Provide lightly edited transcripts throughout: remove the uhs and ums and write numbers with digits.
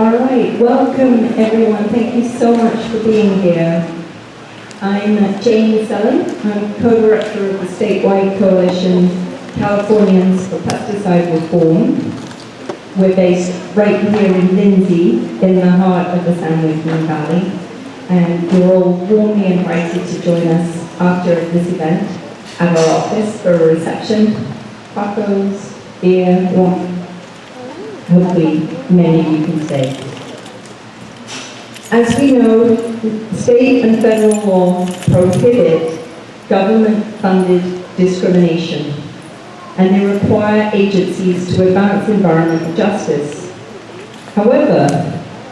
All right, welcome everyone. Thank you so much for being here. I'm Jane Sellen. I'm co-director of the statewide coalition Californians for Pesticide Reform. We're based right here in Lindsay, in the heart of the San Luis Valley, and you're all warmly invited to join us after this event at our office for a reception, tacos, beer, warmth. Hopefully many of you can stay. As we know, state and federal law prohibit government-funded discrimination, and they require agencies to advance environmental justice. However,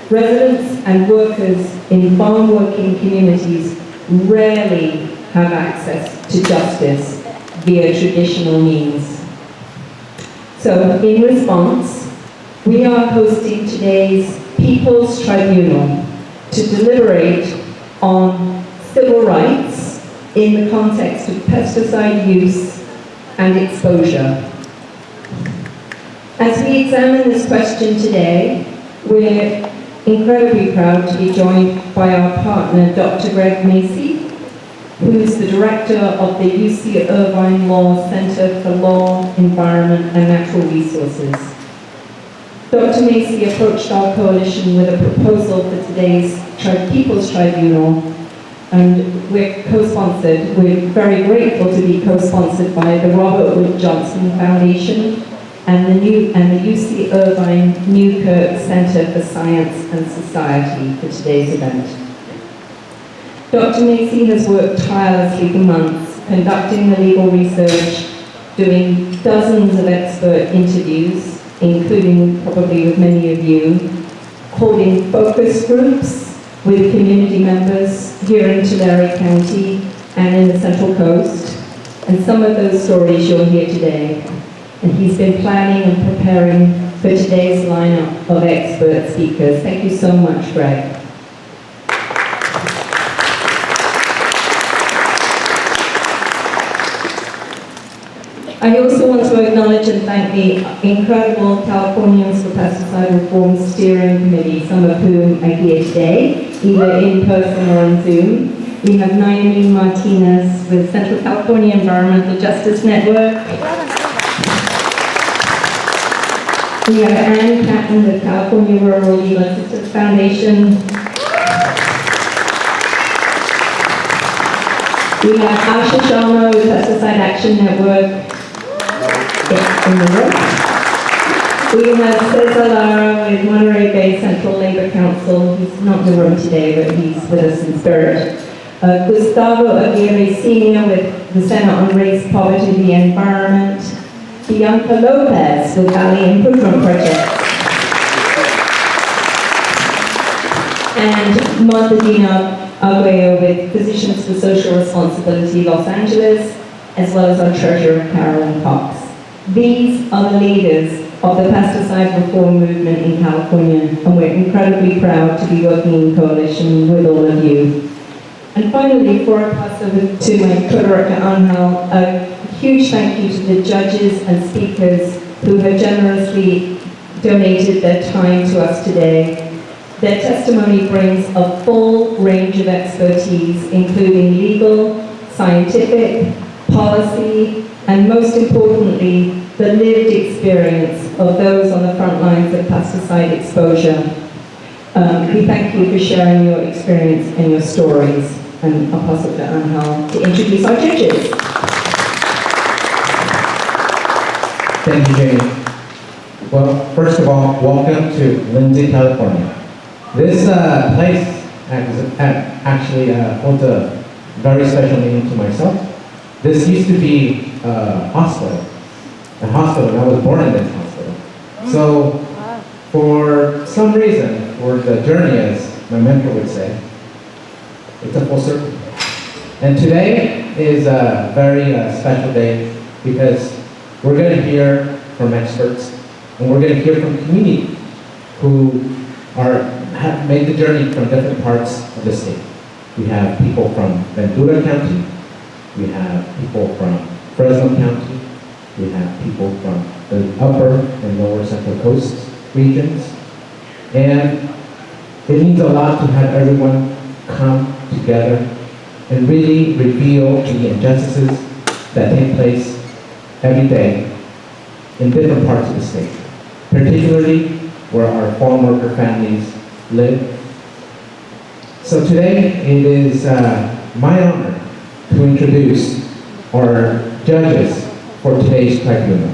residents and workers in farm-working communities rarely have access to justice via traditional means. So, in response, we are hosting today's People's Tribunal to deliberate on civil rights in the context of pesticide use and exposure. As we examine this question today, we're incredibly proud to be joined by our partner, Dr. Greg Macy, who is the director of the UC Irvine Law Center for Law, Environment, and Natural Resources. Dr. Macy approached our coalition with a proposal for today's People's Tribunal, and we're co-sponsored. We're very grateful to be co-sponsored by the Robert Wood Johnson Foundation and the UC Irvine Newkirk Center for Science and Society for today's event. Dr. Macy has worked tirelessly for months, conducting the legal research, doing dozens of expert interviews, including probably with many of you, holding focus groups with community members here in Tulare County and in the Central Coast. And some of those stories you'll hear today. And he's been planning and preparing for today's lineup of expert speakers. Thank you so much, Greg. I also want to acknowledge and thank the incredible Californians for Pesticide Reform Steering Committee, some of whom are here today, either in person or on Zoom. We have Naomi Martinez with Central California Environmental Justice Network. We have Ann Catton with California Rural Legal Assistance Foundation. We have Asha Sharma with Pesticide Action Network. In the room. We have Cesar Lara with Monterey Bay Central Labor Council. He's not in the room today, but he's with us in spirit. Gustavo Aguirre Sr. with the Center on Race, Poverty, and the Environment. Bianca Lopez with Valley Improvement Project. And Martha Dina Arguello with Physicians for Social Responsibility Los Angeles, as well as our treasurer, Carolyn Cox. These are the leaders of the pesticide reform movement in California, and we're incredibly proud to be working in coalition with all of you. And finally, before I pass over to my co-director, Angel, a huge thank you to the judges and speakers who have generously donated their time to us today. Their testimony brings a full range of expertise, including legal, scientific, policy, and most importantly, the lived experience of those on the front lines of pesticide exposure. We thank you for sharing your experience and your stories. And I'll pass it to Angel to introduce our judges. Thank you, Jane. Well, first of all, welcome to Lindsay, California. This place actually holds a very special meaning to myself. This used to be a hospital, and I was born in this hospital. So, for some reason, for the journey, as my mentor would say, it's a full circle. And today is a very special day because we're going to hear from experts, and we're going to hear from community who have made the journey from different parts of the state. We have people from Ventura County, we have people from Fresno County, we have people from the upper and lower Central Coast regions, And it means a lot to have everyone come together and really reveal the injustices that take place every day in different parts of the state, particularly where our farm worker families live. So today it is my honor to introduce our judges for today's tribunal.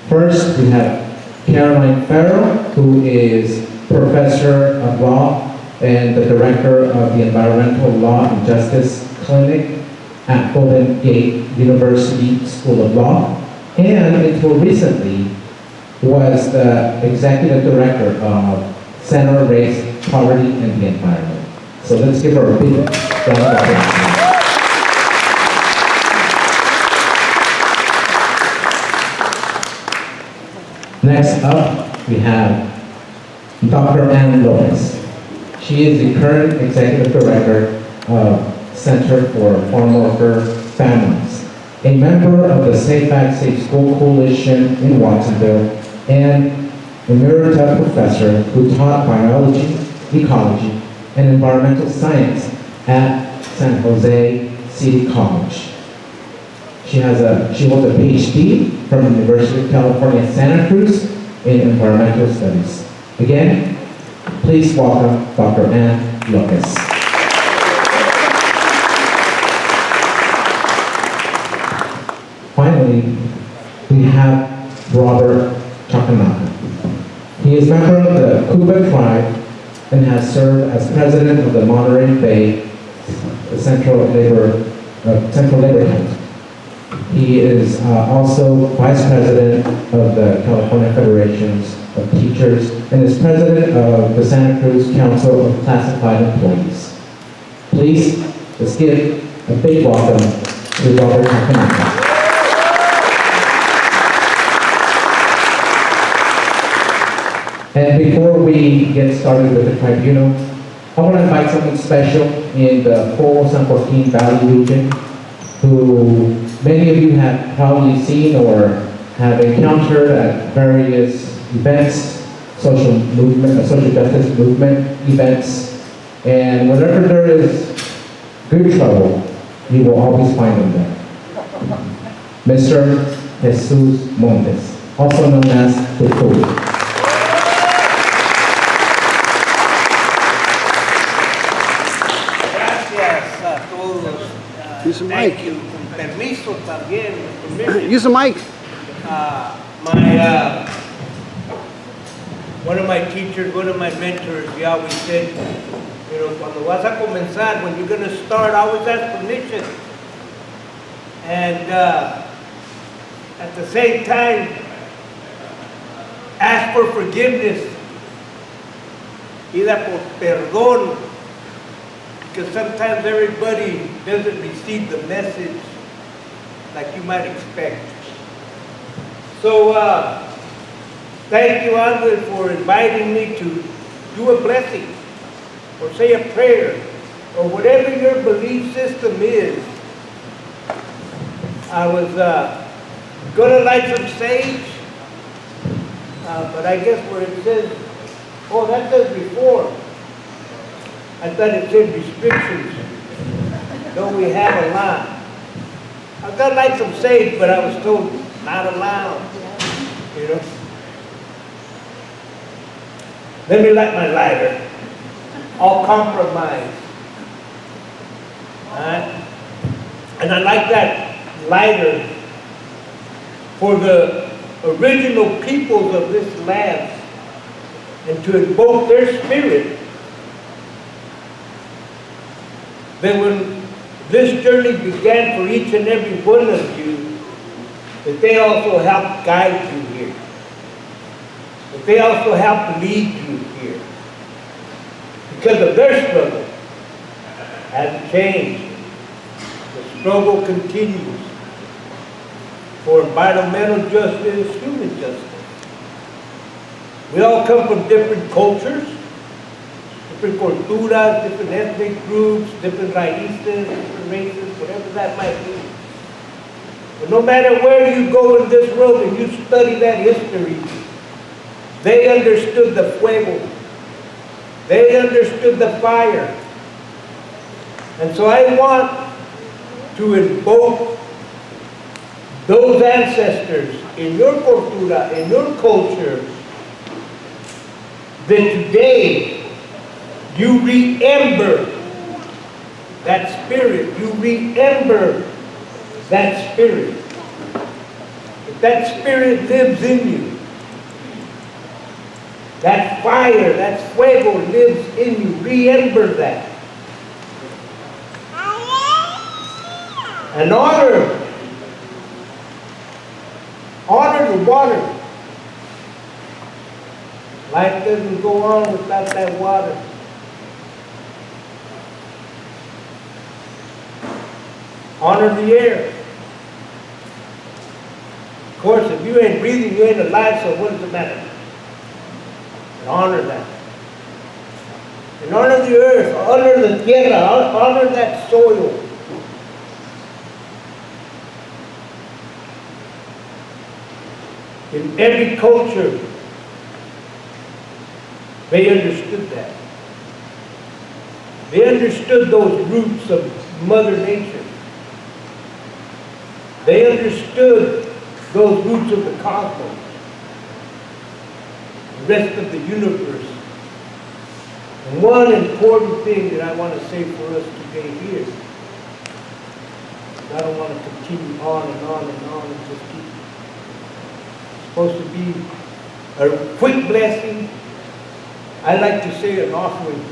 First, we have Caroline Farrell, who is Professor of Law and the Director of the Environmental Law and Justice Clinic at Golden Gate University School of Law, and until recently was the Executive Director of Center Race, Poverty, and the Environment. So let's give her a big round of applause. Next up, we have Dr. Ann Lopez. She is the current Executive Director of Center for Farm Worker Families, a member of the Safe Act Safe School Coalition in Watsonville, and emerita professor who taught biology, ecology, and environmental science at San Jose City College. She holds a PhD from the University of California, Santa Cruz in environmental studies. Again, please welcome Dr. Ann Lopez. Finally, we have Robert Chakanaka. He is a member of the Cuba tribe and has served as president of the Monterey Bay Central Labor Council. He is also vice president of the California Federations of Teachers and is president of the Santa Cruz Council of Classified Employees. Please, let's give a big welcome to Robert Chakanaka. And before we get started with the tribunal, I want to invite someone special in the whole San Joaquin Valley region who many of you have probably seen or have encountered at various events, social justice movement events, and whenever there is good trouble, you will always find them there. Mr. Jesus Montes, also known as the Fool. Use the mic. Thank you. Con permiso también. Permission. Use the mic. One of my teachers, one of my mentors, he always said, you know, cuando vas a comenzar, when you're going to start, always ask permission. And at the same time, ask for forgiveness. Pida por perdón. Because sometimes everybody doesn't receive the message like you might expect. So, thank you, Andre, for inviting me to do a blessing or say a prayer or whatever your belief system is. I was going to light some sage, but I guess where it says, oh, that says before. I thought it said restrictions. Don't we have a lot? I got like some sage, but I was told not allowed. You know. Let me light my lighter. I'll compromise. Alright? And I like that lighter for the original peoples of this land and to invoke their spirit. Then when this journey began for each and every one of you, that they also helped guide you here. That they also helped lead you here. Because of their struggle hasn't changed. The struggle continues for environmental justice, human justice. We all come from different cultures, different culturas, different ethnic groups, different raíces, different races, whatever that might be. But no matter where you go in this world and you study that history, They understood the fuego. They understood the fire. And so I want to invoke those ancestors in your cultura, in your culture, that today you remember that spirit. You remember that spirit. That spirit lives in you. That fire, that fuego lives in you. Remember that. And honor the water. Life doesn't go on without that water. Honor the air. Of course, if you ain't breathing, you ain't alive, so what does it matter? And honor that. And honor the earth, honor the tierra, honor that soil. In every culture, they understood that. They understood those roots of Mother Nature. They understood those roots of the cosmos, the rest of the universe. And one important thing that I want to say for us today here, I don't want to continue on and on and on and just keep. It's supposed to be a quick blessing. I like to say an offering.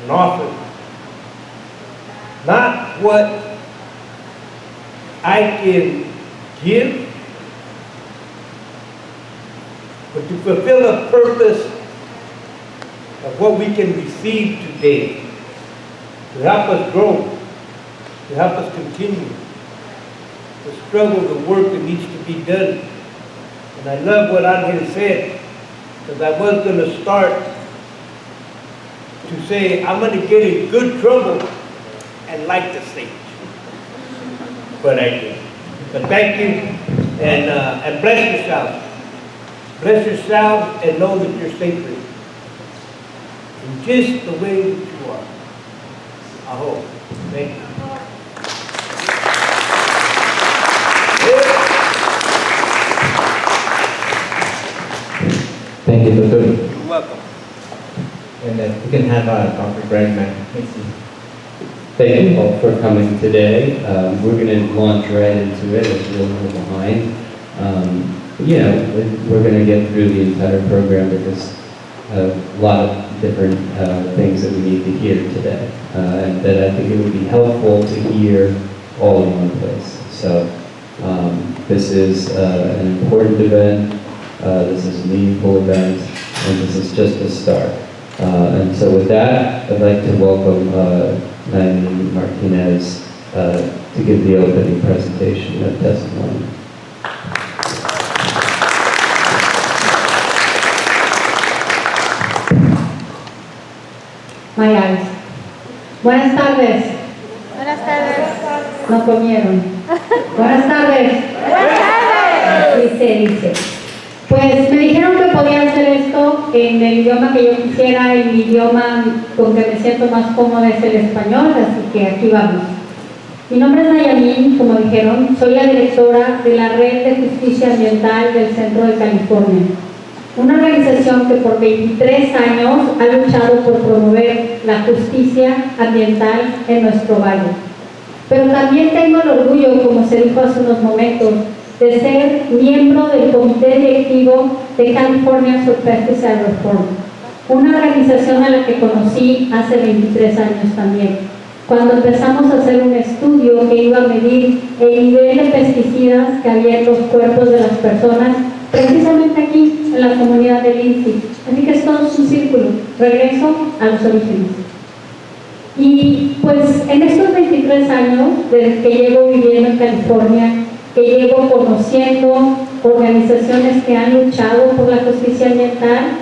An offering. Not what I can give, but to fulfill a purpose of what we can receive today, to help us grow, to help us continue, the struggle, the work that needs to be done. And I love what Angel said, because I was going to start to say, I'm going to get in good trouble and like the stage. But I did. But thank you, and bless yourself. Bless yourself and know that you're sacred. In just the way that you are. I hope. Thank you. Thank you, Dr. You're welcome. And then we can have Dr. Greg Macy. Thank you all for coming today. We're going to launch right into it as we're a little behind. We're going to get through the entire program because a lot of different things that we need to hear today. And that I think it would be helpful to hear all in one place. So this is an important event. This is a meaningful event. And this is just a start. And so with that, I'd like to welcome Naomi Martinez to give the opening presentation of testimony. My eyes. Buenas tardes. Buenas tardes. No comieron. Buenas tardes. Buenas tardes. Dice. Pues me dijeron que podía hacer esto en el idioma que yo quisiera, y mi idioma con que me siento más cómoda es el español, así que aquí vamos. Mi nombre es Nayamin, como dijeron, soy la directora de la Red de Justicia Ambiental del Centro de California, una organización que por 23 años ha luchado por promover la justicia ambiental en nuestro valle. Pero también tengo el orgullo, como se dijo hace unos momentos, de ser miembro del comité directivo de Californians for Pesticide Reform, una organización a la que conocí hace 23 años también, cuando empezamos a hacer un estudio que iba a medir el nivel de pesticidas que había en los cuerpos de las personas, precisamente aquí, en la comunidad de Lindsay. Así que es todo un círculo, regreso a los orígenes. Y pues en estos 23 años, desde que llevo viviendo en California, que llevo conociendo organizaciones que han luchado por la justicia ambiental,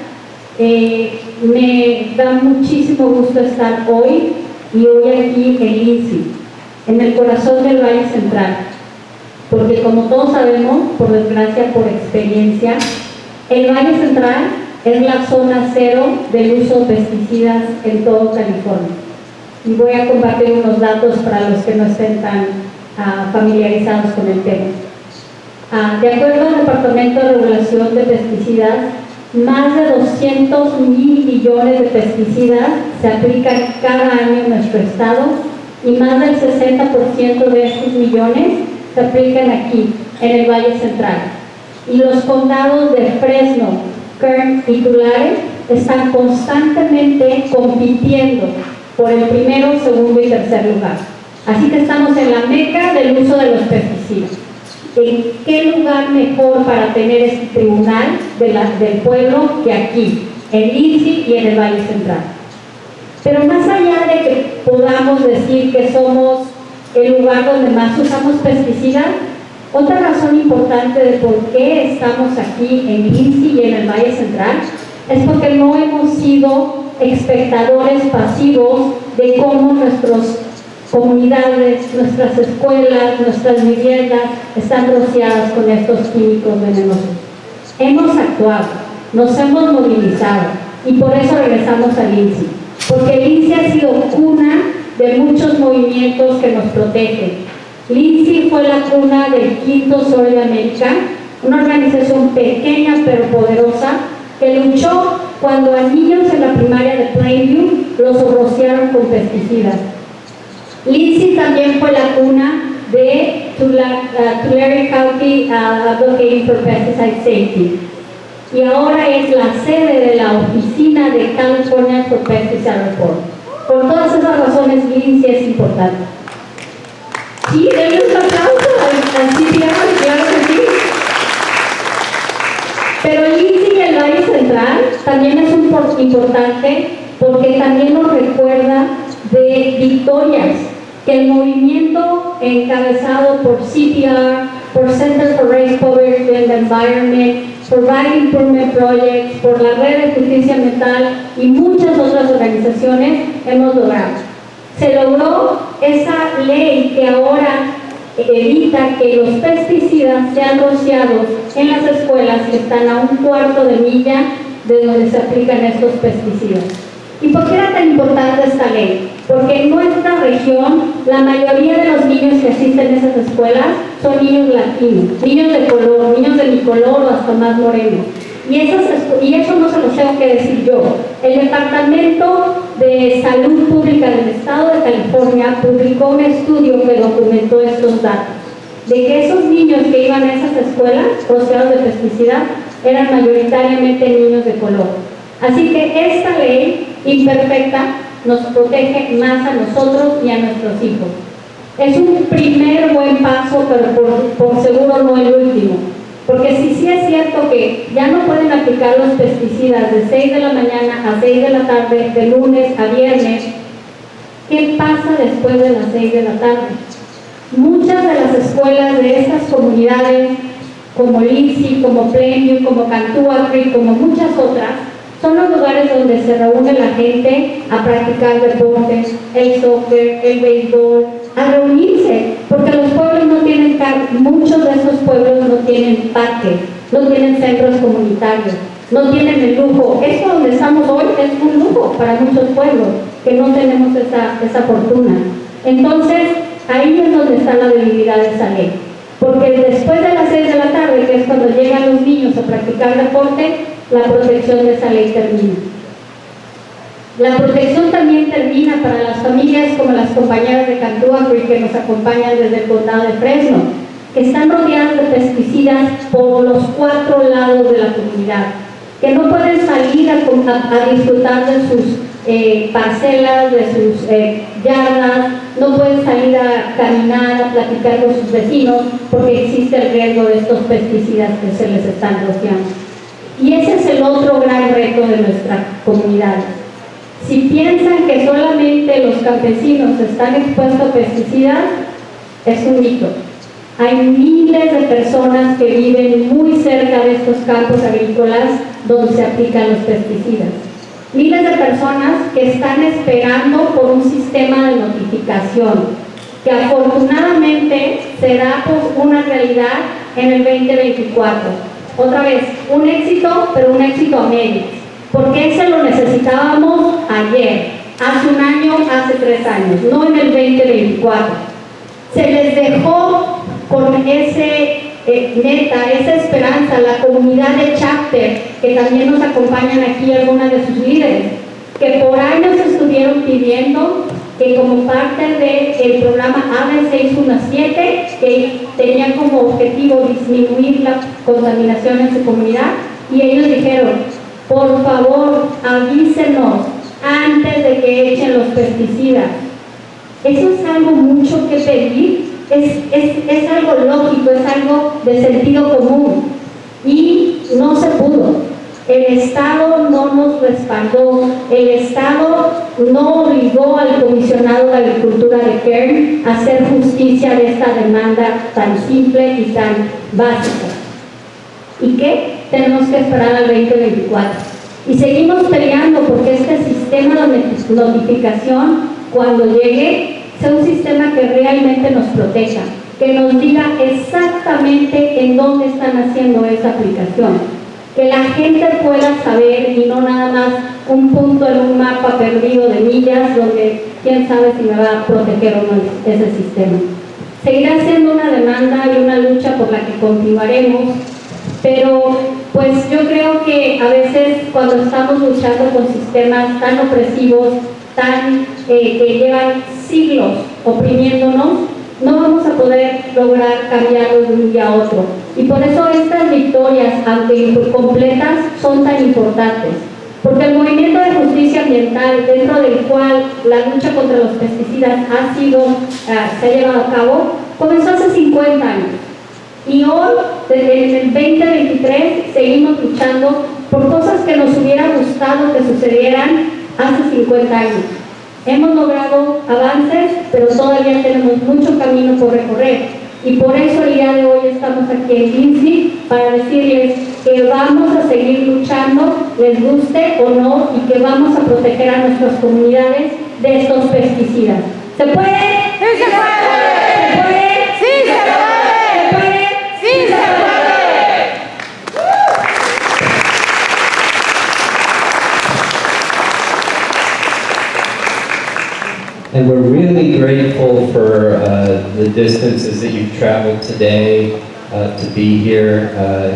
me da muchísimo gusto estar hoy aquí en Lindsay, en el corazón del Valle Central. porque como todos sabemos, por desgracia, por experiencia, el Valle Central es la zona cero del uso de pesticidas en todo California. Y voy a compartir unos datos para los que no estén tan familiarizados con el tema. De acuerdo al Departamento de Regulación de Pesticidas, más de 200 mil billones de pesticidas se aplican cada año en nuestro estado y más del 60% de estos millones se aplican aquí, en el Valle Central. Y los condados de Fresno, Kern y Tulare están constantemente compitiendo por el primero, segundo y tercer lugar. Así que estamos en la meca del uso de los pesticidas. ¿En qué lugar mejor para tener este tribunal del pueblo que aquí, en Lindsay y en el Valle Central? Pero más allá de que podamos decir que somos el lugar donde más usamos pesticidas, otra razón importante de por qué estamos aquí en Lindsay y en el Valle Central es porque no hemos sido espectadores pasivos de cómo nuestras comunidades, nuestras escuelas, nuestras viviendas están rociadas con estos químicos venenosos. Hemos actuado, nos hemos movilizado y por eso regresamos a Lindsay, porque Lindsay ha sido cuna de muchos movimientos que nos protegen. Lindsay fue la cuna del Quinto Sol de América, una organización pequeña pero poderosa que luchó cuando a niños en la primaria de Plainview los rociaron con pesticidas. Lindsay también fue la cuna de Tulare County Advocating for Pesticide Safety y ahora es la sede de la oficina de Californians for Pesticide Reform. Por todas esas razones, Lindsay es importante. Sí, denle un aplauso al CPR, claro que sí. Pero Lindsay y el Valle Central también es importante porque también nos recuerda de victorias que el movimiento encabezado por CPR, por Center for Race, Poverty and Environment, por Right Improvement Projects, por la Red de Justicia Ambiental y muchas otras organizaciones hemos logrado. Se logró esa ley que ahora evita que los pesticidas sean rociados en las escuelas que están a 1/4 de milla de donde se aplican estos pesticidas. ¿Y por qué era tan importante esta ley? Porque en nuestra región la mayoría de los niños que asisten a esas escuelas son niños latinos, niños de color, niños de mi color o hasta más morenos. Y eso no se los tengo que decir yo. El Departamento de Salud Pública del Estado de California publicó un estudio que documentó estos datos, de que esos niños que iban a esas escuelas rociados de pesticidas eran mayoritariamente niños de color. Así que esta ley imperfecta nos protege más a nosotros y a nuestros hijos. Es un primer buen paso, pero por seguro no el último. Porque si sí es cierto que ya no pueden aplicar los pesticidas de 6 de la mañana a 6 de la tarde, de lunes a viernes, ¿qué pasa después de las 6 de la tarde? Muchas de las escuelas de estas comunidades, como Lindsay, como Plainview, como Cantua Creek, como muchas otras, son los lugares donde se reúne la gente a practicar deportes, el soccer, el béisbol, a reunirse, porque los pueblos no tienen muchos de esos pueblos no tienen parques, no tienen centros comunitarios, no tienen el lujo. Esto donde estamos hoy es un lujo para muchos pueblos que no tenemos esa fortuna. Entonces, ahí es donde está la debilidad de esa ley, porque después de las 6 de la tarde, que es cuando llegan los niños a practicar deporte, la protección de esa ley termina. La protección también termina para las familias como las compañeras de Cantua Creek que nos acompañan desde el condado de Fresno, que están rodeadas de pesticidas por los 4 lados de la comunidad, que no pueden salir a disfrutar de sus parcelas, de sus yardas, no pueden salir a caminar, a platicar con sus vecinos, porque existe el riesgo de estos pesticidas que se les están rociando. Y ese es el otro gran reto de nuestra comunidad. Si piensan que solamente los campesinos están expuestos a pesticidas, es un mito. Hay miles de personas que viven muy cerca de estos campos agrícolas donde se aplican los pesticidas. Miles de personas que están esperando por un sistema de notificación, que afortunadamente será pues, una realidad en el 2024. Otra vez, un éxito, pero un éxito a medias, porque ese lo necesitábamos ayer, hace un año, hace 3 años, no en el 2024. Se les dejó con ese meta, esa esperanza, la comunidad de chapter, que también nos acompañan aquí algunas de sus líderes, que por años estuvieron pidiendo que como parte del programa AB 617, que tenía como objetivo disminuir la contaminación en su comunidad, y ellos dijeron, por favor, avísenos antes de que echen los pesticidas. Eso es algo mucho que pedir, es algo lógico, es algo de sentido común, y no se pudo. El Estado no nos respaldó, el Estado no obligó al comisionado de Agricultura de Kern a hacer justicia de esta demanda tan simple y tan básica. ¿Y qué? Tenemos que esperar al 2024. Y seguimos peleando porque este sistema de notificación, cuando llegue, sea un sistema que realmente nos proteja, que nos diga exactamente en dónde están haciendo esa aplicación. Que la gente pueda saber y no nada más un punto en un mapa perdido de millas donde quién sabe si me va a proteger o no ese sistema. Seguirá siendo una demanda y una lucha por la que continuaremos, pero pues yo creo que a veces cuando estamos luchando con sistemas tan opresivos, que llevan siglos oprimiéndonos, no vamos a poder lograr cambiarlo de un día a otro. Y por eso estas victorias, aunque incompletas, son tan importantes. Porque el movimiento de justicia ambiental, dentro del cual la lucha contra los pesticidas se ha llevado a cabo, comenzó hace 50 años. Y hoy, desde el 2023, seguimos luchando por cosas que nos hubiera gustado que sucedieran hace 50 años. Hemos logrado avances, pero todavía tenemos mucho camino por recorrer. Y por eso el día de hoy estamos aquí en Lindsay para decirles que vamos a seguir luchando, les guste o no, y que vamos a proteger a nuestras comunidades de estos pesticidas. ¿Se puede? ¡Sí se puede! ¿Se puede? ¡Sí se puede! ¿Se puede? ¡Sí se puede! And we're really grateful for the distances that you've traveled today to be here.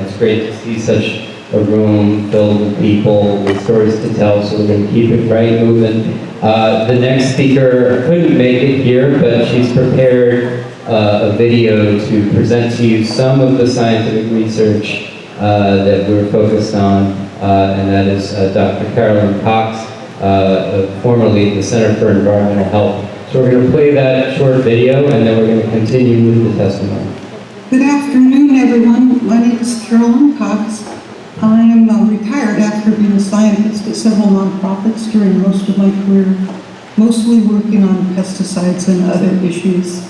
It's great to see such a room filled with people with stories to tell, so we're going to keep it right moving. The next speaker couldn't make it here, but she's prepared a video to present to you some of the scientific research that we're focused on, and that is Dr. Carolyn Cox, formerly the Center for Environmental Health. So we're going to play that short video, and then we're going to continue with the testimony. Good afternoon, everyone. My name is Carolyn Cox. I am retired after being a scientist at several nonprofits during most of my career, mostly working on pesticides and other issues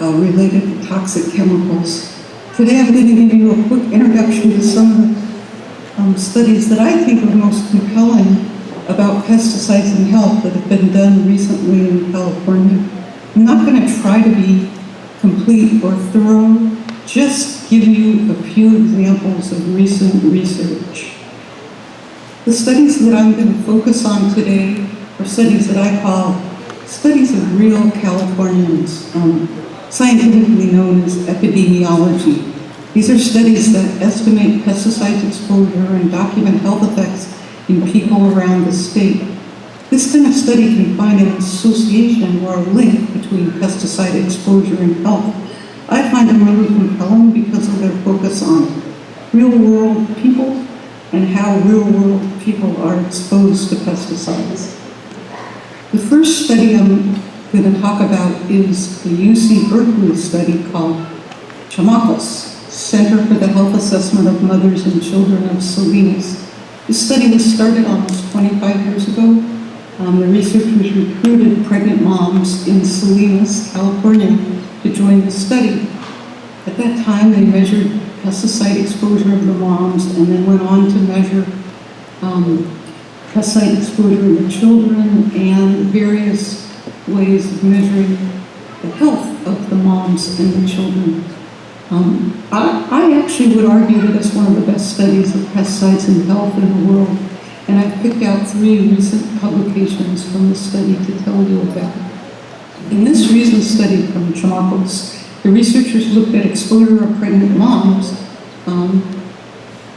related to toxic chemicals. Today I'm going to give you a quick introduction to some of the studies that I think are most compelling about pesticides and health that have been done recently in California. I'm not going to try to be complete or thorough, just give you a few examples of recent research. The studies that I'm going to focus on today are studies that I call studies of real Californians, scientifically known as epidemiology. These are studies that estimate pesticide exposure and document health effects in people around the state. This kind of study can find an association or a link between pesticide exposure and health. I find them really compelling because of their focus on real-world people and how real-world people are exposed to pesticides. The first study I'm going to talk about is the UC Berkeley study called CHAMACOS, Center for the Health Assessment of Mothers and Children of Salinas. This study was started almost 25 years ago. The researchers recruited pregnant moms in Salinas, California, to join the study. At that time, they measured pesticide exposure of the moms and then went on to measure pesticide exposure in the children and various ways of measuring the health of the moms and the children. I actually would argue that it's one of the best studies of pesticides and health in the world, and I've picked out 3 recent publications from the study to tell you about. In this recent study from Chamacos, the researchers looked at exposure of pregnant moms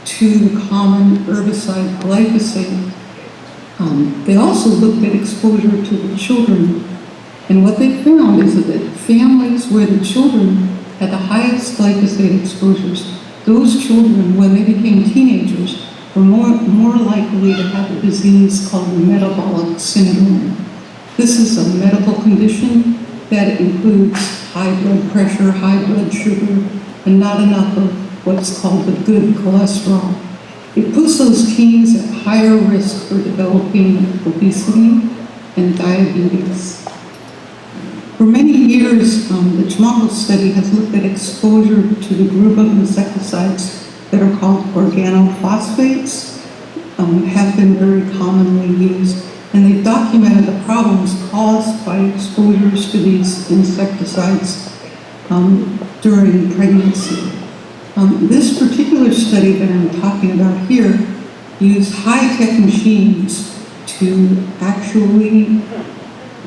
to the common herbicide glyphosate. They also looked at exposure to the children, and what they found is that families where the children had the highest glyphosate exposures, those children, when they became teenagers, were more likely to have a disease called metabolic syndrome. This is a medical condition that includes high blood pressure, high blood sugar, and not enough of what's called the good cholesterol. It puts those teens at higher risk for developing obesity and diabetes. For many years, the Chamacos study has looked at exposure to the group of insecticides that are called organophosphates, have been very commonly used, and they've documented the problems caused by exposures to these insecticides during pregnancy. This particular study that I'm talking about here used high-tech machines to actually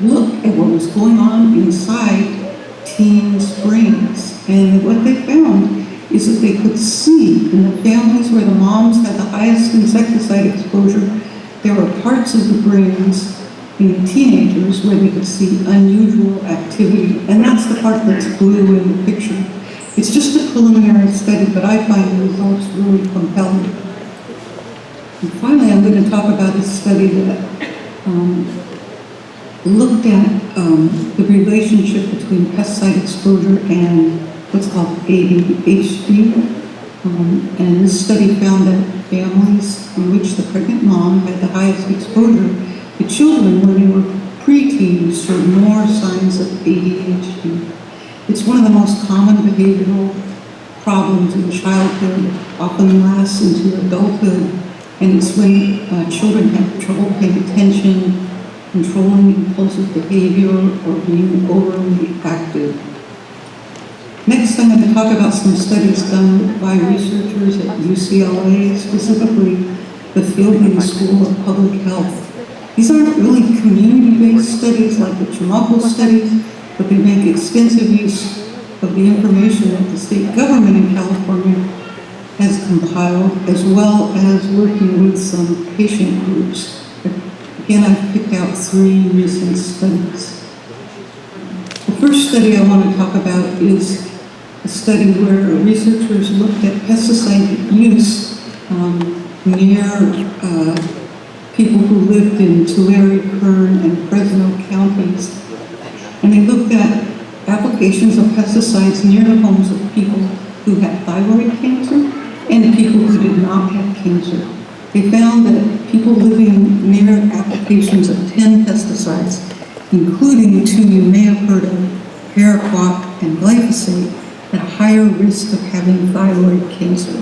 look at what was going on inside teens' brains. And what they found is that they could see in the families where the moms had the highest insecticide exposure, there were parts of the brains in the teenagers where they could see unusual activity. And that's the part that's blue in the picture. It's just a preliminary study, but I find the results really compelling. And finally, I'm going to talk about a study that looked at the relationship between pesticide exposure and what's called ADHD. And this study found that families in which the pregnant mom had the highest exposure, the children, when they were preteens, showed more signs of ADHD. It's one of the most common behavioral problems in childhood, often lasts into adulthood, and it's when children have trouble paying attention, controlling impulsive behavior, or being overly active. Next, I'm going to talk about some studies done by researchers at UCLA, specifically the Fielding School of Public Health. These aren't really community-based studies like the Chamacos studies, but they make extensive use of the information that the state government in California has compiled, as well as working with some patient groups. Again, I've picked out 3 recent studies. The first study I want to talk about is a study where researchers looked at pesticide use near people who lived in Tulare, Kern, and Fresno counties. And they looked at applications of pesticides near the homes of people who had thyroid cancer and people who did not have cancer. They found that people living near applications of 10 pesticides, including 2 you may have heard of, paraquat and glyphosate, had a higher risk of having thyroid cancer.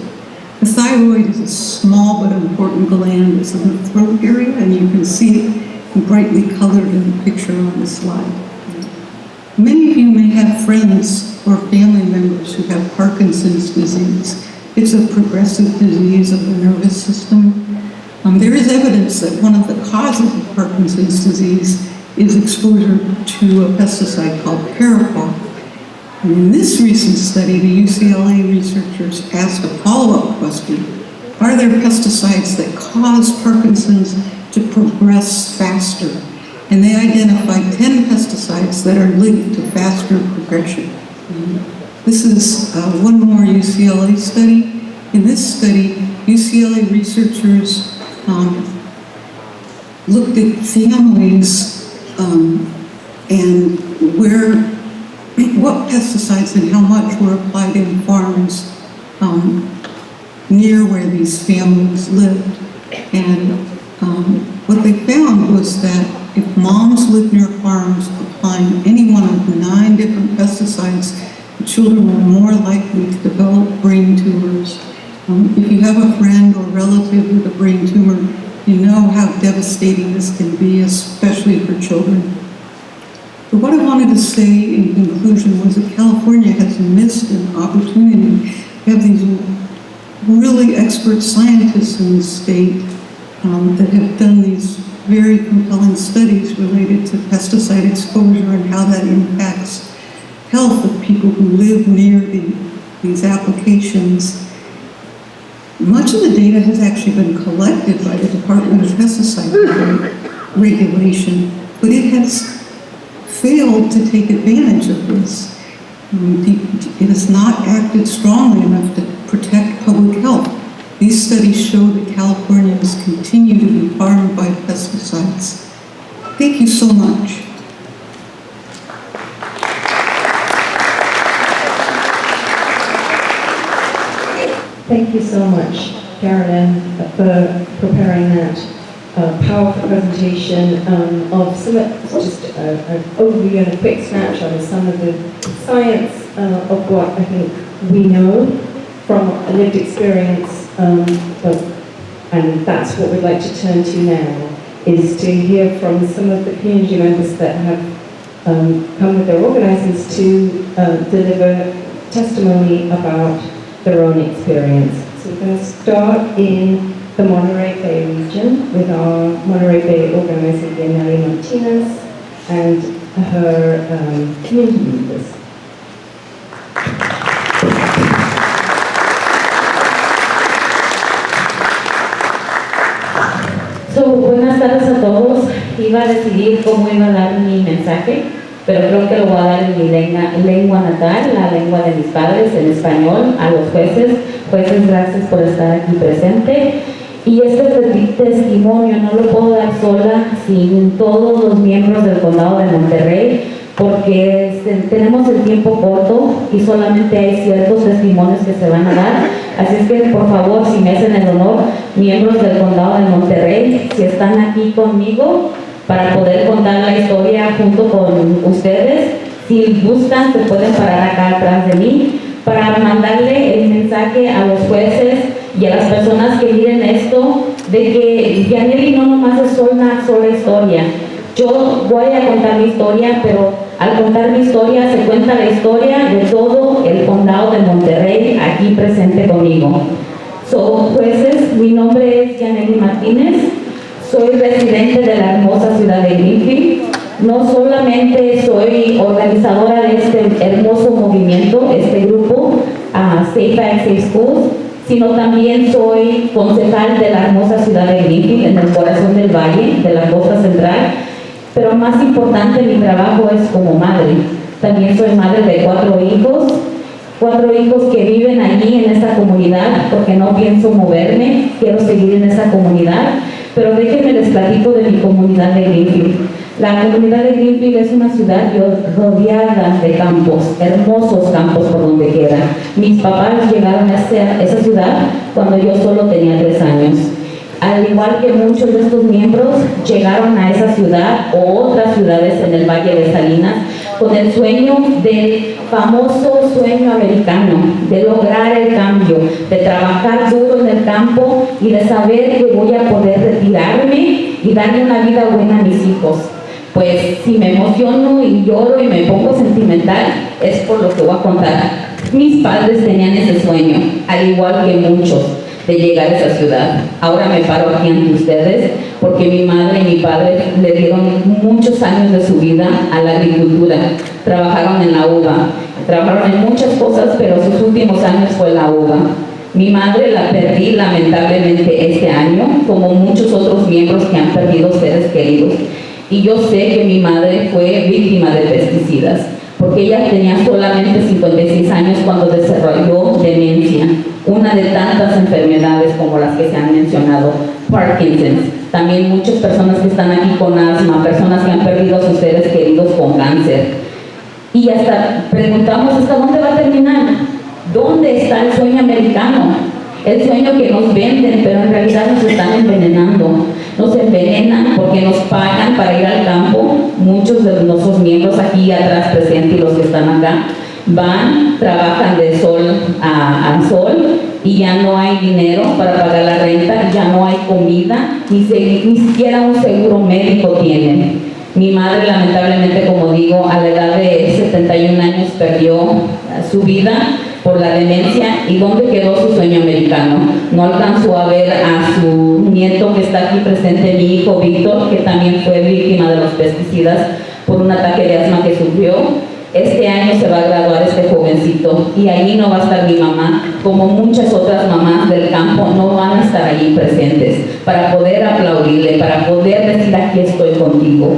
The thyroid is a small but important gland. It's in the throat area, and you can see it brightly colored in the picture on the slide. Many of you may have friends or family members who have Parkinson's disease. It's a progressive disease of the nervous system. There is evidence that one of the causes of Parkinson's disease is exposure to a pesticide called paraquat. And in this recent study, the UCLA researchers asked a follow-up question. Are there pesticides that cause Parkinson's to progress faster? And they identified 10 pesticides that are linked to faster progression. This is one more UCLA study. In this study, UCLA researchers looked at families and what pesticides and how much were applied in farms near where these families lived. And what they found was that if moms lived near farms applying any one of 9 different pesticides, the children were more likely to develop brain tumors. If you have a friend or relative with a brain tumor, you know how devastating this can be, especially for children. But what I wanted to say in conclusion was that California has missed an opportunity to have these really expert scientists in the state that have done these very compelling studies related to pesticide exposure and how that impacts health of people who live near these applications. Much of the data has actually been collected by the Department of Pesticide Regulation, but it has failed to take advantage of this. It has not acted strongly enough to protect public health. These studies show that Californians continue to be harmed by pesticides. Thank you so much. Thank you so much, Carolyn, for preparing that powerful presentation of some, just an overview and a quick snapshot of some of the science of what I think we know from a lived experience, and that's what we'd like to turn to now, is to hear from some of the community members that have come with their organizers to deliver testimony about their own experience. So we're going to start in the Monterey Bay region with our Monterey Bay organizer, Nelly Martinez, and her community members. So, buenas tardes a todos. Iba a decidir cómo iba a dar mi mensaje, pero creo que lo voy a dar en mi lengua natal, la lengua de mis padres, en español, a los jueces. Jueces, gracias por estar aquí presente. Y este testimonio no lo puedo dar sola sin todos los miembros del condado de Monterrey, porque tenemos el tiempo corto y solamente hay ciertos testimonios que se van a dar. Así es que, por favor, si me hacen el honor, miembros del condado de Monterrey, si están aquí conmigo para poder contar la historia junto con ustedes, si gustan, se pueden parar acá atrás de mí para mandarle el mensaje a los jueces y a las personas que miren esto, de que Yaneli no nomás es una sola historia. Yo voy a contar mi historia, pero al contar mi historia se cuenta la historia de todo el condado de Monterrey aquí presente conmigo. Jueces, mi nombre es Yaneli Martínez, soy residente de la hermosa ciudad de Greenfield. No solamente soy organizadora de este hermoso movimiento, este grupo, Safe Ag, Safe Schools, sino también soy concejal de la hermosa ciudad de Greenfield, en el corazón del valle, de la costa central. Pero más importante, mi trabajo es como madre. También soy madre de 4 hijos que viven allí en esta comunidad, porque no pienso moverme, quiero seguir en esa comunidad. Pero déjenme les platico de mi comunidad de Greenfield. La comunidad de Greenfield es una ciudad rodeada de campos, hermosos campos por donde quiera. Mis papás llegaron a esa ciudad cuando yo solo tenía 3 años. Al igual que muchos de estos miembros, llegaron a esa ciudad o otras ciudades en el Valle de Salinas con el sueño del famoso sueño americano, de lograr el cambio, de trabajar duro en el campo y de saber que voy a poder retirarme y darle una vida buena a mis hijos. Pues si me emociono y lloro y me pongo sentimental, es por lo que voy a contar. Mis padres tenían ese sueño, al igual que muchos, de llegar a esa ciudad. Ahora me paro aquí ante ustedes porque mi madre y mi padre le dieron muchos años de su vida a la agricultura. Trabajaron en la uva, trabajaron en muchas cosas, pero sus últimos años fue la uva. Mi madre la perdí lamentablemente este año, como muchos otros miembros que han perdido seres queridos. Y yo sé que mi madre fue víctima de pesticidas, porque ella tenía solamente 56 años cuando desarrolló demencia, una de tantas enfermedades como las que se han mencionado, Parkinson's, también muchas personas que están aquí con asma, personas que han perdido a sus seres queridos con cáncer. Y hasta preguntamos, ¿hasta dónde va a terminar? ¿Dónde está el sueño americano? El sueño que nos venden, pero en realidad nos están envenenando. Nos envenenan porque nos pagan para ir al campo. Muchos de nuestros miembros aquí atrás presentes y los que están acá van, trabajan de sol a sol y ya no hay dinero para pagar la renta, ya no hay comida, ni siquiera un seguro médico tienen. Mi madre, lamentablemente, como digo, a la edad de 71 años perdió su vida por la demencia. ¿Y dónde quedó su sueño americano? No alcanzó a ver a su nieto que está aquí presente, mi hijo Víctor, que también fue víctima de los pesticidas por un ataque de asma que sufrió. Este año se va a graduar este jovencito y allí no va a estar mi mamá, como muchas otras mamás del campo no van a estar allí presentes para poder aplaudirle, para poder decir aquí estoy contigo.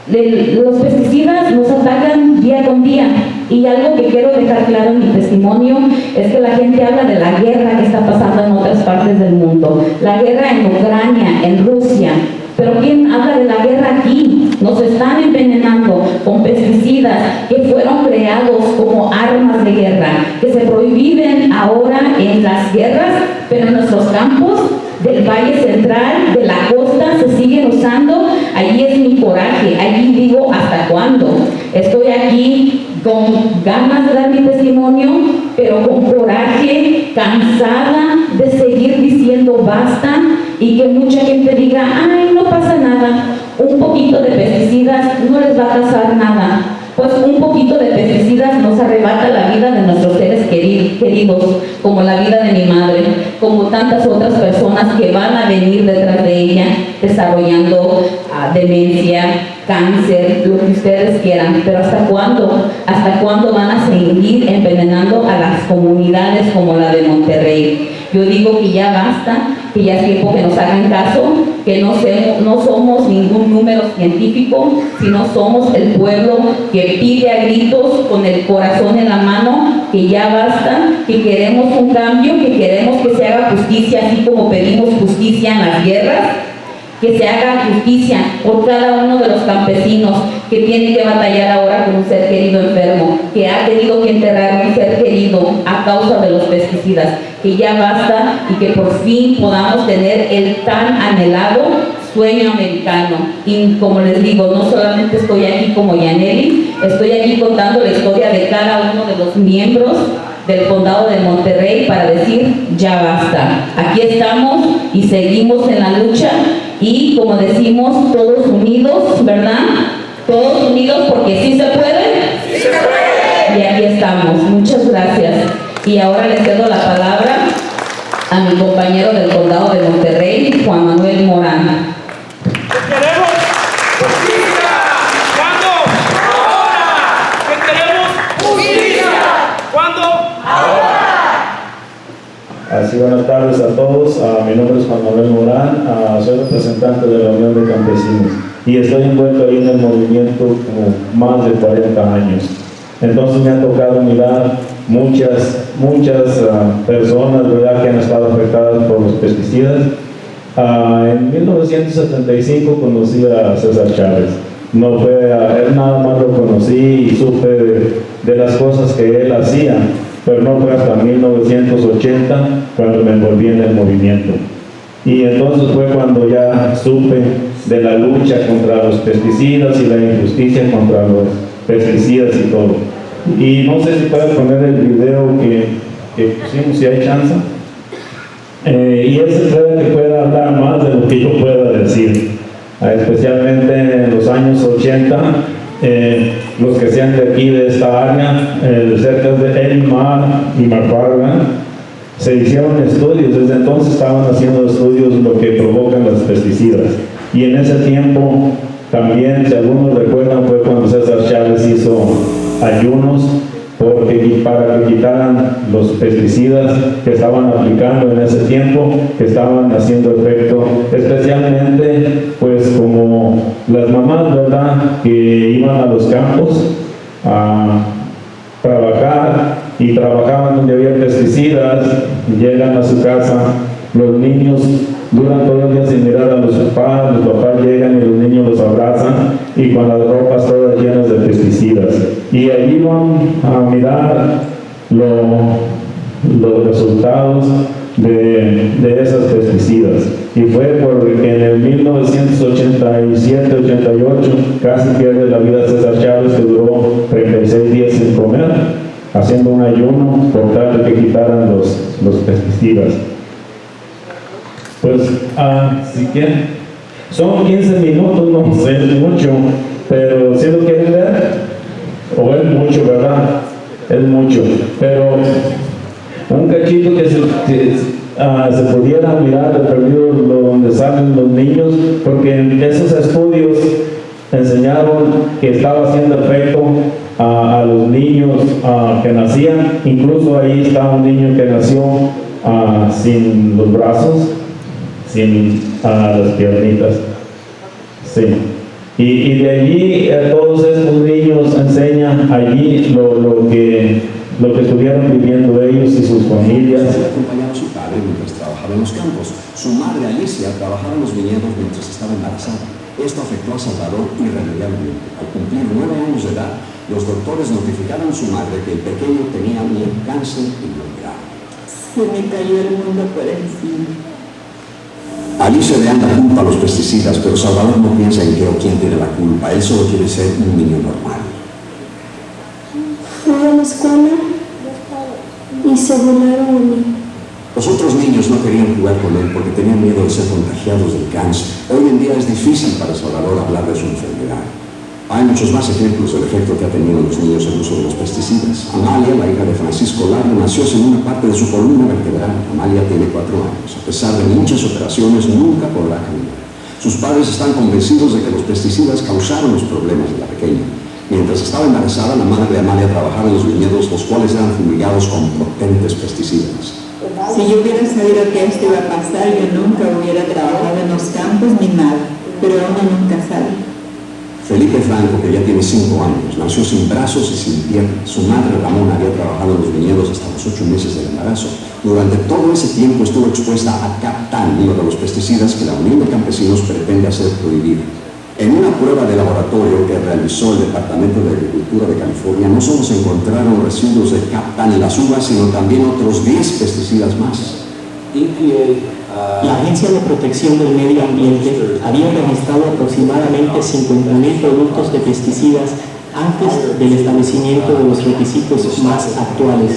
Los pesticidas nos atacan día con día y algo que quiero dejar claro en mi testimonio es que la gente habla de la guerra que está pasando en otras partes del mundo, la guerra en Ucrania, en Rusia, pero ¿quién habla de la guerra aquí? Nos están envenenando con pesticidas que fueron creados como armas de guerra, que se prohíben ahora en las guerras, pero en nuestros campos del Valle Central, de la costa, se siguen usando. Allí es mi coraje, allí digo, ¿hasta cuándo? Estoy aquí con ganas de dar mi testimonio, pero con coraje, cansada de seguir diciendo basta y que mucha gente diga, ay, no pasa nada, un poquito de pesticidas no les va a pasar nada. Pues un poquito de pesticidas nos arrebata la vida de nuestros seres queridos, como la vida de mi madre, como tantas otras personas que van a venir detrás de ella desarrollando demencia, cáncer, lo que ustedes quieran. Pero ¿hasta cuándo? ¿Hasta cuándo van a seguir envenenando a las comunidades como la de Monterrey? Yo digo que ya basta, que ya es tiempo que nos hagan caso, que no somos ningún número científico, sino somos el pueblo que pide a gritos con el corazón en la mano, que ya basta, que queremos un cambio, que queremos que se haga justicia, así como pedimos justicia en las guerras, que se haga justicia por cada uno de los campesinos que tienen que batallar ahora con un ser querido enfermo, que ha tenido que enterrar un ser querido a causa de los pesticidas, que ya basta y que por fin podamos tener el tan anhelado sueño americano. Y como les digo, no solamente estoy aquí como Yaneli, estoy aquí contando la historia de cada uno de los miembros del condado de Monterrey para decir ya basta. Aquí estamos y seguimos en la lucha y como decimos, todos unidos, ¿verdad? Todos unidos porque sí se puede. Sí se puede. Y aquí estamos. Muchas gracias. Y ahora les cedo la palabra a mi compañero del condado de Monterrey, Juan Manuel Morán. ¡Queremos justicia! ¿Cuándo? ¡Ahora! ¿Qué queremos? ¡Justicia! ¿Cuándo? ¡Ahora! Así, buenas tardes a todos. Mi nombre es Juan Manuel Morán, soy representante de la Unión de Campesinos y estoy envuelto ahí en el movimiento como más de 40 años. Entonces me ha tocado mirar muchas personas, ¿verdad?, que han estado afectadas por los pesticidas. En 1975 conocí a César Chávez. No fue a él, nada más lo conocí y supe de las cosas que él hacía, pero no fue hasta 1980 cuando me envolví en el movimiento. Y entonces fue cuando ya supe de la lucha contra los pesticidas y la injusticia contra los pesticidas y todo. Y no sé si puedes poner el video que pusimos, si hay chance. Y ese creo que puede hablar más de lo que yo pueda decir. Especialmente en los años 80, los que sean de aquí, de esta área, cerca de Elmar y McFarland, se hicieron estudios. Desde entonces estaban haciendo estudios lo que provocan los pesticidas. Y en ese tiempo también, si algunos recuerdan, fue cuando César Chávez hizo ayunos para que quitaran los pesticidas que estaban aplicando en ese tiempo, que estaban haciendo efecto, especialmente pues como las mamás, ¿verdad?, que iban a los campos a trabajar y trabajaban donde había pesticidas, llegan a su casa, los niños duran todo el día sin mirar a los papás llegan y los niños los abrazan y con las ropas todas llenas de pesticidas. Y allí van a mirar los resultados de esas pesticidas. Y fue porque en el 1987-88 casi pierde la vida César Chávez, que duró 36 días sin comer, haciendo un ayuno por tal de que quitaran los pesticidas. Pues, si quieren, Son 15 minutos, no sé, es mucho, pero si lo quieren ver, o es mucho, ¿verdad? Es mucho, pero un cachito que se pudiera mirar de perdido donde salen los niños, porque en esos estudios enseñaron que estaba haciendo efecto a los niños que nacían. Incluso ahí está un niño que nació sin los brazos, sin las piernitas. Sí. Y de allí todos estos niños enseñan allí lo que estuvieron viviendo ellos y sus familias. Acompañaba a su padre mientras trabajaba en los campos. Su madre, Alicia, trabajaba en los viñedos mientras estaba embarazada. Esto afectó a Salvador irremediablemente. Al cumplir 9 años de edad, los doctores notificaron a su madre que el pequeño tenía un cáncer inolvidable. Se me cayó el mundo por encima. Alicia le da la culpa a los pesticidas, pero Salvador no piensa en qué o quién tiene la culpa. Él solo quiere ser un niño normal. Fui a la escuela y se burlaron de mí. Los otros niños no querían jugar con él porque tenían miedo de ser contagiados del cáncer. Hoy en día es difícil para Salvador hablar de su enfermedad. Hay muchos más ejemplos del efecto que ha tenido en los niños el uso de los pesticidas. Amalia, la hija de Francisco Lara, nació sin una parte de su columna vertebral. Amalia tiene 4 años. A pesar de muchas operaciones, nunca podrá caminar. Sus padres están convencidos de que los pesticidas causaron los problemas de la pequeña. Mientras estaba embarazada, la madre de Amalia trabajaba en los viñedos, los cuales eran fumigados con potentes pesticidas. Si yo hubiera sabido que esto iba a pasar, yo nunca hubiera trabajado en los campos ni nada, pero uno nunca sabe. Felipe Franco, que ya tiene 5 años, nació sin brazos y sin piernas. Su madre, Ramona, había trabajado en los viñedos hasta los 8 meses del embarazo. Durante todo ese tiempo estuvo expuesta a captan, uno de los pesticidas que la Unión de Campesinos pretende hacer prohibir. En una prueba de laboratorio que realizó el Departamento de Agricultura de California, no solo se encontraron residuos de captan en las uvas, sino también otros 10 pesticidas más. La Agencia de Protección del Medio Ambiente había registrado aproximadamente 50.000 productos de pesticidas antes del establecimiento de los requisitos más actuales.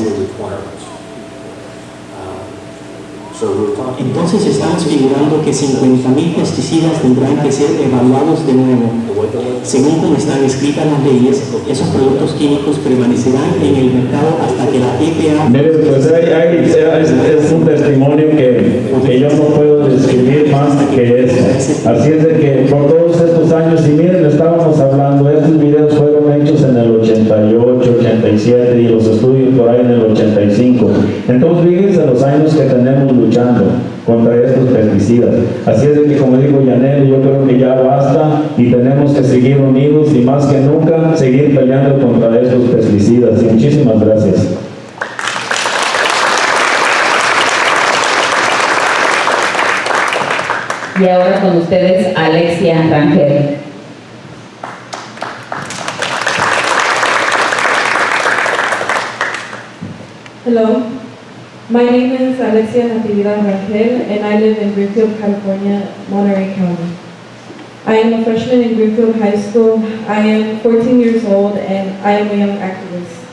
Entonces estamos figurando que 50.000 pesticidas tendrán que ser evaluados de nuevo. Según como están escritas las leyes, esos productos químicos permanecerán en el mercado hasta que la EPA... Mire, pues es un testimonio que yo no puedo describir más que eso. Así es de que por todos estos años, y miren, estábamos hablando, estos videos fueron hechos en el 88, 87 y los estudios por ahí en el 85. Entonces fíjense los años que tenemos luchando contra estos pesticidas. Así es de que, como dijo Yanel, yo creo que ya basta y tenemos que seguir unidos y más que nunca seguir peleando contra estos pesticidas. Y muchísimas gracias. Y ahora con ustedes, Alexia Rangel. Hello, my name is Alexia Natividad Rangel and I live in Greenfield, California, Monterey County. I am a freshman in Greenfield High School. I am 14 years old and I am a young activist.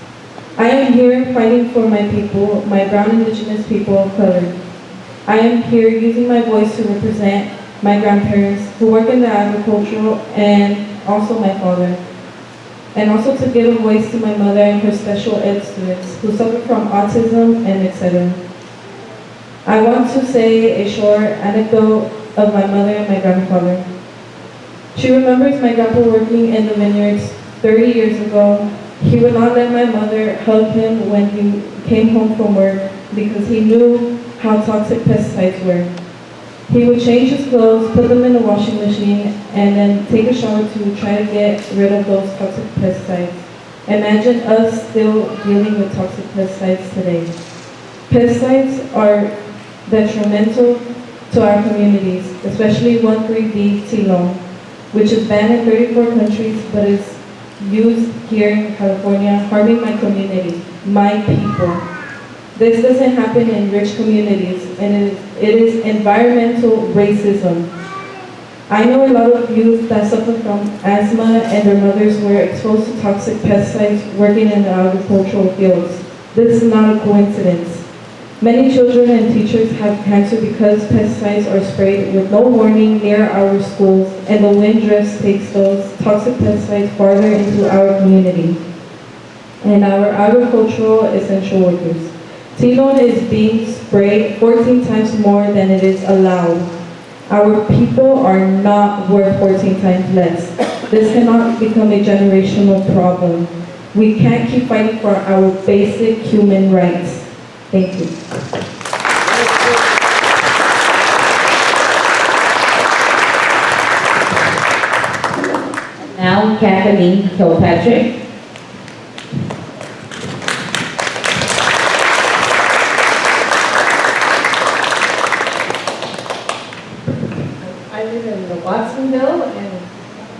I am here fighting for my people, my brown indigenous people of color. I am here using my voice to represent my grandparents who work in the agricultural and also my father. And also to give a voice to my mother and her special ed students who suffer from autism and etc. I want to say a short anecdote of my mother and my grandfather. She remembers my grandpa working in the vineyards 30 years ago. He would not let my mother hug him when he came home from work because he knew how toxic pesticides were. He would change his clothes, put them in the washing machine, and then take a shower to try to get rid of those toxic pesticides. Imagine us still dealing with toxic pesticides today. Pesticides are detrimental to our communities, especially 1,3-D-Tilon, which is banned in 34 countries but is used here in California, harming my community, my people. This doesn't happen in rich communities, and it is environmental racism. I know a lot of youth that suffer from asthma and their mothers were exposed to toxic pesticides working in the agricultural fields. This is not a coincidence. Many children and teachers have cancer because pesticides are sprayed with no warning near our schools, and the wind drifts takes those toxic pesticides farther into our community and our agricultural essential workers. T-Lone is being sprayed 14 times more than it is allowed. Our people are not worth 14 times less. This cannot become a generational problem. We can't keep fighting for our basic human rights. Thank you. Now, Kathleen Kilpatrick. I live in Watsonville and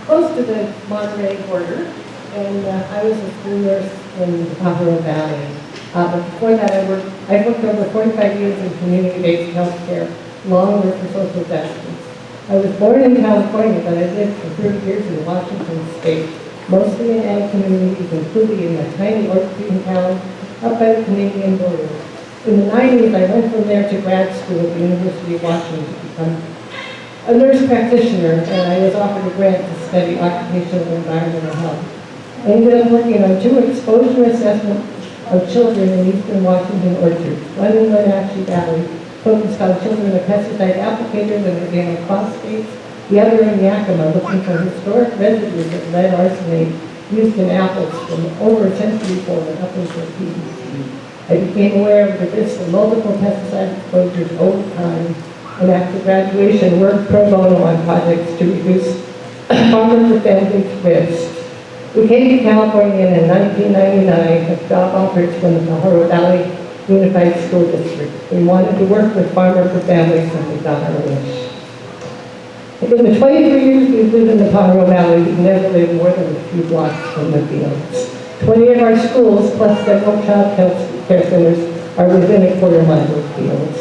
close to the Monterey border, and I was a school nurse in the Pajaro Valley. But before that, I worked over 45 years in community-based healthcare, along with for social justice. I was born in California, but I lived for 30 years in Washington State, mostly in ag communities, including in a tiny Oak Green town up by the Canadian border. In the 90s, I went from there to grad school at the University of Washington to become a nurse practitioner, and I was offered a grant to study occupational and environmental health. I ended up working on 2 exposure assessments of children in eastern Washington orchards, one in Wenatchee Valley, focused on children of pesticide applicators and organic phosphates, the other in Yakima, looking for historic residues of lead arsenate used in apples from over a century forward up until PVC. I became aware of the risks of multiple pesticide exposures over time, and after graduation worked pro bono on projects to reduce farmers' families' risks. We came to California in 1999 with job offers from the Pajaro Valley Unified School District. We wanted to work with farmer for families, and we got our wish. In the 23 years we've lived in the Pajaro Valley, we've never lived more than a few blocks from the fields. 20 of our schools, plus several child care centers, are within a quarter-mile of fields.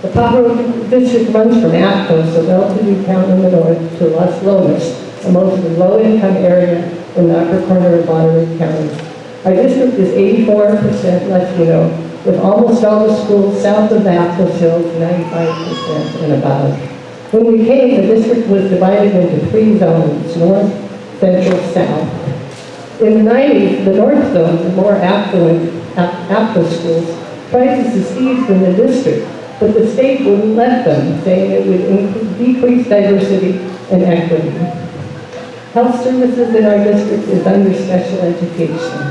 The Pajaro District runs from Aptos, a well-to-do town in the north, to Las Lomas, a mostly low-income area in the upper corner of Monterey County. Our district is 84% Latino, with almost all the schools south of the Aptos Hills 95% and above. When we came, the district was divided into 3 zones, north, central, south. In the 90s, the north zone, the more affluent Aptos schools, tried to secede from the district, but the state wouldn't let them, saying it would decrease diversity and equity. Health services in our district is under special education.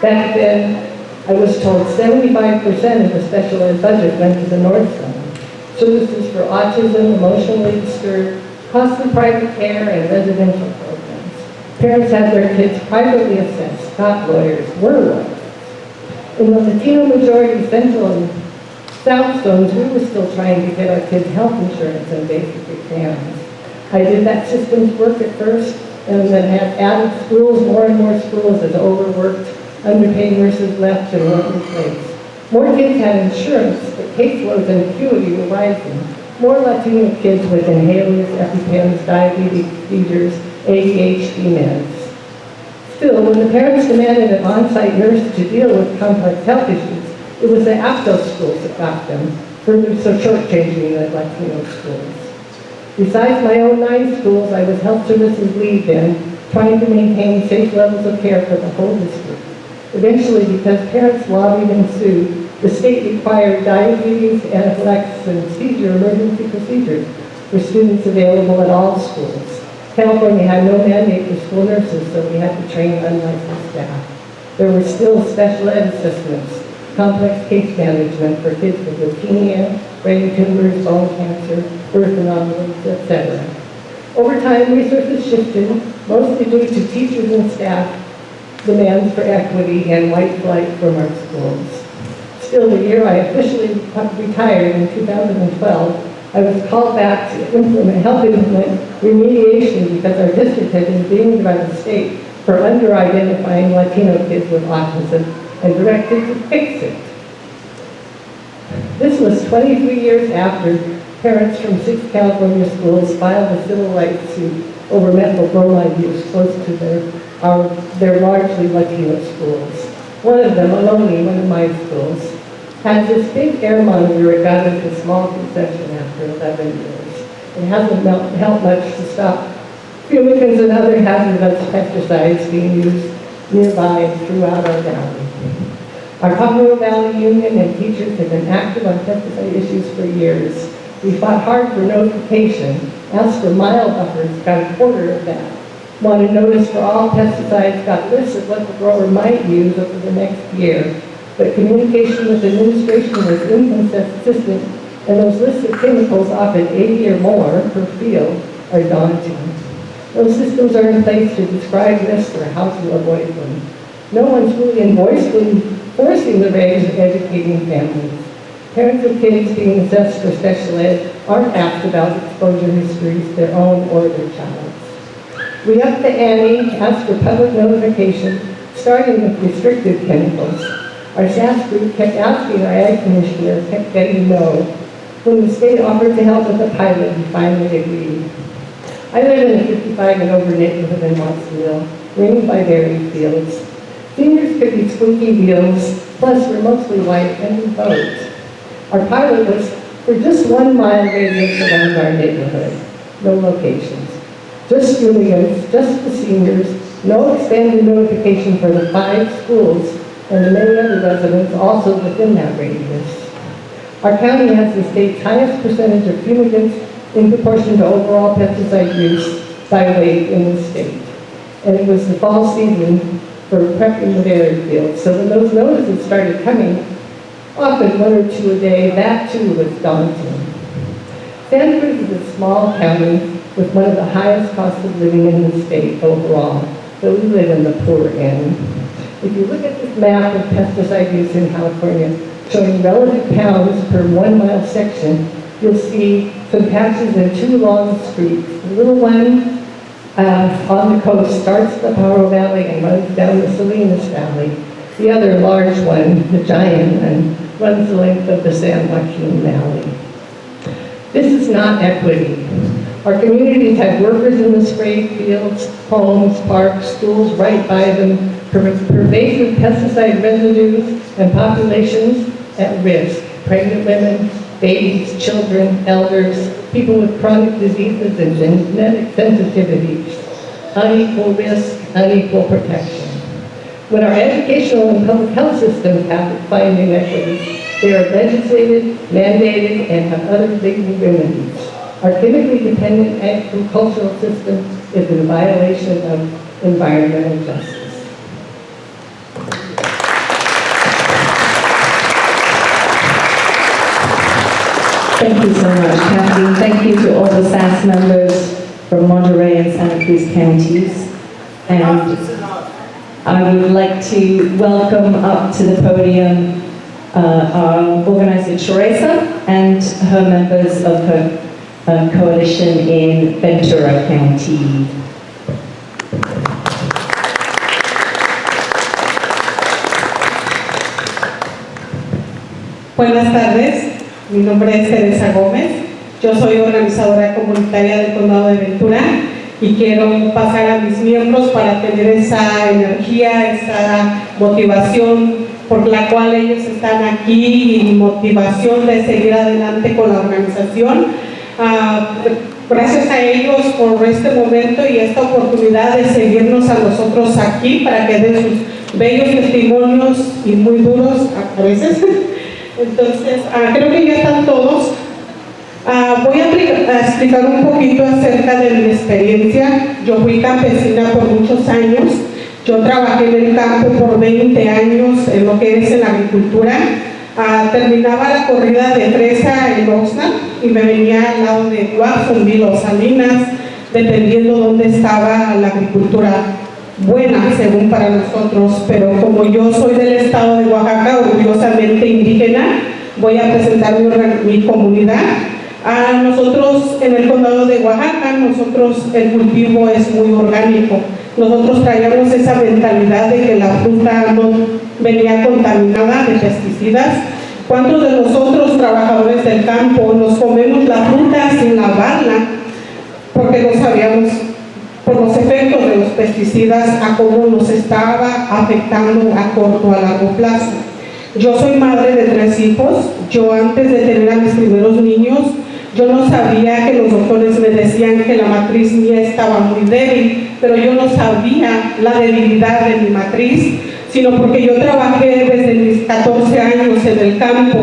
Back then, I was told 75% of the special ed budget went to the north zone. Services for autism, emotionally disturbed, costly private care, and residential programs. Parents had their kids privately assessed, not lawyers, were lawyers. In the Latino majority central and south zones, we were still trying to get our kids health insurance and basic exams. I did that systems work at first, and then have added schools, more and more schools, as overworked, underpaid nurses left and weren't replaced. More kids had insurance, but caseloads and acuity were rising. More Latino kids with inhalers, EpiPens, diabetes, seizures, ADHD meds. Still, when the parents demanded an on-site nurse to deal with complex health issues, it was the Aptos schools that got them, further so shortchanging the Latino schools. Besides my own 9 schools, I was health services lead then, trying to maintain safe levels of care for the whole district. Eventually, because parents lobbied and sued, the state required diabetes, anaphylaxis, and seizure emergency procedures for students available at all schools. California had no mandate for school nurses, so we had to train unlicensed staff. There were still special ed assessments, complex case management for kids with leukemia, brain tumors, bone cancer, birth anomalies, etc. Over time, resources shifted, mostly due to teachers and staff demands for equity and white flight from our schools. Still, the year I officially retired in 2012, I was called back to help implement remediation because our district had been deemed by the state for under-identifying Latino kids with autism and directed to fix it. This was 23 years after parents from 6 California schools filed a civil rights suit over methyl bromide use close to their largely Latino schools. One of them, Maloney, one of my schools, has this big air monitor. It got us a small concession after 11 years. It hasn't helped much to stop fumigants and other hazardous pesticides being used nearby and throughout our valley. Our Pajaro Valley Union and teachers have been active on pesticide issues for years. We fought hard for notification, asked for mile buffers, got a quarter of that. Wanted notice for all pesticides, got lists of what the grower might use over the next year. But communication with administration was inconsistent, and those lists of chemicals, often 80 or more per field, are daunting. Those systems are in place to describe risks or how to avoid them. No one's really invoicefully forcing the regs or educating families. Parents of kids being assessed for special ed aren't asked about exposure histories, their own or their child's. We upped the ante, asked for public notification, starting with restricted chemicals. Our SAS group kept asking our ag commissioner, kept getting no. When the state offered to help with the pilot, he finally agreed. I live in a 55 and over neighborhood in Watsonville, ringed by berry fields. Seniors could be squeaky wheels, plus we're mostly white and we vote. Our pilot was for just 1 mile radius around our neighborhood, no locations. Just hooligans, just the seniors, no expanded notification for the 5 schools and the many other residents also within that radius. Our county has the state's highest percentage of fumigants in proportion to overall pesticide use by weight in the state. And it was the fall season for prepping the berry fields. So when those notices started coming, often 1 or 2 a day, that too was daunting. Santa Cruz is a small county with one of the highest costs of living in the state overall, but we live in the poor end. If you look at this map of pesticide use in California, showing relative pounds per 1 mile section, you'll see some patches in 2 long streets. The little one on the coast starts the Pajaro Valley and runs down the Salinas Valley. The other large one, the giant one, runs the length of the San Joaquin Valley. This is not equity. Our communities have workers in the sprayed fields, homes, parks, schools right by them, pervasive pesticide residues, and populations at risk. Pregnant women, babies, children, elders, people with chronic diseases and genetic sensitivities. Unequal risk, unequal protection. When our educational and public health systems have to find inequities, they are legislated, mandated, and have other legal remedies. Our chemically dependent agricultural system is in violation of environmental justice. Thank you so much, Kathleen. Thank you to all the SAS members from Monterey and Santa Cruz counties. And I would like to welcome up to the podium our organizer Teresa and her members of her coalition in Ventura County. Buenas tardes, mi nombre es Teresa Gómez, yo soy organizadora comunitaria del Condado de Ventura y quiero pasar a mis miembros para tener esa energía, esa motivación por la cual ellos están aquí y motivación de seguir adelante con la organización. Gracias a ellos por este momento y esta oportunidad de seguirnos a nosotros aquí para que den sus bellos testimonios y muy duros a veces. Entonces, creo que ya están todos. Voy a explicar un poquito acerca de mi experiencia. Yo fui campesina por muchos años. Yo trabajé en el campo por 20 años en lo que es en la agricultura. Terminaba la corrida de fresa en Oxnard y me venía al lado de Watsonville o Salinas, dependiendo dónde estaba la agricultura buena, según para nosotros. Pero como yo soy del estado de Oaxaca, orgullosamente indígena, voy a presentar mi comunidad. Nosotros en el condado de Oaxaca, el cultivo es muy orgánico. Nosotros traíamos esa mentalidad de que la fruta no venía contaminada de pesticidas. ¿Cuántos de nosotros, trabajadores del campo, nos comemos la fruta sin lavarla? Porque no sabíamos por los efectos de los pesticidas a cómo nos estaba afectando a corto o a largo plazo. Yo soy madre de 3 hijos. Yo antes de tener a mis primeros niños, yo no sabía que los doctores me decían que la matriz mía estaba muy débil, pero yo no sabía la debilidad de mi matriz, sino porque yo trabajé desde mis 14 años en el campo.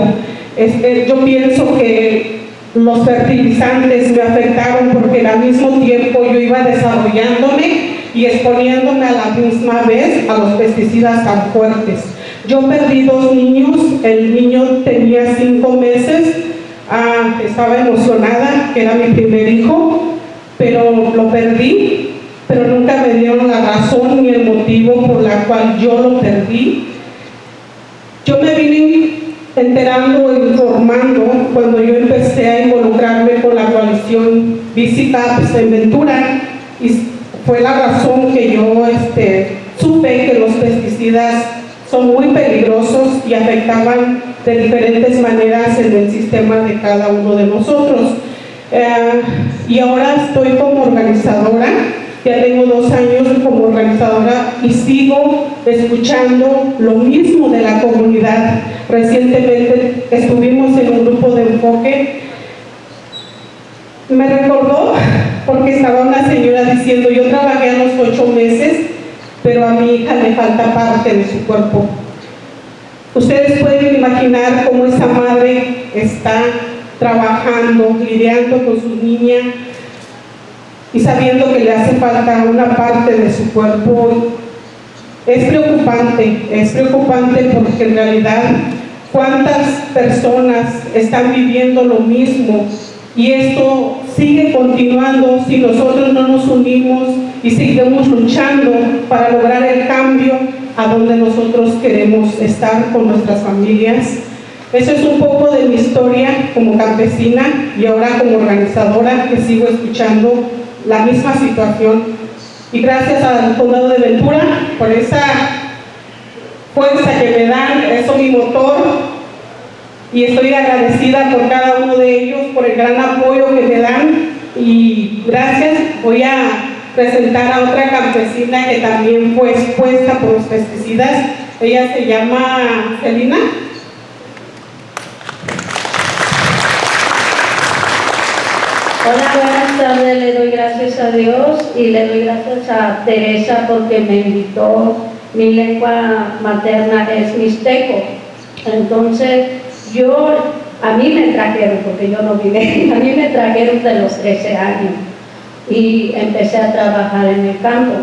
Yo pienso que los fertilizantes me afectaron porque al mismo tiempo yo iba desarrollándome y exponiéndome a la misma vez a los pesticidas tan fuertes. Yo perdí 2 niños, el niño tenía 5 meses, estaba emocionada, que era mi primer hijo, pero lo perdí, pero nunca me dieron la razón ni el motivo por la cual yo lo perdí. Yo me vine enterando e informando cuando yo empecé a involucrarme con la coalición Visitaps en Ventura, y fue la razón que yo supe que los pesticidas son muy peligrosos y afectaban de diferentes maneras en el sistema de cada uno de nosotros. Y ahora estoy como organizadora, ya tengo 2 años como organizadora y sigo escuchando lo mismo de la comunidad. Recientemente estuvimos en un grupo de enfoque. Me recordó porque estaba una señora diciendo: yo trabajé a los 8 meses, pero a mi hija le falta parte de su cuerpo. Ustedes pueden imaginar cómo esa madre está trabajando, lidiando con su niña y sabiendo que le hace falta una parte de su cuerpo. Es preocupante porque en realidad cuántas personas están viviendo lo mismo, y esto sigue continuando si nosotros no nos unimos y seguimos luchando para lograr el cambio a donde nosotros queremos estar con nuestras familias. Eso es un poco de mi historia como campesina y ahora como organizadora, que sigo escuchando la misma situación. Y gracias al Condado de Ventura por esa fuerza que me dan, eso mi motor, y estoy agradecida por cada uno de ellos, por el gran apoyo que me dan. Y gracias. Voy a presentar a otra campesina que también fue expuesta por los pesticidas. Ella se llama Celina. Hola, buenas tardes. Le doy gracias a Dios y le doy gracias a Teresa porque me invitó. Mi lengua materna es mixteco. Entonces, a mí me trajeron, porque yo no viví, a mí me trajeron de los 13 años y empecé a trabajar en el campo.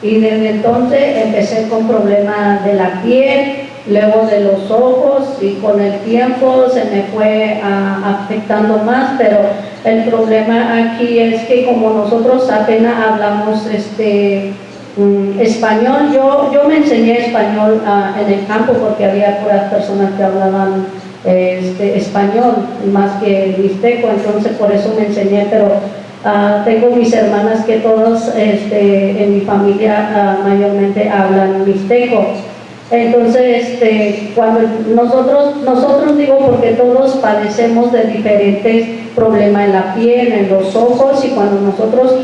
Y desde entonces empecé con problemas de la piel, luego de los ojos, y con el tiempo se me fue afectando más, pero el problema aquí es que como nosotros apenas hablamos español, yo me enseñé español en el campo porque había puras personas que hablaban español más que mixteco, entonces por eso me enseñé, pero tengo mis hermanas que todos en mi familia mayormente hablan mixteco. Entonces, cuando nosotros digo, porque todos padecemos de diferentes problemas en la piel, en los ojos, y cuando nosotros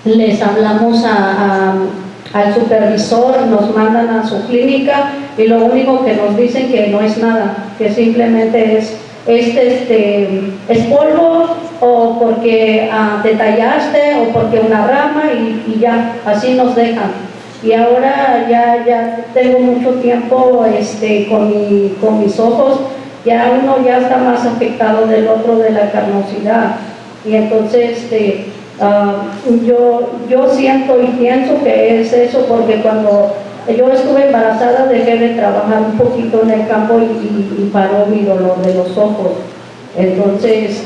les hablamos al supervisor, nos mandan a su clínica y lo único que nos dicen que no es nada, que simplemente es polvo, o porque te tallaste, o porque una rama, y ya, así nos dejan. Y ahora ya tengo mucho tiempo con mis ojos, ya uno ya está más afectado del otro, de la carnosidad. Y entonces yo siento y pienso que es eso, porque cuando yo estuve embarazada dejé de trabajar un poquito en el campo y paró mi dolor de los ojos. Entonces,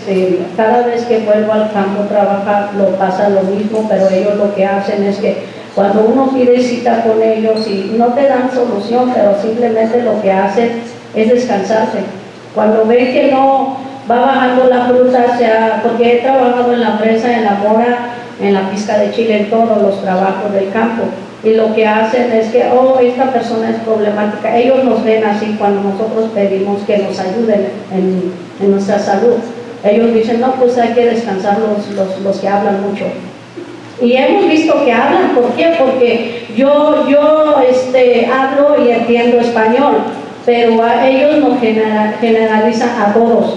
cada vez que vuelvo al campo a trabajar, pasa lo mismo, pero ellos lo que hacen es que cuando uno pide cita con ellos y no te dan solución, pero simplemente lo que hacen es descansarse. Cuando ven que no va bajando la fruta, porque he trabajado en la fresa, en la mora, en la pizca de chile, en todos los trabajos del campo, y lo que hacen es que, esta persona es problemática. Ellos nos ven así cuando nosotros pedimos que nos ayuden en nuestra salud. Ellos dicen, no, pues hay que descansar los que hablan mucho. Y hemos visto que hablan. ¿Por qué? Porque yo hablo y entiendo español, pero ellos nos generalizan a todos,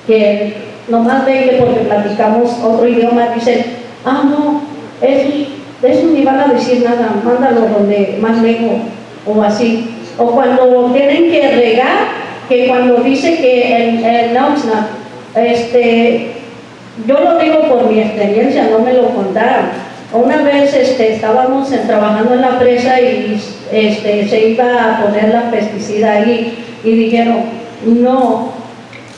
que nomás ven que porque platicamos otro idioma dicen, no, eso ni van a decir nada, mándalo donde más lejos, o así. O cuando tienen que regar, que cuando dice que el Noxna, yo lo digo por mi experiencia, no me lo contaron. Una vez estábamos trabajando en la presa y se iba a poner la pesticida ahí y dijeron, no,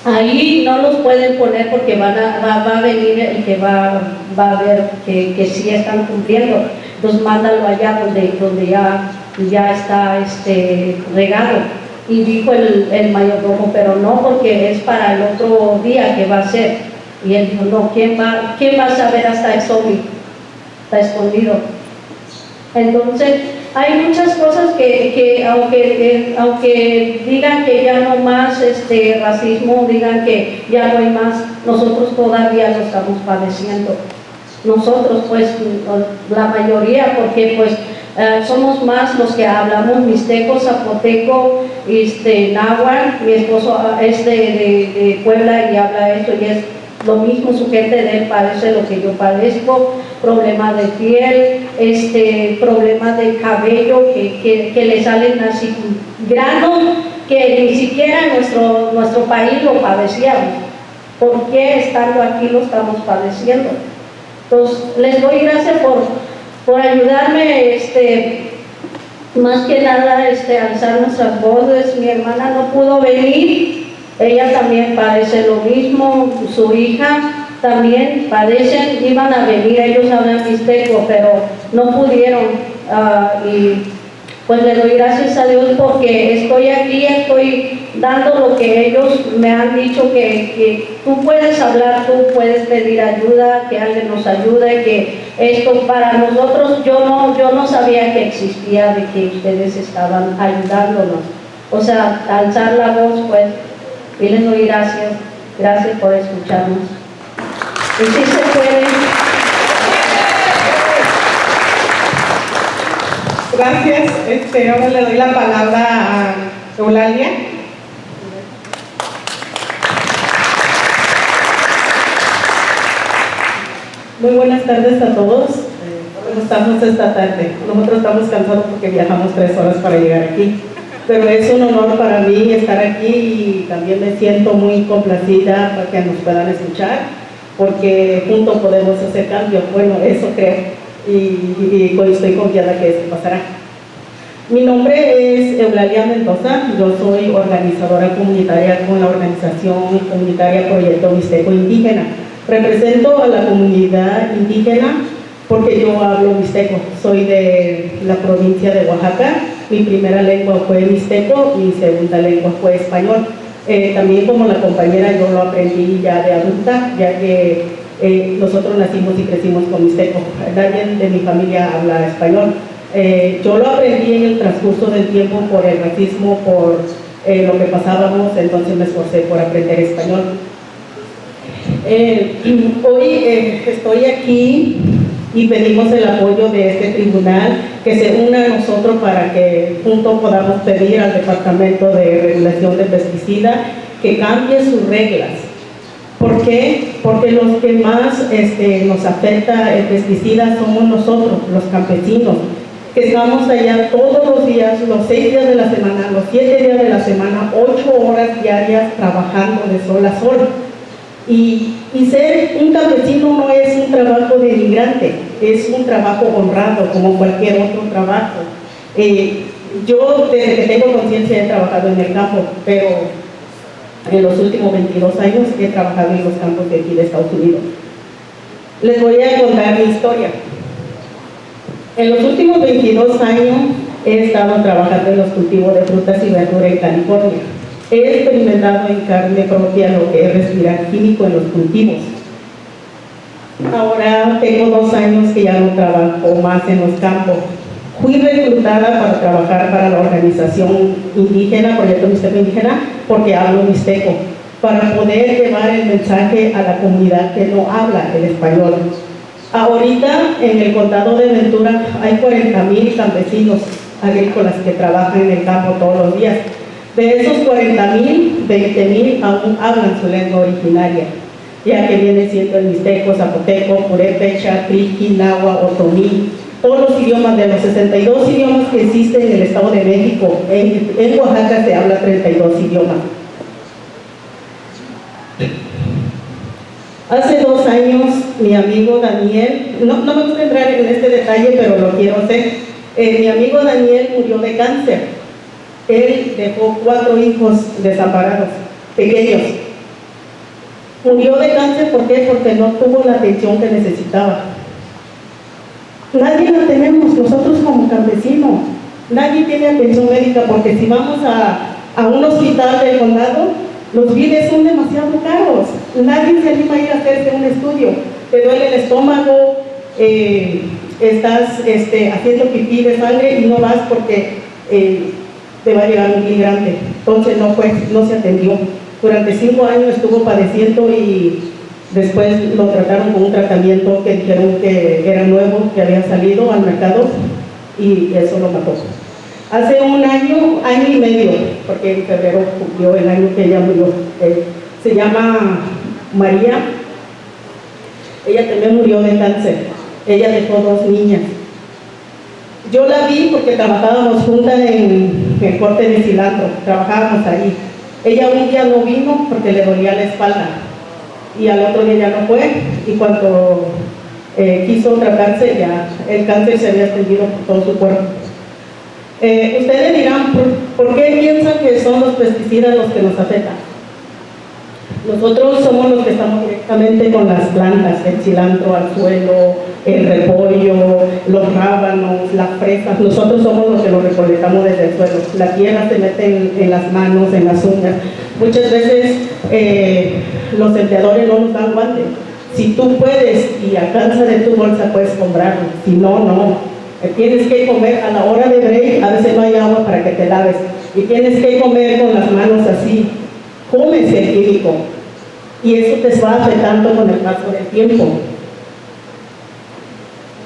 ahí no los pueden poner porque va a venir el que va a ver que sí están cumpliendo. Entonces mándalo allá donde ya está regado. Y dijo el mayordomo, pero no, porque es para el otro día que va a ser. Y él dijo, no, ¿quién va a saber hasta el zombie? Está escondido. Entonces, hay muchas cosas que aunque digan que ya no más racismo, digan que ya no hay más, nosotros todavía lo estamos padeciendo. Nosotros, pues, la mayoría, porque pues somos más los que hablamos mixteco, zapoteco, náhuatl. Mi esposo es de Puebla y habla esto y es lo mismo, su gente de él padece lo que yo padezco, problemas de piel, problemas de cabello que le salen así granos que ni siquiera en nuestro país lo padecíamos. ¿Por qué estando aquí lo estamos padeciendo? Entonces, les doy gracias por ayudarme, más que nada, alzar nuestras voces. Mi hermana no pudo venir. Ella también padece lo mismo, su hija también padecen, iban a venir, ellos hablan mixteco, pero no pudieron. Y pues le doy gracias a Dios porque estoy aquí, estoy dando lo que ellos me han dicho, que tú puedes hablar, tú puedes pedir ayuda, que alguien nos ayude, que esto para nosotros, yo no sabía que existía, de que ustedes estaban ayudándonos. O sea, alzar la voz, pues. Y les doy gracias por escucharnos. Y si se puede. Gracias. Ahora le doy la palabra a Eulalia. Muy buenas tardes a todos. ¿Cómo estamos esta tarde? Nosotros estamos cansados porque viajamos 3 horas para llegar aquí. Pero es un honor para mí estar aquí y también me siento muy complacida para que nos puedan escuchar, porque juntos podemos hacer cambios. Bueno, eso creo y estoy confiada que eso pasará. Mi nombre es Eulalia Mendoza, yo soy organizadora comunitaria con la organización comunitaria Proyecto Mixteco Indígena. Represento a la comunidad indígena porque yo hablo mixteco, soy de la provincia de Oaxaca. Mi primera lengua fue mixteco, mi segunda lengua fue español. También como la compañera yo lo aprendí ya de adulta, ya que nosotros nacimos y crecimos con mixteco. Nadie de mi familia habla español. Yo lo aprendí en el transcurso del tiempo por el racismo, por lo que pasábamos, entonces me esforcé por aprender español. Hoy estoy aquí y pedimos el apoyo de este tribunal que se una a nosotros para que juntos podamos pedir al Departamento de Regulación de Pesticidas que cambie sus reglas. ¿Por qué? Porque los que más nos afecta el pesticida somos nosotros, los campesinos, que estamos allá todos los días, los 6 días de la semana, los 7 días de la semana, 8 horas diarias trabajando de sol a sol. Y ser un campesino no es un trabajo de inmigrante, es un trabajo honrado como cualquier otro trabajo. Yo desde que tengo conciencia he trabajado en el campo, pero en los últimos 22 años he trabajado en los campos de aquí de Estados Unidos. Les voy a contar mi historia. En los últimos 22 años he estado trabajando en los cultivos de frutas y verduras en California. He experimentado en carne propia lo que es respirar químico en los cultivos. Ahora tengo 2 años que ya no trabajo más en los campos. Fui reclutada para trabajar para la organización indígena, Proyecto Mixteco Indígena, porque hablo mixteco, para poder llevar el mensaje a la comunidad que no habla el español. Ahorita en el condado de Ventura hay 40,000 campesinos agrícolas que trabajan en el campo todos los días. De esos 40,000, 20,000 aún hablan su lengua originaria, ya que viene siendo el mixteco, zapoteco, purépecha, triqui, náhuatl, otomí, todos los idiomas de los 62 idiomas que existen en el Estado de México. En Oaxaca se habla 32 idiomas. Hace 2 años, mi amigo Daniel, no me gusta entrar en este detalle, pero lo quiero hacer. Mi amigo Daniel murió de cáncer. Él dejó 4 hijos desamparados, pequeños. Murió de cáncer, ¿por qué? Porque no tuvo la atención que necesitaba. Nadie la tenemos, nosotros como campesinos. Nadie tiene atención médica, porque si vamos a un hospital del condado, los biles son demasiado caros. Nadie se anima a ir a hacerse un estudio. Te duele el estómago, estás haciendo pipí de sangre y no vas porque te va a llegar un bill grande. Entonces no se atendió. Durante 5 años estuvo padeciendo y después lo trataron con un tratamiento que dijeron que era nuevo, que había salido al mercado, y eso lo mató. Hace un año y medio, porque en febrero cumplió el año que ella murió. Se llama María. Ella también murió de cáncer. Ella dejó 2 niñas. Yo la vi porque trabajábamos juntas en el corte de cilantro, trabajábamos ahí. Ella un día no vino porque le dolía la espalda y al otro día ya no fue, y cuando quiso tratarse, ya el cáncer se había extendido por todo su cuerpo. Ustedes dirán, ¿por qué piensan que son los pesticidas los que nos afectan? Nosotros somos los que estamos directamente con las plantas, el cilantro al suelo, el repollo, los rábanos, las fresas. Nosotros somos los que los recolectamos desde el suelo. La tierra se mete en las manos, en las uñas. Muchas veces los empleadores no nos dan guantes. Si tú puedes y alcanza de tu bolsa, puedes comprarlo. Si no, no. Tienes que comer a la hora de break, a veces no hay agua para que te laves. Y tienes que comer con las manos así. Comes el químico. Y eso te va afectando con el paso del tiempo.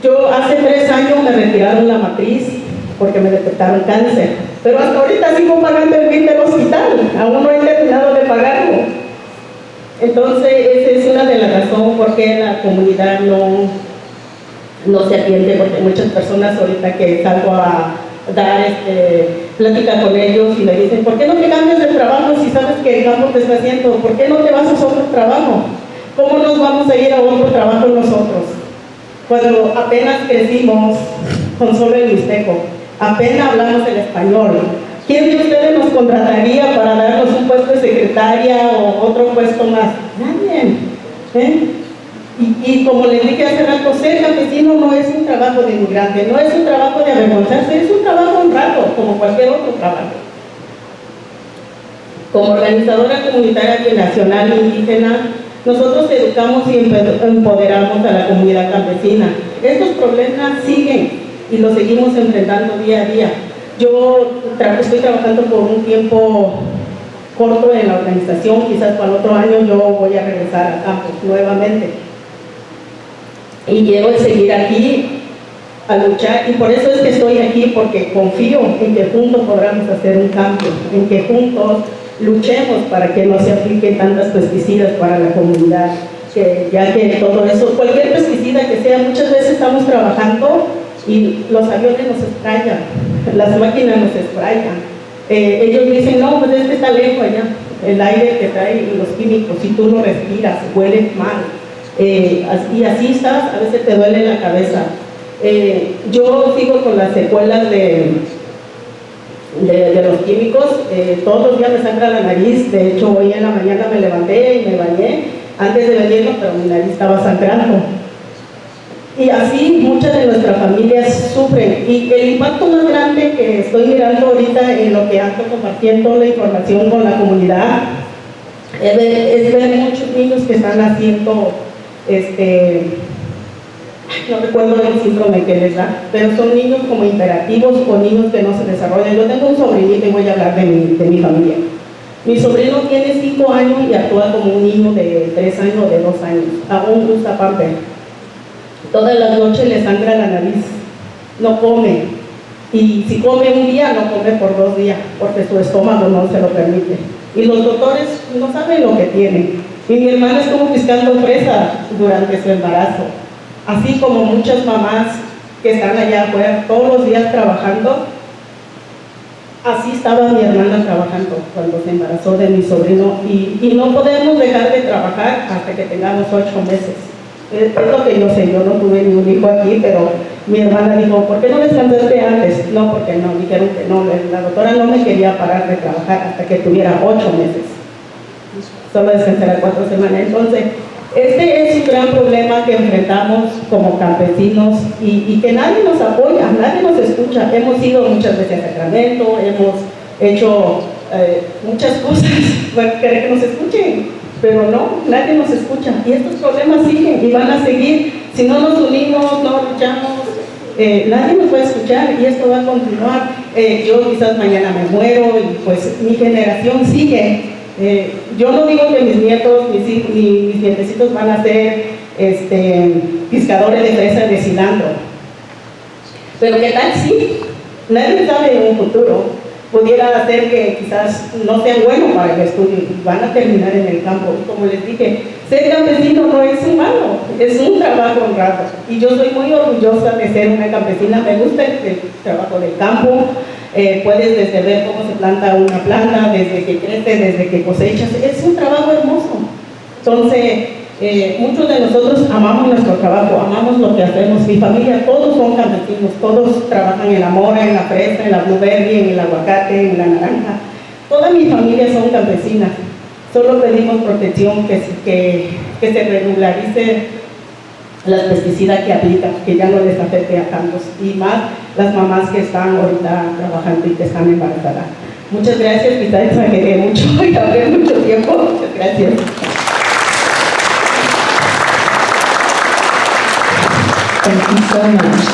Yo hace 3 años me retiraron la matriz porque me detectaron cáncer. Pero hasta ahorita sigo pagando el bill del hospital. Aún no he terminado de pagarlo. Entonces, esa es una de las razones por qué la comunidad no se atiende, porque muchas personas ahorita que salgo a dar plática con ellos y me dicen, ¿por qué no te cambias de trabajo si sabes que el campo te está haciendo? ¿Por qué no te vas a otro trabajo? ¿Cómo nos vamos a ir a otro trabajo nosotros? Cuando apenas crecimos con solo el mixteco, apenas hablamos el español. ¿Quién de ustedes nos contrataría para darnos un puesto de secretaria o otro puesto más? Nadie. Y como les dije hace rato, ser campesino no es un trabajo de inmigrante, no es un trabajo de avergonzarse, es un trabajo honrado, como cualquier otro trabajo. Como organizadora comunitaria binacional indígena, nosotros educamos y empoderamos a la comunidad campesina. Estos problemas siguen y los seguimos enfrentando día a día. Yo estoy trabajando por un tiempo corto en la organización, quizás para el otro año yo voy a regresar a campo nuevamente. Y quiero seguir aquí a luchar, y por eso es que estoy aquí, porque confío en que juntos podamos hacer un cambio, en que juntos luchemos para que no se apliquen tantas pesticidas para la comunidad, ya que todo eso, cualquier pesticida que sea, muchas veces estamos trabajando y los aviones nos estrellan, las máquinas nos estrellan. Ellos dicen, no, pues este está lejos allá, el aire que trae los químicos, si tú lo respiras, hueles mal. Y así estás, a veces te duele la cabeza. Yo sigo con las secuelas de los químicos. Todos los días me sangra la nariz. De hecho, hoy en la mañana me levanté y me bañé antes de venirlo, pero mi nariz estaba sangrando. Y así muchas de nuestras familias sufren. Y el impacto más grande que estoy mirando ahorita en lo que ando compartiendo la información con la comunidad es ver muchos niños que están haciendo no recuerdo el síndrome que les da, pero son niños como imperativos o niños que no se desarrollan. Yo tengo un sobrinito y voy a hablar de mi familia. Mi sobrino tiene 5 años y actúa como un niño de 3 años o de 2 años. Aún usa pamper. Todas las noches le sangra la nariz, no come. Y si come un día, no come por 2 días, porque su estómago no se lo permite. Y los doctores no saben lo que tienen. Y mi hermana estuvo piscando fresa durante su embarazo. Así como muchas mamás que están allá afuera todos los días trabajando, así estaba mi hermana trabajando cuando se embarazó de mi sobrino. Y no podemos dejar de trabajar hasta que tengamos 8 meses. Es lo que yo sé, yo no tuve ni un hijo aquí, pero mi hermana dijo, ¿por qué no descansaste antes? No, porque no, dijeron que no, la doctora no me quería parar de trabajar hasta que tuviera 8 meses. Solo descansará 4 semanas. Entonces, este es un gran problema que enfrentamos como campesinos y que nadie nos apoya, nadie nos escucha. Hemos ido muchas veces a Sacramento, hemos hecho muchas cosas para querer que nos escuchen. Pero no, nadie nos escucha y estos problemas siguen y van a seguir. Si no nos unimos, no luchamos, nadie nos va a escuchar y esto va a continuar. Yo quizás mañana me muero y pues mi generación sigue. Yo no digo que mis nietos, mis nietecitos van a ser pescadores de fresa de cilantro. Pero ¿qué tal si? Nadie sabe en un futuro. Pudiera hacer que quizás no sea bueno para el estudio y van a terminar en el campo. Como les dije, ser campesino no es humano, es un trabajo honrado. Y yo soy muy orgullosa de ser una campesina, me gusta el trabajo del campo. Puedes desde ver cómo se planta una planta, desde que crece, desde que cosechas, es un trabajo hermoso. Entonces, muchos de nosotros amamos nuestro trabajo, amamos lo que hacemos. Mi familia, todos son campesinos, todos trabajan en la mora, en la fresa, en la blueberry, en el aguacate, en la naranja. Toda mi familia son campesinas. Solo pedimos protección, que se regularice las pesticidas que aplican, que ya no les afecte a tantos, y más las mamás que están ahorita trabajando y que están embarazadas. Muchas gracias, quizás exageré mucho y hablé mucho tiempo. Muchas gracias. Thank you so much.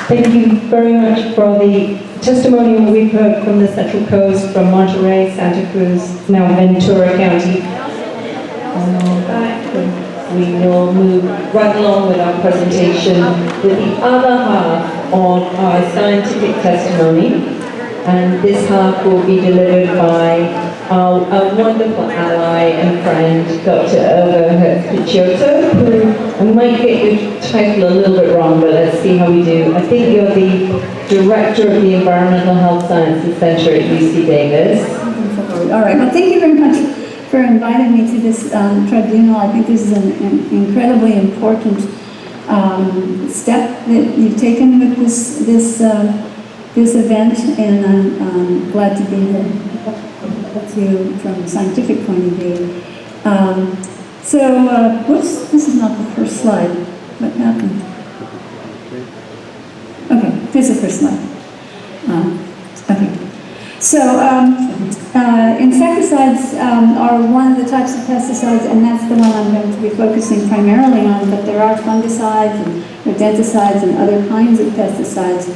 Thank you very much for the testimonial we've heard from the Central Coast, from Monterey, Santa Cruz, now Ventura County. We will move right along with our presentation with the other half of our scientific testimony. And this half will be delivered by our wonderful ally and friend, Dr. Elva Picciotto, who I might get your title a little bit wrong, but let's see how we do. I think you're the Director of the Environmental Health Sciences Center at UC Davis. All right, well, thank you very much for inviting me to this tribunal. I think this is an incredibly important step that you've taken with this event, and I'm glad to be here with you from a scientific point of view. This is not the first slide. What happened? Okay, here's the first slide. Okay. So, insecticides are one of the types of pesticides, and that's the one I'm going to be focusing primarily on, but there are fungicides and rodenticides and other kinds of pesticides,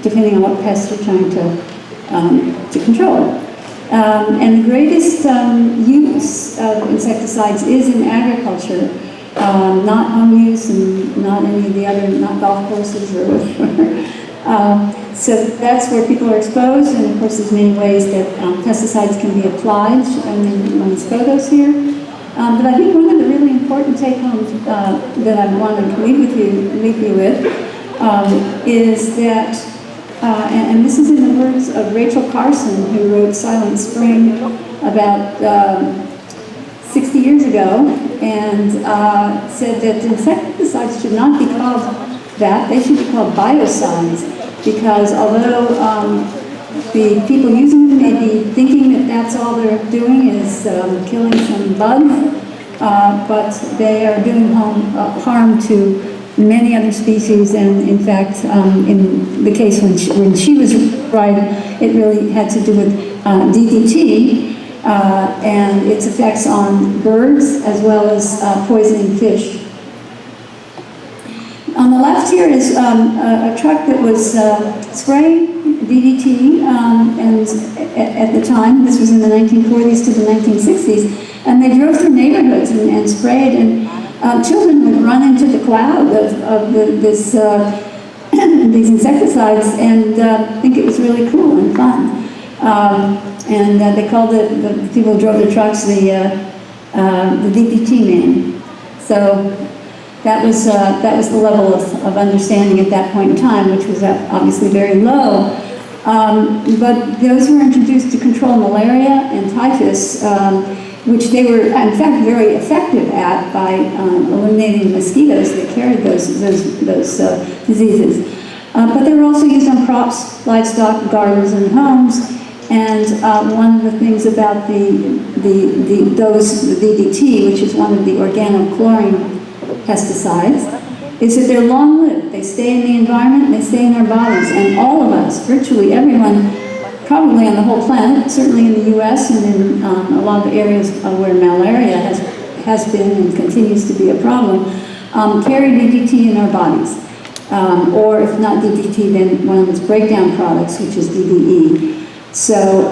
depending on what pest you're trying to control. And the greatest use of insecticides is in agriculture, not home use and not any of the other, not golf courses or whatever. So that's where people are exposed, and of course there's many ways that pesticides can be applied, and one's photos here. But I think one of the really important take-homes that I want to leave you with is that, and this is in the words of Rachel Carson, who wrote Silent Spring about 60 years ago, and said that insecticides should not be called that, they should be called biocides, because although the people using them may be thinking that that's all they're doing is killing some bugs, but they are doing harm to many other species, and in fact, in the case when she was writing, it really had to do with DDT and its effects on birds as well as poisoning fish. On the left here is a truck that was spraying DDT, and at the time, this was in the 1940s to the 1960s, and they drove through neighborhoods and sprayed, and children would run into the cloud of these insecticides and think it was really cool and fun. And they called it, the people who drove their trucks, the DPT man. So that was the level of understanding at that point in time, which was obviously very low. But those were introduced to control malaria and typhus, which they were in fact very effective at by eliminating the mosquitoes that carried those diseases. But they were also used on crops, livestock, gardens, and homes. And one of the things about the DDT, which is one of the organochlorine pesticides, is that they're long-lived. They stay in the environment, they stay in our bodies, and all of us, virtually everyone, probably on the whole planet, certainly in the U.S. and in a lot of areas where malaria has been and continues to be a problem, carry DDT in our bodies. Or if not DDT, then one of its breakdown products, which is DDE. So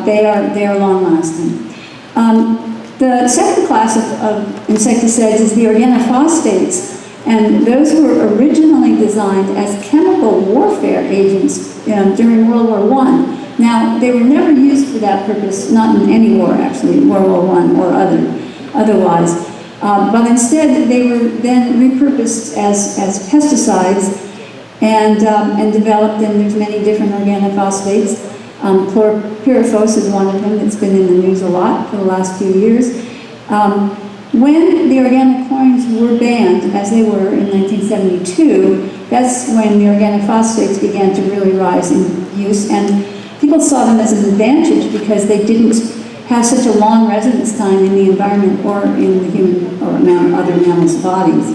they are long-lasting. The second class of insecticides is the organophosphates, and those were originally designed as chemical warfare agents during World War I. Now, they were never used for that purpose, not in any war actually, World War I or otherwise. But instead, they were then repurposed as pesticides and developed, and there's many different organophosphates. Chlorpyrifos is one of them that's been in the news a lot for the last few years. When the organic chlorines were banned, as they were in 1972, that's when the organophosphates began to really rise in use, and people saw them as an advantage because they didn't have such a long residence time in the environment or in the human or other mammals' bodies.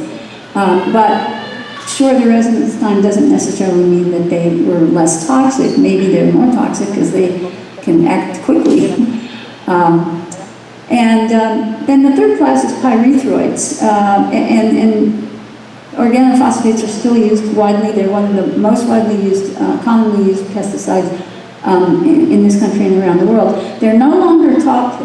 But sure, the residence time doesn't necessarily mean that they were less toxic. Maybe they're more toxic because they can act quickly. Then the third class is pyrethroids, and organophosphates are still used widely. They're one of the most widely used, commonly used pesticides in this country and around the world. They're no longer taught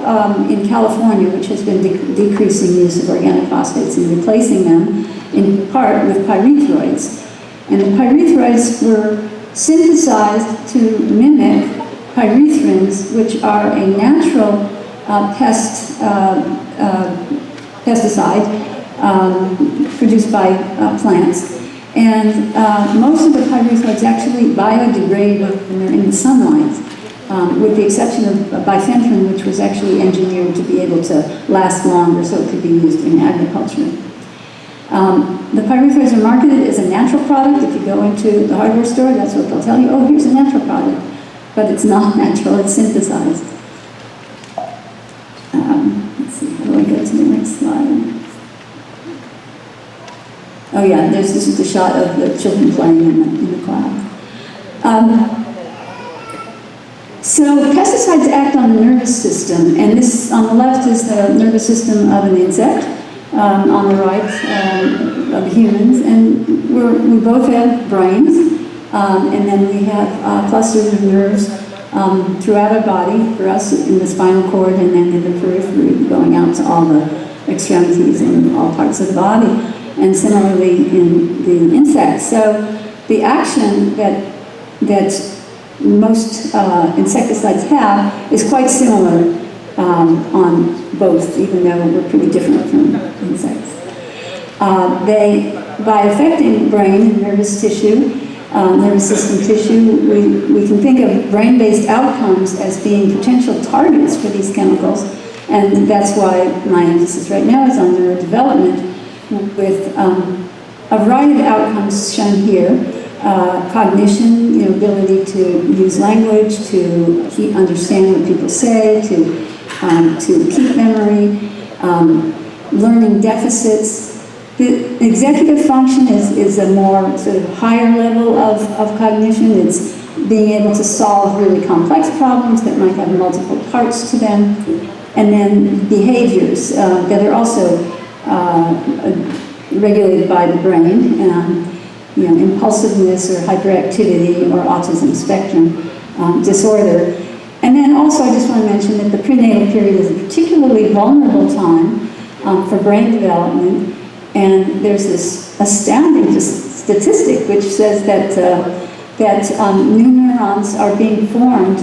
in California, which has been decreasing use of organophosphates and replacing them in part with pyrethroids. And the pyrethroids were synthesized to mimic pyrethrins, which are a natural pesticide produced by plants. And most of the pyrethroids actually biodegrade when they're in the sunlight, with the exception of bifenthrin, which was actually engineered to be able to last longer so it could be used in agriculture. The pyrethroids are marketed as a natural product. If you go into the hardware store, that's what they'll tell you. Oh, here's a natural product. But it's not natural, it's synthesized. Let's see, how do I go to the next slide? Oh yeah, this is the shot of the children playing in the cloud. So pesticides act on the nervous system, and this on the left is the nervous system of an insect, on the right of humans, and we both have brains, and then we have clusters of nerves throughout our body, for us in the spinal cord and then in the periphery going out to all the extremities and all parts of the body, and similarly in the insects. So the action that most insecticides have is quite similar on both, even though we're pretty different from insects. By affecting brain and nervous tissue, nervous system tissue, we can think of brain-based outcomes as being potential targets for these chemicals, and that's why my emphasis right now is on neurodevelopment, with a variety of outcomes shown here. Cognition, ability to use language, to understand what people say, to keep memory, learning deficits. The executive function is a more sort of higher level of cognition. It's being able to solve really complex problems that might have multiple parts to them. And then behaviors that are also regulated by the brain, impulsiveness or hyperactivity or autism spectrum disorder. And then also I just want to mention that the prenatal period is a particularly vulnerable time for brain development, And there's this astounding statistic which says that new neurons are being formed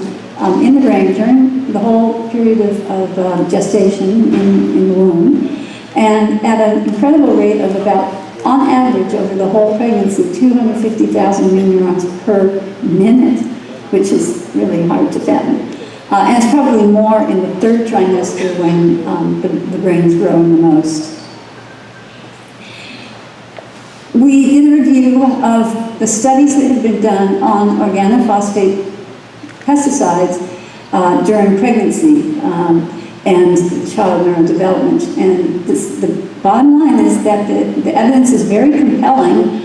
in the brain during the whole period of gestation in the womb, and at an incredible rate of about, on average, over the whole pregnancy, 250,000 new neurons per minute, which is really hard to fathom. And it's probably more in the third trimester when the brain's growing the most. We did a review of the studies that have been done on organophosphate pesticides during pregnancy and child neurodevelopment. And the bottom line is that the evidence is very compelling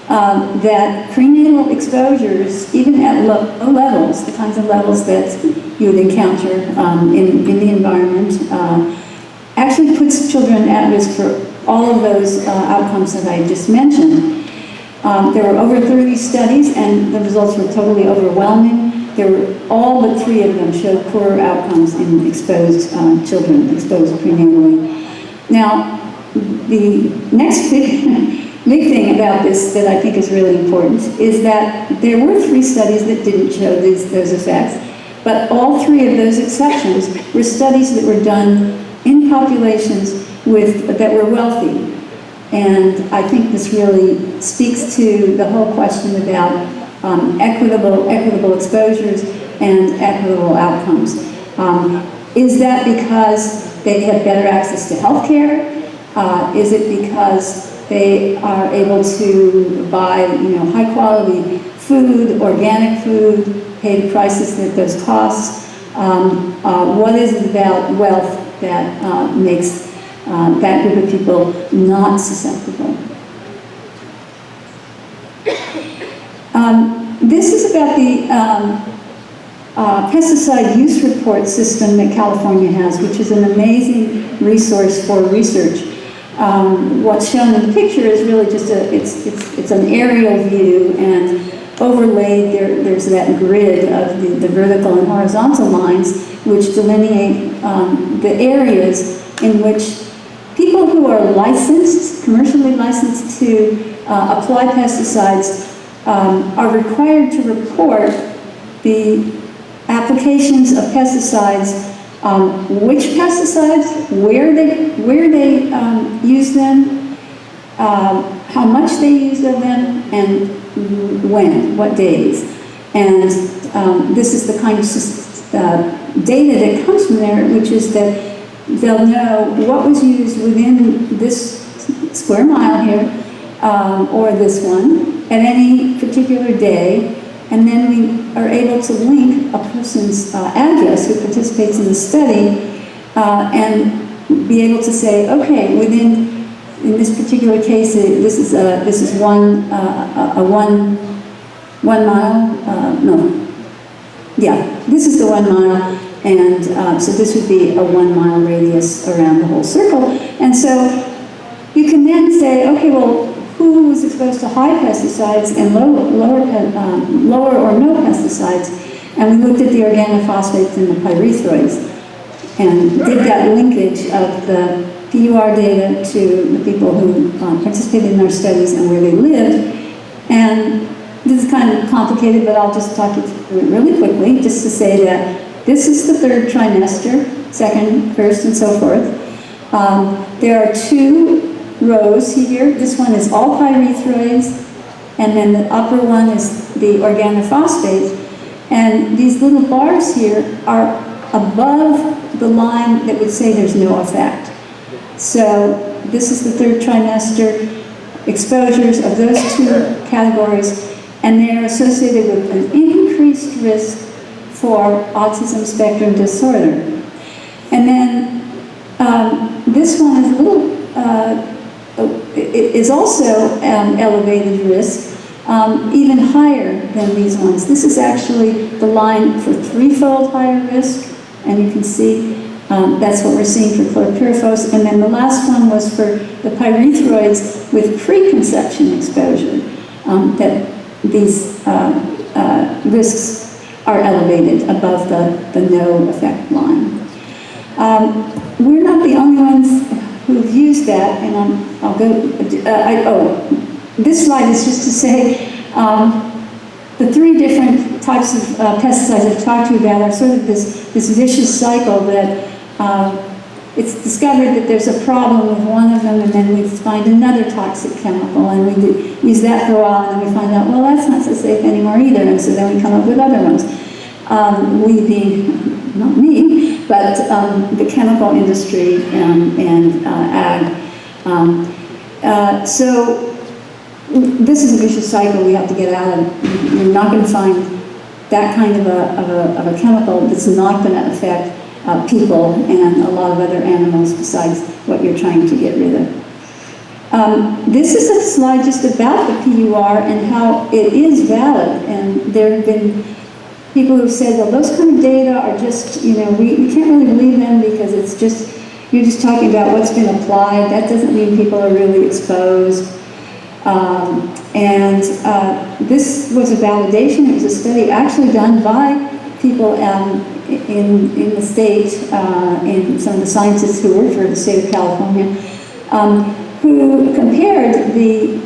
that prenatal exposures, even at low levels, the kinds of levels that you would encounter in the environment, actually puts children at risk for all of those outcomes that I just mentioned. There were over 30 studies, and the results were totally overwhelming. All but 3 of them showed poorer outcomes in exposed children, exposed prenatally. Now, the next big thing about this that I think is really important is that there were 3 studies that didn't show those effects, but all 3 of those exceptions were studies that were done in populations that were wealthy. And I think this really speaks to the whole question about equitable exposures and equitable outcomes. Is that because they have better access to health care? Is it because they are able to buy high quality food, organic food, pay the prices that those cost? What is it about wealth that makes that group of people not susceptible? This is about the pesticide use report system that California has, which is an amazing resource for research. What's shown in the picture is really just it's an aerial view, and overlaid there's that grid of the vertical and horizontal lines which delineate the areas in which people who are licensed, commercially licensed to apply pesticides are required to report the applications of pesticides, which pesticides, where they use them, how much they use of them, and when, what days. And this is the kind of data that comes from there, which is that they'll know what was used within this square mile here, or this one, at any particular day, and then we are able to link a person's address who participates in the study and be able to say, okay, in this particular case, this is one mile, this is the 1 mile, and so this would be a 1 mile radius around the whole circle. And so you can then say, okay, well, who was exposed to high pesticides and lower or no pesticides? And we looked at the organophosphates and the pyrethroids and did that linkage of the PUR data to the people who participated in our studies and where they lived. And this is kind of complicated, but I'll just talk you through it really quickly, just to say that this is the 3rd trimester, 2nd, 1st, and so forth. There are 2 rows here. This one is all pyrethroids, and then the upper one is the organophosphates. And these little bars here are above the line that would say there's no effect. So this is the 3rd trimester exposures of those 2 categories, and they're associated with an increased risk for autism spectrum disorder. And then this one is a little is also elevated risk, even higher than these ones. This is actually the line for 3-fold higher risk, and you can see that's what we're seeing for chlorpyrifos. And then the last one was for the pyrethroids with preconception exposure, that these risks are elevated above the no effect line. We're not the only ones who've used that, and I'll go, this slide is just to say, the three different types of pesticides I've talked to you about are sort of this vicious cycle that it's discovered that there's a problem with one of them, and then we find another toxic chemical, and we use that for a while, and then we find out, well, that's not so safe anymore either, and so then we come up with other ones. We being, not me, but the chemical industry and ag. So this is a vicious cycle we have to get out of. You're not going to find that kind of a chemical that's not going to affect people and a lot of other animals besides what you're trying to get rid of. This is a slide just about the PUR and how it is valid, and there have been people who've said, well, those kind of data are just, we can't really believe them because it's just, you're just talking about what's been applied. That doesn't mean people are really exposed. This was a validation. It was a study actually done by people in the state, in some of the scientists who work for the state of California, who compared the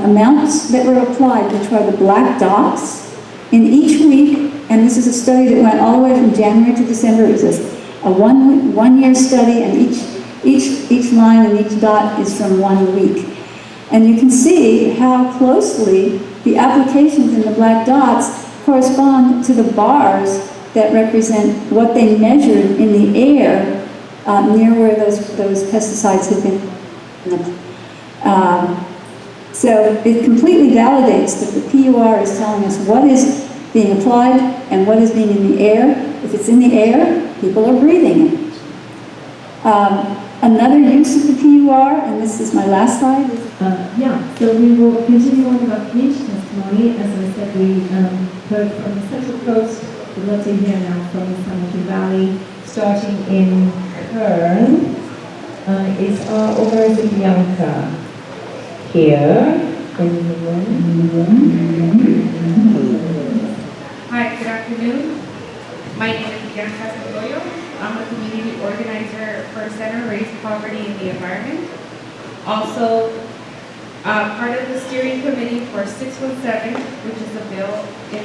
amounts that were applied, which are the black dots, in each week, and this is a study that went all the way from January to December. It was a one-year study, and each line and each dot is from 1 week. And you can see how closely the applications in the black dots correspond to the bars that represent what they measured in the air near where those pesticides have been. So it completely validates that the PUR is telling us what is being applied and what is being in the air. If it's in the air, people are breathing it. Another use of the PUR, and this is my last slide. So we will continue on with our community testimony. As I said, we heard from the Central Coast. We'd love to hear now from the San Joaquin Valley, starting in Kern. Is our organizer Bianca here in the room? Hi, good afternoon. My name is Bianca Santoyo. I'm a community organizer for Center Race, Poverty, and the Environment. Also, part of the steering committee for 617, which is a bill in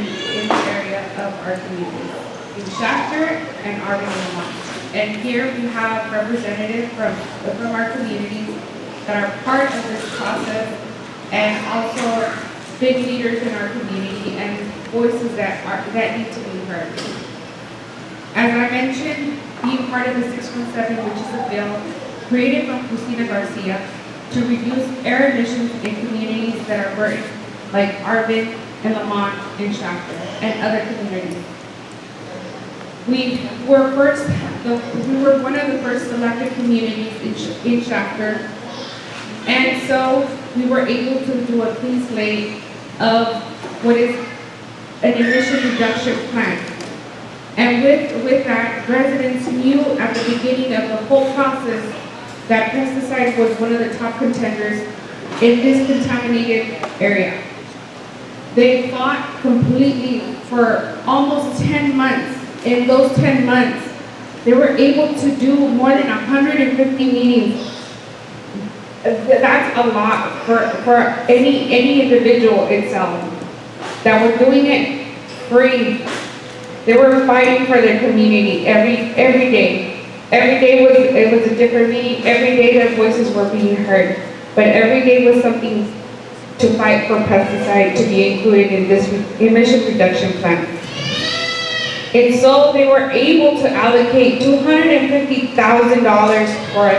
the area of our communities, in Shafter and Irvine, Vermont. And here we have representatives from our communities that are part of this process, and also big leaders in our community and voices that need to be heard. As I mentioned, being part of the 617, which is a bill created from Cristina Garcia to reduce air emissions in communities that are burdened, like Irvine and Lamont and Shafter and other communities. We were one of the first selected communities in Shafter, and so we were able to do a clean slate of what is an emission reduction plan. And with that, residents knew at the beginning of the whole process that pesticide was one of the top contenders in this contaminated area. They fought completely for almost 10 months. In those 10 months, they were able to do more than 150 meetings. That's a lot for any individual itself. That were doing it free. They were fighting for their community every day. Every day was a different meeting. Every day their voices were being heard. But every day was something to fight for pesticide to be included in this emission reduction plan. And so they were able to allocate $250,000 for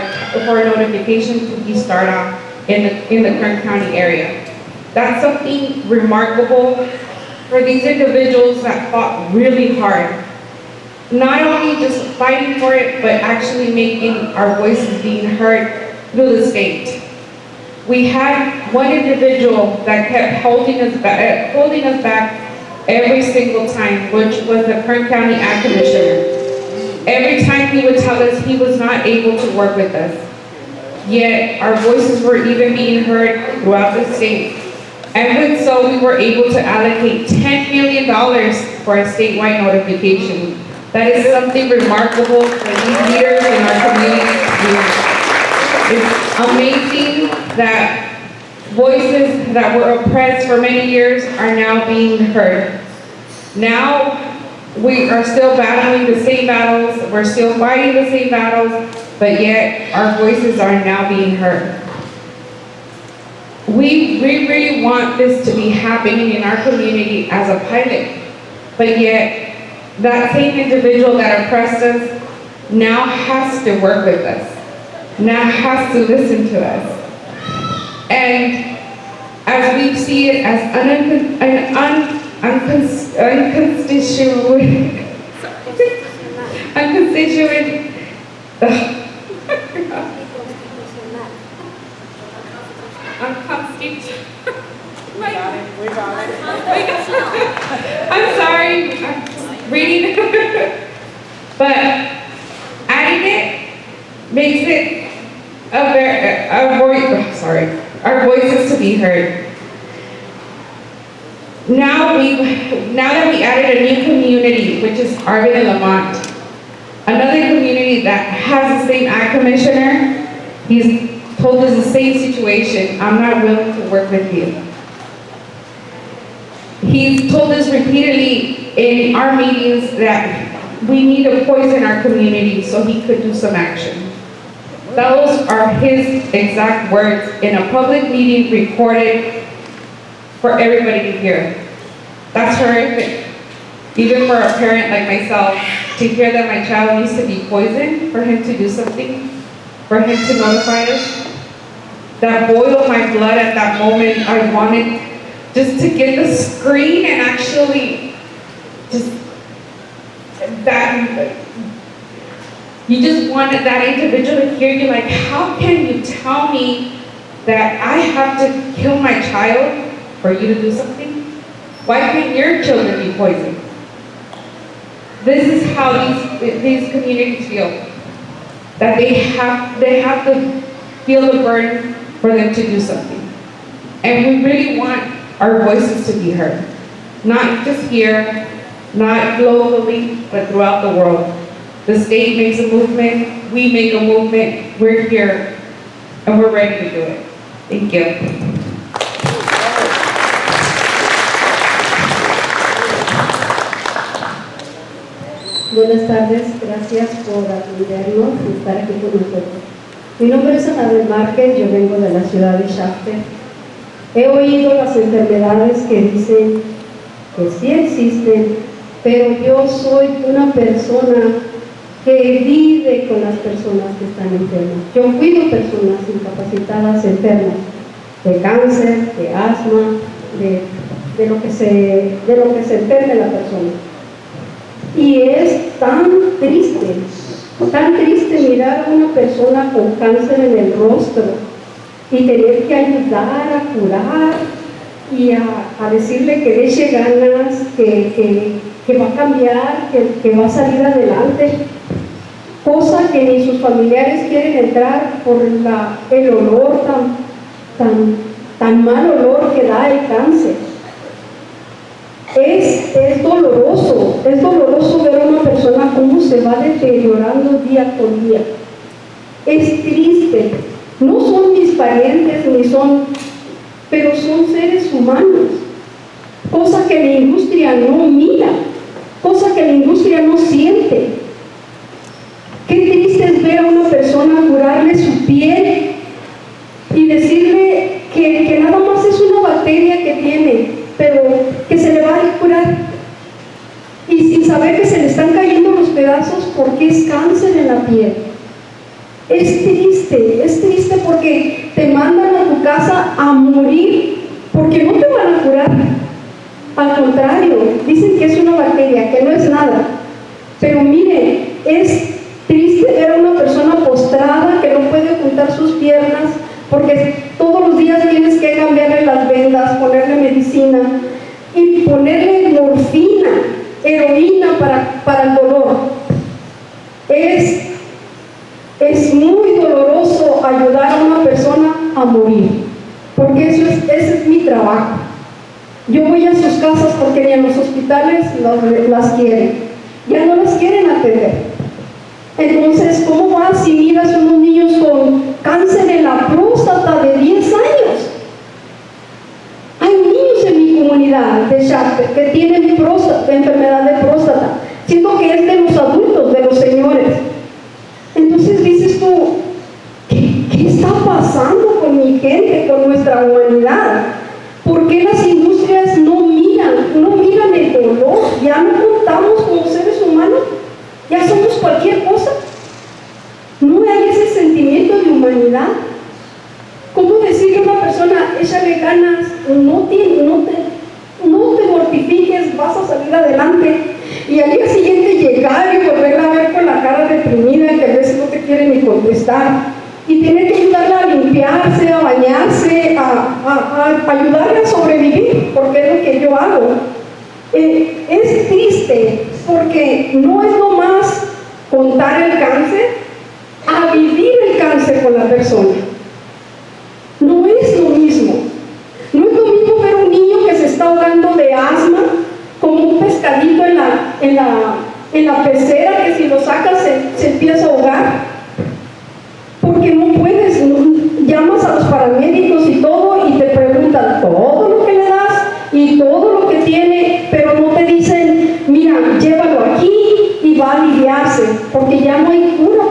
a notification to be started off in the Kern County area. That's something remarkable for these individuals that fought really hard. Not only just fighting for it, but actually making our voices being heard through the state. We had one individual that kept holding us back every single time, which was the Kern County Ag Commissioner. Every time he would tell us he was not able to work with us. Yet our voices were even being heard throughout the state. And with so, we were able to allocate $10 million for a statewide notification. That is something remarkable for these leaders in our community to do. It's amazing that voices that were oppressed for many years are now being heard. Now, we are still battling the same battles, we're still fighting the same battles, but yet our voices are now being heard. We really want this to be happening in our community as a pilot, but yet that same individual that oppressed us now has to work with us, now has to listen to us. And as we see it as I'm sorry, I'm reading. But adding it makes it our voices to be heard. Now that we added a new community, which is Irvine and Lamont, another community that has the same ag commissioner, he's told us the same situation: I'm not willing to work with you. He's told us repeatedly in our meetings that we need to poison our community so he could do some action. Those are his exact words in a public meeting recorded for everybody to hear. That's horrific. Even for a parent like myself, to hear that my child needs to be poisoned for him to do something, for him to notify us. That boiled my blood at that moment. I wanted just to get the screen and actually just that. You just wanted that individual to hear you like, how can you tell me that I have to kill my child for you to do something? Why can't your children be poisoned? This is how these communities feel. That they have to feel the burden for them to do something. And we really want our voices to be heard. Not just here, not locally, but throughout the world. The state makes a movement, we make a movement, we're here, and we're ready to do it. Thank you. Buenas tardes, gracias por atendernos y estar aquí con nosotros. Mi nombre es Anabel Márquez, yo vengo de la ciudad de Shafter. He oído las enfermedades que dicen que sí existen, pero yo soy una persona que vive con las personas que están enfermas. Yo cuido personas incapacitadas, enfermas, de cáncer, de asma, de lo que se enferme la persona. Y es tan triste mirar a una persona con cáncer en el rostro y tener que ayudar a curar y a decirle que le eche ganas, que va a cambiar, que va a salir adelante. Cosa que ni sus familiares quieren entrar por el olor tan mal olor que da el cáncer. Es doloroso ver a una persona cómo se va deteriorando día con día. Es triste. No son mis parientes pero son seres humanos. Cosa que la industria no mira, cosa que la industria no siente. Qué triste es ver a una persona curarle su piel y decirle que nada más es una bacteria que tiene, pero que se le va a curar. Y sin saber que se le están cayendo los pedazos porque es cáncer en la piel. Es triste porque te mandan a tu casa a morir porque no te van a curar. Al contrario, dicen que es una bacteria, que no es nada. Pero miren, es triste ver a una persona postrada que no puede juntar sus piernas porque todos los días tienes que cambiarle las vendas, ponerle medicina y ponerle morfina, heroína para el dolor. Es muy doloroso ayudar a una persona a morir, porque ese es mi trabajo. Yo voy a sus casas porque ni en los hospitales las quieren, ya no las quieren atender. Entonces, ¿cómo vas si miras unos niños con cáncer en la próstata de 10 años? Hay niños en mi comunidad de Chapter que tienen enfermedad de próstata, siendo que es de los adultos, de los señores. Entonces dices tú, ¿qué está pasando con mi gente, con nuestra humanidad? ¿Por qué las industrias no miran el dolor? ¿Ya no contamos como seres humanos? ¿Ya somos cualquier cosa? ¿No hay ese sentimiento de humanidad? ¿Cómo decirle a una persona, échale ganas, no te mortifiques, vas a salir adelante? Y al día siguiente llegar y volverla a ver con la cara deprimida, que a veces no te quiere ni contestar. Y tener que ayudarla a limpiarse, a bañarse, a ayudarla a sobrevivir, porque es lo que yo hago. Es triste porque no es nomás contar el cáncer, a vivir el cáncer con la persona. No es lo mismo. No es lo mismo ver un niño que se está ahogando de asma, como un pescadito en la pecera, que si lo sacas se empieza a ahogar. Porque no puedes, llamas a los paramédicos y todo, y te preguntan todo lo que le das y todo lo que tiene, pero no te dicen, mira, llévalo aquí y va a aliviarse, porque ya no hay cura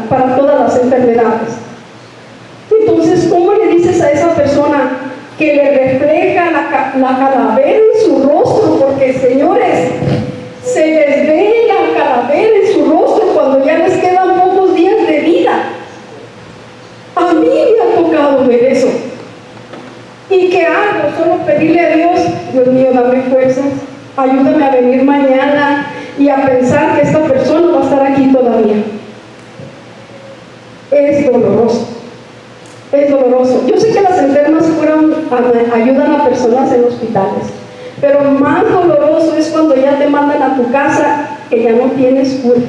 para todas las enfermedades. Entonces, ¿cómo le dices a esa persona que le refleja la calavera en su rostro? Porque, señores, se les ve la calavera en su rostro cuando ya les quedan pocos días de vida. A mí me ha tocado ver eso. ¿Y qué hago? Solo pedirle a Dios, Dios mío, dame fuerzas, ayúdame a venir mañana y a pensar que esta persona va a estar aquí todavía. Es doloroso. Es doloroso. Yo sé que las enfermas ayudan a personas en hospitales, pero más doloroso es cuando ya te mandan a tu casa que ya no tienes cura.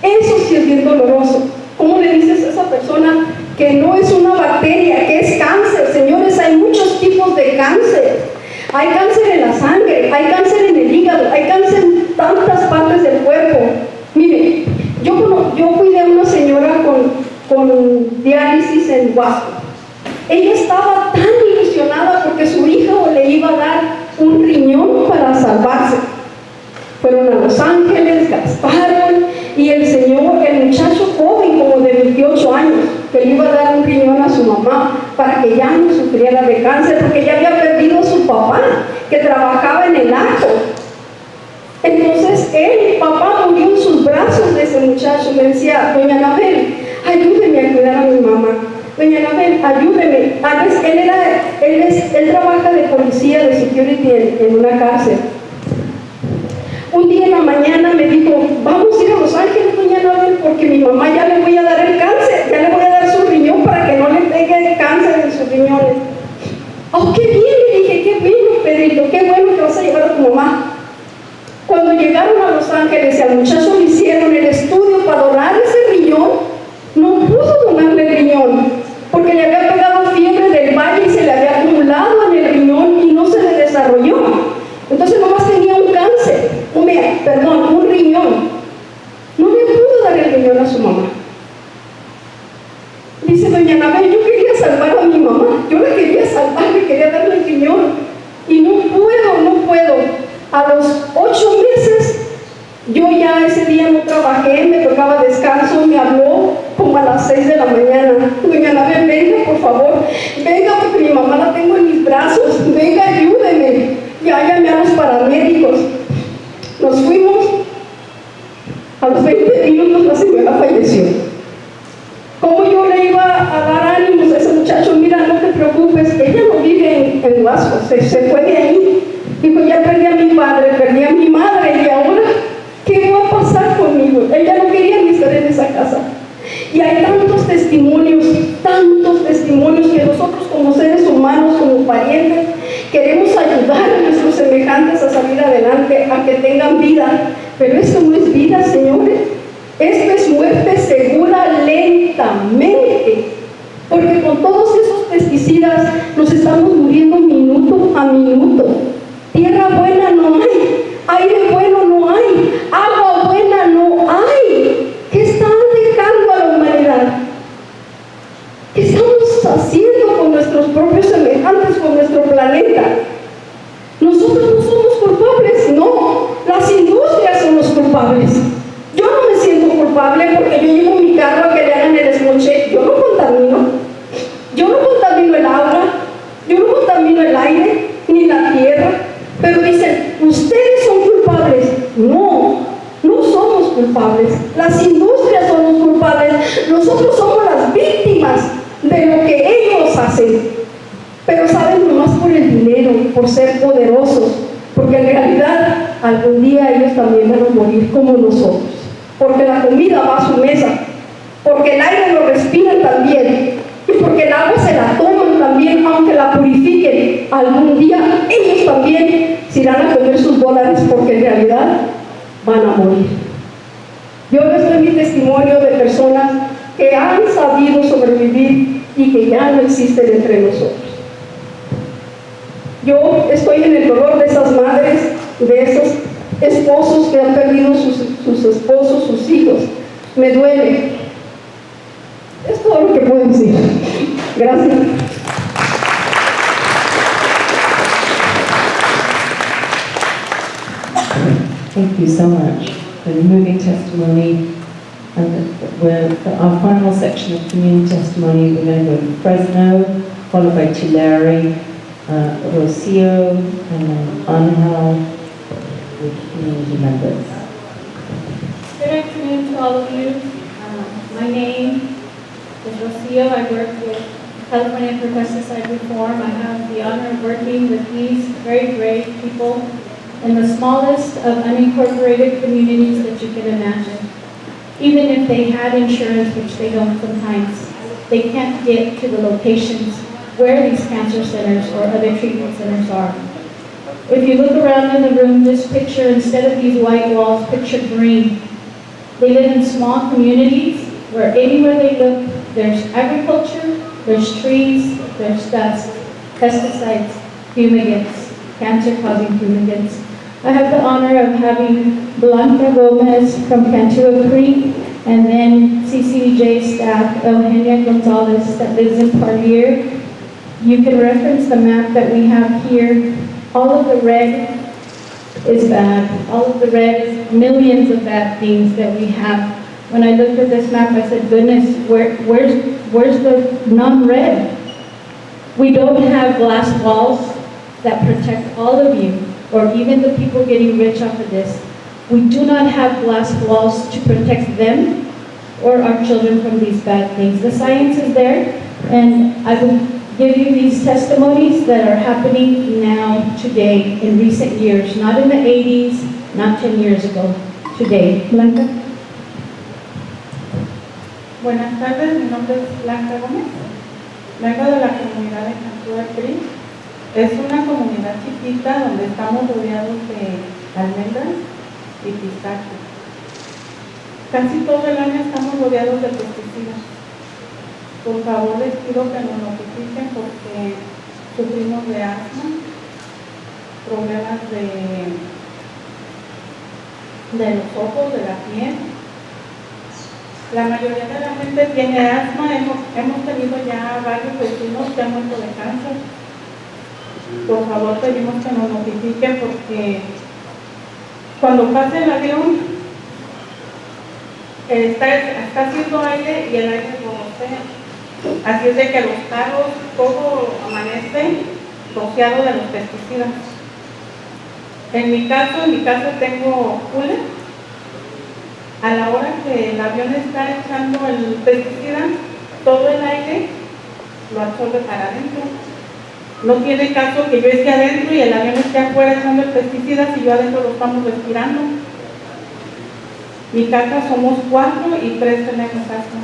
Eso sí es bien doloroso. ¿Cómo le dices a esa persona que no es una bacteria, que es cáncer? Señores, hay muchos tipos de cáncer. Hay cáncer en la sangre, hay cáncer en el hígado, hay cáncer en tantas partes del cuerpo. Mire, yo cuidé a una señora con diálisis en Huasco. Ella estaba tan ilusionada porque su hijo le iba a dar un riñón para salvarse. Fueron a Los Ángeles, gastaron, y el muchacho joven, como de 28 años, que le iba a dar un riñón a su mamá para que ya no sufriera de cáncer, porque ya había perdido a su papá, que trabajaba en el ajo. Entonces, el papá murió en sus brazos de ese muchacho. Me decía, doña Anabel, ayúdeme a cuidar a mi mamá. Doña Anabel, ayúdeme. Él trabaja de policía, de security en una cárcel. Un día en la mañana me dijo, vamos a ir a Los Ángeles, doña Anabel, porque mi mamá ya le voy a dar el cáncer, ya le voy a dar su riñón para que no le pegue el cáncer en sus riñones. Oh, qué bien, le dije, qué bien, Pedrito, qué bueno que vas a llevar a tu mamá. Cuando llegaron a Los Ángeles y al muchacho le hicieron el estudio para donar ese riñón, no pudo donarle el riñón, porque le había pegado fiebre del valle y se le había acumulado en el riñón y no se le desarrolló. Entonces nomás tenía un cáncer, un riñón. No le pudo dar el riñón a su mamá. Dice doña Anabel, yo quería salvar a mi mamá, yo la quería salvar, le quería darle el riñón. Y no puedo. A los 8 meses, yo ya ese día no trabajé, me tocaba descanso, me habló como a las 6 de la mañana. Doña Anabel, venga por favor, venga porque mi mamá la tengo en mis brazos, venga, ayúdeme. Ya llamé a los paramédicos. Nos fuimos. A los 20 minutos la señora falleció. ¿Cómo yo le iba a dar ánimos a ese muchacho? Mira, no te preocupes, ella no vive en Huasco, se fue de ahí. Dijo, ya perdí a mi padre, perdí a mi madre, y ahora, ¿qué va a pasar conmigo? Ella no quería ni estar en esa casa. Y hay tantos testimonios que nosotros como seres humanos, como parientes, queremos ayudar a nuestros semejantes a salir adelante, a que tengan vida. Pero esto no es vida, señores. Esto es muerte segura lentamente. Porque con todos esos pesticidas nos estamos muriendo minuto a minuto. Tierra buena no hay, aire bueno no hay, agua buena no hay. aire, ni la tierra, pero dicen, ustedes son culpables. No, no somos culpables. Las industrias son los culpables. Nosotros somos las víctimas de lo que ellos hacen. Pero saben, nomás por el dinero, por ser poderosos, porque en realidad algún día ellos también van a morir como nosotros, porque la comida va a su mesa, porque el aire lo respiran también, y porque el agua se la toman también, aunque la purifiquen. Algún día ellos también se irán a comer sus dólares, porque en realidad van a morir. Yo les doy mi testimonio de personas que han sabido sobrevivir y que ya no existen entre nosotros. Yo estoy en el dolor de esas madres, de esos esposos que han perdido sus esposos, sus hijos. Me duele. Es todo lo que puedo decir. Gracias. Thank you so much for the moving testimony. And with our final section of community testimony, we're going to go to Fresno, followed by Tulare, Rocio, and then Angel with community members. Good afternoon to all of you. My name is Rocio. I work with California for Pesticide Reform. I have the honor of working with these very brave people in the smallest of unincorporated communities that you can imagine. Even if they had insurance, which they don't sometimes, they can't get to the locations where these cancer centers or other treatment centers are. If you look around in the room, just picture, instead of these white walls, picture green. They live in small communities where anywhere they look, there's agriculture, there's trees, there's dust, pesticides, fumigants, cancer-causing fumigants. I have the honor of having Blanca Gomez from Cantua Creek, and then CCDJ staff, Eugenia Gonzalez, that lives in Parlier. You can reference the map that we have here. All of the red is bad. All of the red is millions of bad things that we have. When I looked at this map, I said, goodness, where's the non-red? We don't have glass walls that protect all of you, or even the people getting rich off of this. We do not have glass walls to protect them or our children from these bad things. The science is there, and I will give you these testimonies that are happening now, today, in recent years, not in the 80s, not 10 years ago, today. Blanca? Buenas tardes, mi nombre es Blanca Gómez. Vengo de la comunidad de Cantua Creek. Es una comunidad chiquita donde estamos rodeados de almendras y pistachos. Casi todo el año estamos rodeados de pesticidas. Por favor, les pido que nos notifiquen porque sufrimos de asma, problemas de los ojos, de la piel. La mayoría de la gente tiene asma. Hemos tenido ya varios vecinos que han muerto de cáncer. Por favor, pedimos que nos notifiquen porque cuando pasa el avión está haciendo aire y el aire borrosea. Así es de que los carros todo amanece rociado de los pesticidas. En mi casa tengo cooler. A la hora que el avión está echando el pesticida, todo el aire lo absorbe para adentro. No tiene caso que yo esté adentro y el avión esté afuera echando el pesticida si yo adentro lo estamos respirando. Mi casa somos 4 y 3 tenemos asma.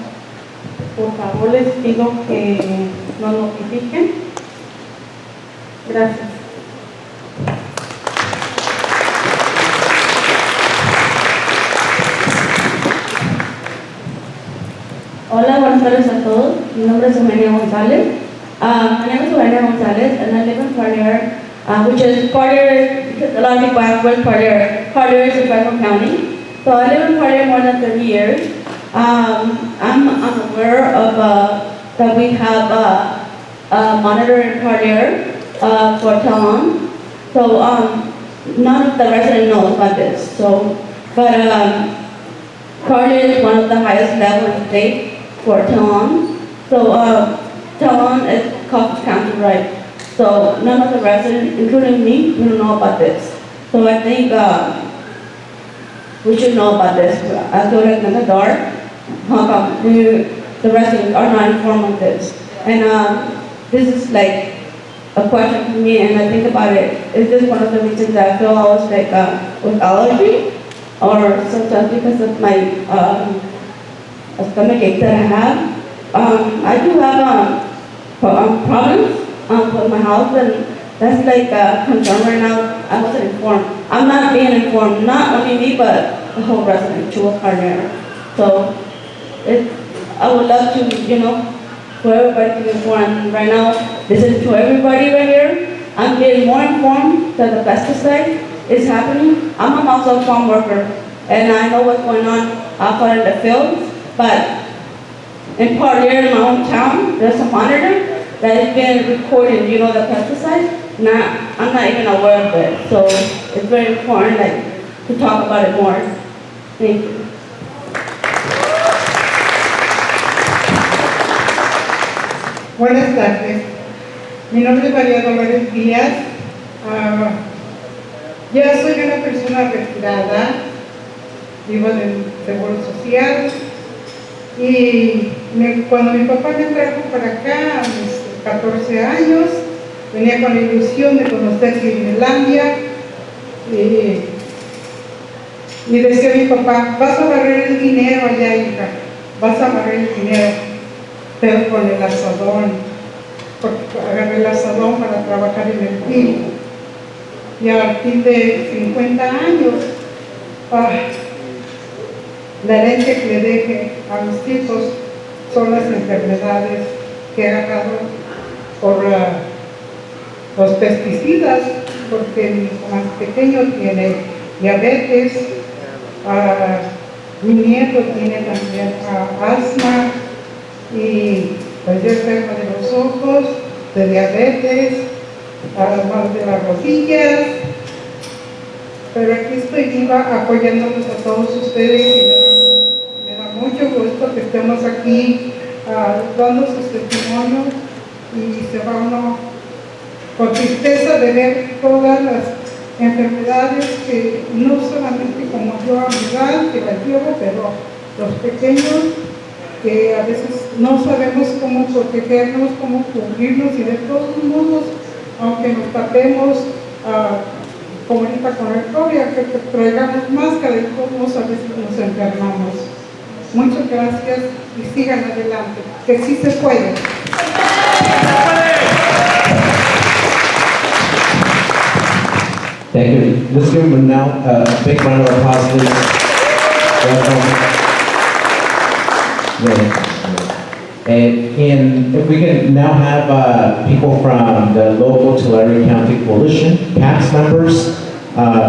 Por favor, les pido que nos notifiquen. Gracias. Hola, buenas tardes a todos. Mi nombre es Eugenia González. My name is Eugenia González, and I live in Parlier, which is Parlier, because a lot of people ask where's Parlier. Parlier is in Tribunal County. So I live in Parlier more than 30 years. I'm aware of that we have a monitor in Parlier for Talon. So none of the residents knows about this. So, but Parlier is one of the highest level in the state for Talon. So Talon is Coffee County, right? So none of the residents, including me, we don't know about this. So I think we should know about this. I feel like in the dark, how come the residents are not informed of this? And this is like a question for me, and I think about it. Is this one of the reasons that I feel always like with allergy, or sometimes because of my stomach ache that I have? I do have problems with my health, and that's like a concern right now. I wasn't informed. I'm not being informed, not only me, but the whole resident, Chua Carnera. So I would love to, for everybody to be informed. Right now, listen to everybody right here. I'm getting more informed that the pesticide is happening. I'm also a farm worker, and I know what's going on out in the fields, but in part here in my hometown, there's a monitor that is being recording, the pesticides. I'm not even aware of it. So it's very important to talk about it more. Thank you. Buenas tardes. Mi nombre es María Dolores Díaz. Ya soy una persona retirada, vivo del Seguro Social. Y cuando mi papá me trajo para acá, a mis 14 años, venía con la ilusión de conocer Finlandia. Y decía mi papá, vas a barrer el dinero allá, hija, vas a barrer el dinero, pero con el asadón, porque agarré el asadón para trabajar en el filo. Y al fin de 50 años, la herencia que le deje a mis hijos son las enfermedades que he agarrado por los pesticidas, porque mi hijo más pequeño tiene diabetes, mi nieto tiene también asma, y pues yo enfermo de los ojos, de diabetes, además de las rodillas. Pero aquí estoy viva apoyándolos a todos ustedes y me da mucho gusto que estemos aquí dando sus testimonios, y se va uno con tristeza de ver todas las enfermedades que no solamente como yo a mi edad que las llevo, pero los pequeños que a veces no sabemos cómo protegernos, cómo cubrirnos, y de todos modos, aunque nos tapemos como ahorita con el COVID, que traigamos máscara, y todos a veces nos enfermamos. Muchas gracias y sigan adelante, que sí se puede. Thank you. Let's give them now a big round of applause, please. Welcome. And if we can now have people from the local Tulare County Coalition, CAPS members.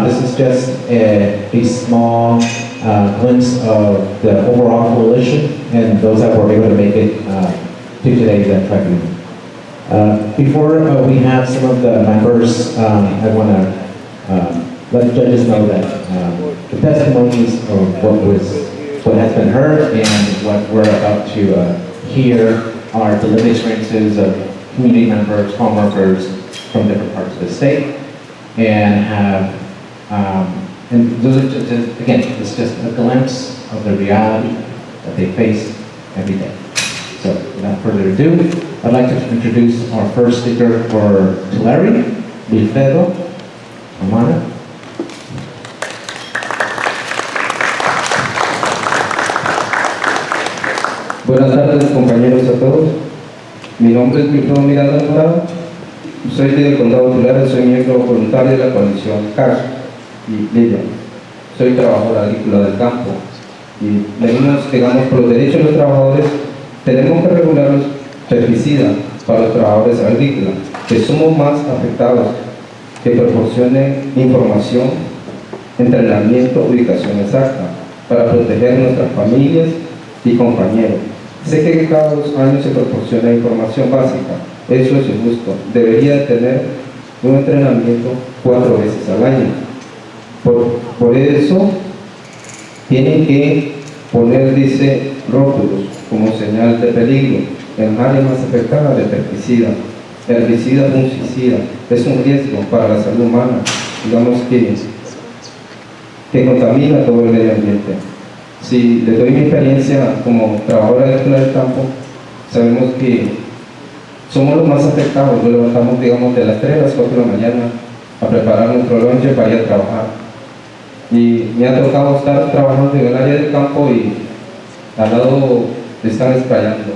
This is just a small glimpse of the overall coalition and those that were able to make it to today's tribunal. Before we have some of the members, I want to let judges know that the testimonies of what has been heard and what we're about to hear are the lived experiences of community members, farm workers from different parts of the state, and have and those are just, again, it's just a glimpse of the reality that they face every day. So without further ado, I'd like to introduce our first speaker for Tulare, Wilfredo Amana. Buenas tardes, compañeros a todos. Mi nombre es Wilfredo Miranda Morado. Soy del condado de Tulare, soy miembro voluntario de la coalición CASH y Lidia. Soy trabajador agrícola del campo y venimos, digamos, por los derechos de los trabajadores. Tenemos que regular los pesticidas para los trabajadores agrícolas, que somos más afectados, que proporcionen información, entrenamiento, ubicación exacta, para proteger nuestras familias y compañeros. Sé que cada 2 años se proporciona información básica, eso es injusto. Debería tener un entrenamiento 4 veces al año. Por eso tienen que poner, dice, rótulos como señal de peligro en áreas más afectadas de pesticidas. herbicida, fungicida, es un riesgo para la salud humana, digamos que contamina todo el medio ambiente. Si le doy mi experiencia como trabajadora agrícola del campo, sabemos que somos los más afectados. Nos levantamos, digamos, de las 3 a las 4 de la mañana a preparar nuestro lonche para ir a trabajar. Y me ha tocado estar trabajando en el área del campo y al lado están sprayando.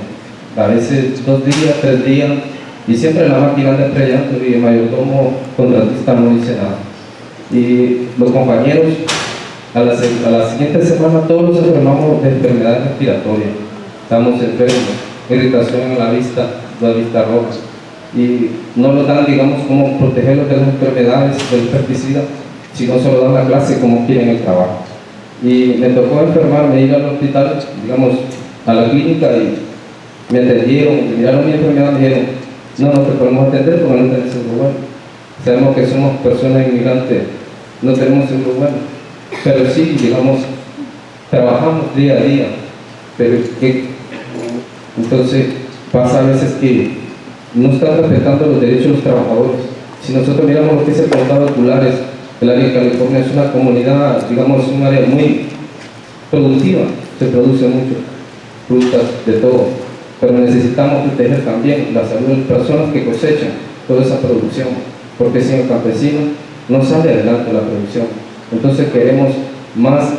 A veces 2 días, 3 días, y siempre la máquina anda sprayando y el mayordomo contratista no dice nada. Y los compañeros, a la siguiente semana todos nos enfermamos de enfermedades respiratorias. Estamos enfermos, irritación en la vista roja. Y no nos dan, digamos, cómo protegerlos de las enfermedades del pesticida, sino solo dan la clase como quieren el trabajo. Y me tocó enfermarme, ir al hospital, digamos, a la clínica, y me atendieron, miraron mi enfermedad, me dijeron, no te podemos atender porque no tenemos seguro bueno. Sabemos que somos personas inmigrantes, no tenemos seguro bueno, pero sí, digamos, trabajamos día a día, pero entonces pasa a veces que no están respetando los derechos de los trabajadores. Si nosotros miramos lo que es el condado de Tulare, el área de California es una comunidad, digamos, un área muy productiva, se produce mucho, frutas, de todo, pero necesitamos proteger también la salud de las personas que cosechan toda esa producción, porque sin el campesino no sale adelante la producción. Entonces queremos más,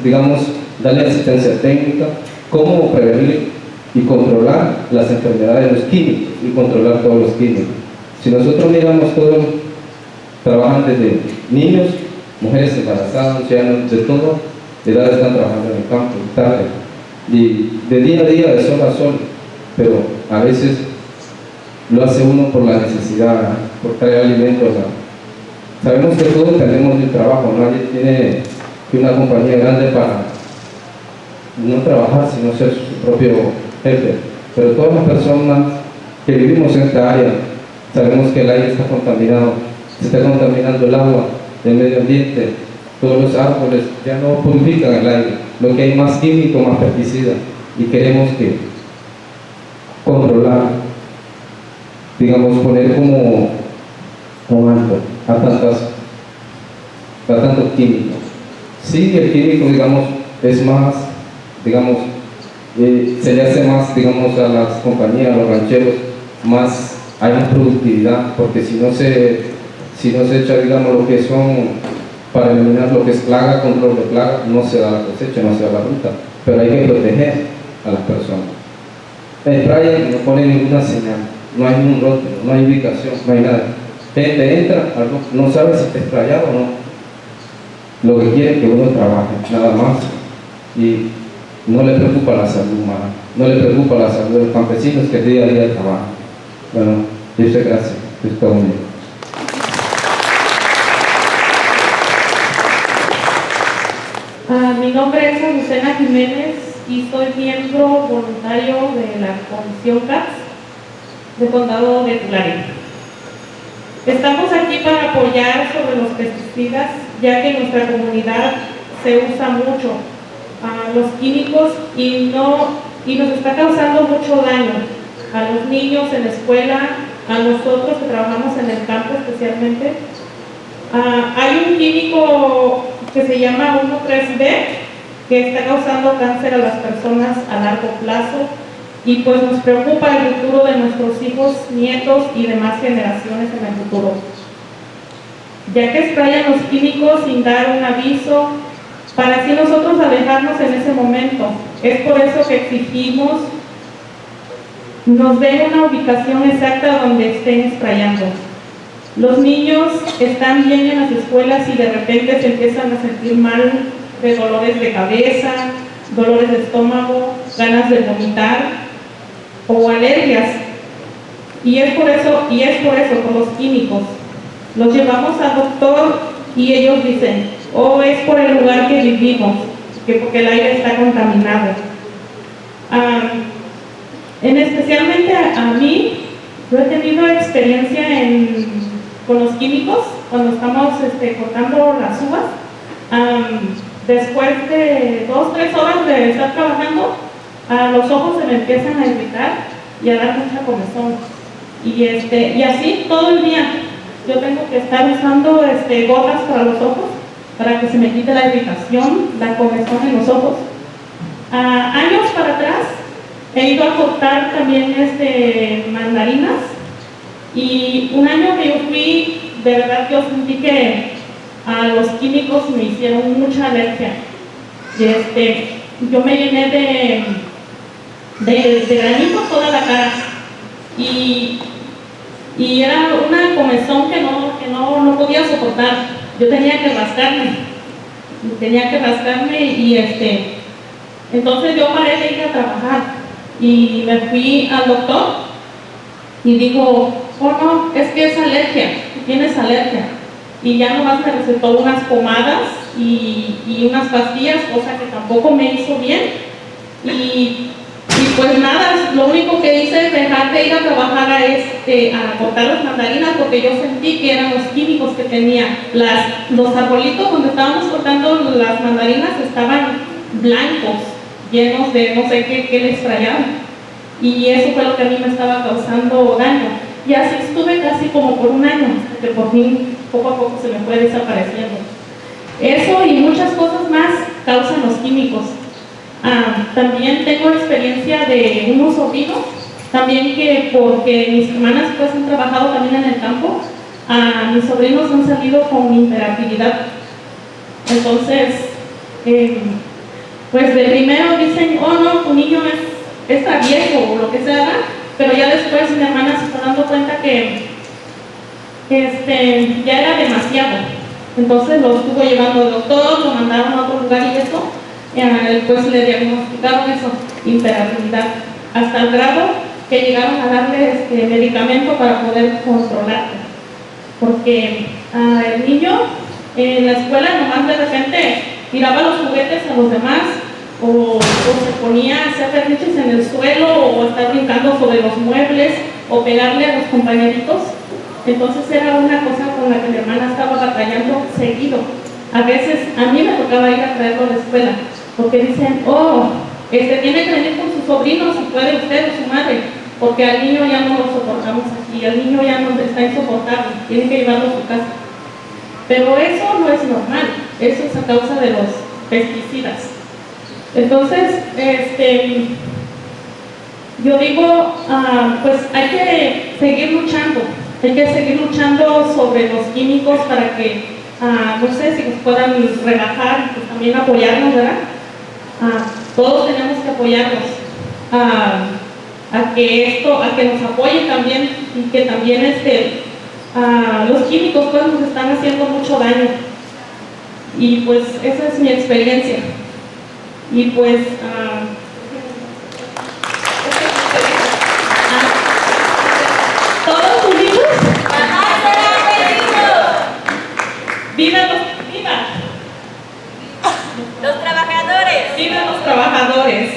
digamos, darle asistencia técnica, cómo prevenir y controlar las enfermedades de los químicos y controlar todos los químicos. Si nosotros miramos, todos trabajan desde niños, mujeres embarazadas, ancianos, de toda edad están trabajando en el campo, tarde, y de día a día, de sol a sol, pero a veces lo hace uno por la necesidad, por traer alimentos. Sabemos que todos dependemos del trabajo, nadie tiene que una compañía grande para no trabajar, sino ser su propio jefe. Pero todas las personas que vivimos en esta área, sabemos que el aire está contaminado, se está contaminando el agua, el medio ambiente, todos los árboles ya no purifican el aire, lo que hay más químico, más pesticida, y queremos que controlar, digamos, poner como alto a tantos químicos. Sí, el químico, digamos, es más, digamos, se le hace más, digamos, a las compañías, a los rancheros, más, hay más productividad, porque si no se echa, digamos, lo que son, para eliminar lo que es plaga, control de plaga, no se da la cosecha, no se da la ruta, pero hay que proteger a las personas. El spray no pone ninguna señal, no hay ningún rótulo, no hay ubicación, no hay nada. Gente entra, no sabe si está sprayado o no. Lo que quiere es que uno trabaje, nada más. Y no le preocupa la salud humana, no le preocupa la salud de los campesinos que día a día trabajan. Bueno, muchas gracias. Es todo mío. Mi nombre es Azucena Jiménez y soy miembro voluntario de la Comisión CATS del Condado de Tulare. Estamos aquí para apoyar sobre los pesticidas, ya que en nuestra comunidad se usa mucho los químicos y nos está causando mucho daño a los niños en la escuela, a nosotros que trabajamos en el campo especialmente. Hay un químico que se llama 1,3-B que está causando cáncer a las personas a largo plazo, y pues nos preocupa el futuro de nuestros hijos, nietos y demás generaciones en el futuro, ya que sprayan los químicos sin dar un aviso para así nosotros alejarnos en ese momento. Es por eso que exigimos nos den una ubicación exacta donde estén sprayando. Los niños están bien en las escuelas y de repente se empiezan a sentir mal de dolores de cabeza, dolores de estómago, ganas de vomitar o alergias. Y es por eso, por los químicos. Los llevamos al doctor y ellos dicen, es por el lugar que vivimos, porque el aire está contaminado. Especialmente a mí, yo he tenido experiencia con los químicos cuando estamos cortando las uvas. Después de 2-3 horas de estar trabajando, los ojos se me empiezan a irritar y a dar mucha comezón. Y así todo el día. Yo tengo que estar usando gotas para los ojos, para que se me quite la irritación, la comezón en los ojos. Años para atrás he ido a cortar también mandarinas, y un año que yo fui, de verdad yo sentí que los químicos me hicieron mucha alergia. Yo me llené de granitos toda la cara, y era una comezón que no podía soportar. Yo tenía que rascarme y entonces yo paré de ir a trabajar y me fui al doctor y dijo, oh no, es que es alergia, tienes alergia. Y ya nomás me recetó unas pomadas y unas pastillas, cosa que tampoco me hizo bien. Y pues nada, lo único que hice es dejar de ir a trabajar a cortar las mandarinas, porque yo sentí que eran los químicos que tenía. Los arbolitos donde estábamos cortando las mandarinas estaban blancos, llenos de no sé qué les traían. Y eso fue lo que a mí me estaba causando daño. Y así estuve casi como por un año, hasta que por fin, poco a poco se me fue desapareciendo. Eso y muchas cosas más causan los químicos. También tengo experiencia de unos sobrinos, también que porque mis hermanas pues han trabajado también en el campo, mis sobrinos han salido con hiperactividad. Entonces, pues de primero dicen, oh no, tu niño es travieso o lo que sea, pero ya después mi hermana se está dando cuenta que ya era demasiado. Entonces lo estuvo llevando al doctor, lo mandaron a otro lugar y eso. Pues le diagnosticaron eso, hiperactividad, hasta el grado que llegaron a darle medicamento para poder controlarlo. Porque el niño en la escuela nomás de repente tiraba los juguetes a los demás, o se ponía a hacer berrinches en el suelo, o estar brincando sobre los muebles, o pegarle a los compañeritos. Entonces era una cosa con la que mi hermana estaba batallando seguido. A veces a mí me tocaba ir a traerlo a la escuela, porque dicen, oh, tiene que venir con sus sobrinos, si puede usted o su madre, porque al niño ya no lo soportamos aquí, al niño ya no está insoportable, tiene que llevarlo a su casa. Pero eso no es normal, eso es a causa de los pesticidas. Entonces, yo digo, pues hay que seguir luchando sobre los químicos para que, no sé si nos puedan relajar, pues también apoyarnos, ¿verdad? Todos tenemos que apoyarnos a que nos apoyen también, y que también los químicos pues nos están haciendo mucho daño. Y pues esa es mi experiencia. Y pues ¿todos unidos? ¡Viva los trabajadores! ¡Vivan los trabajadores!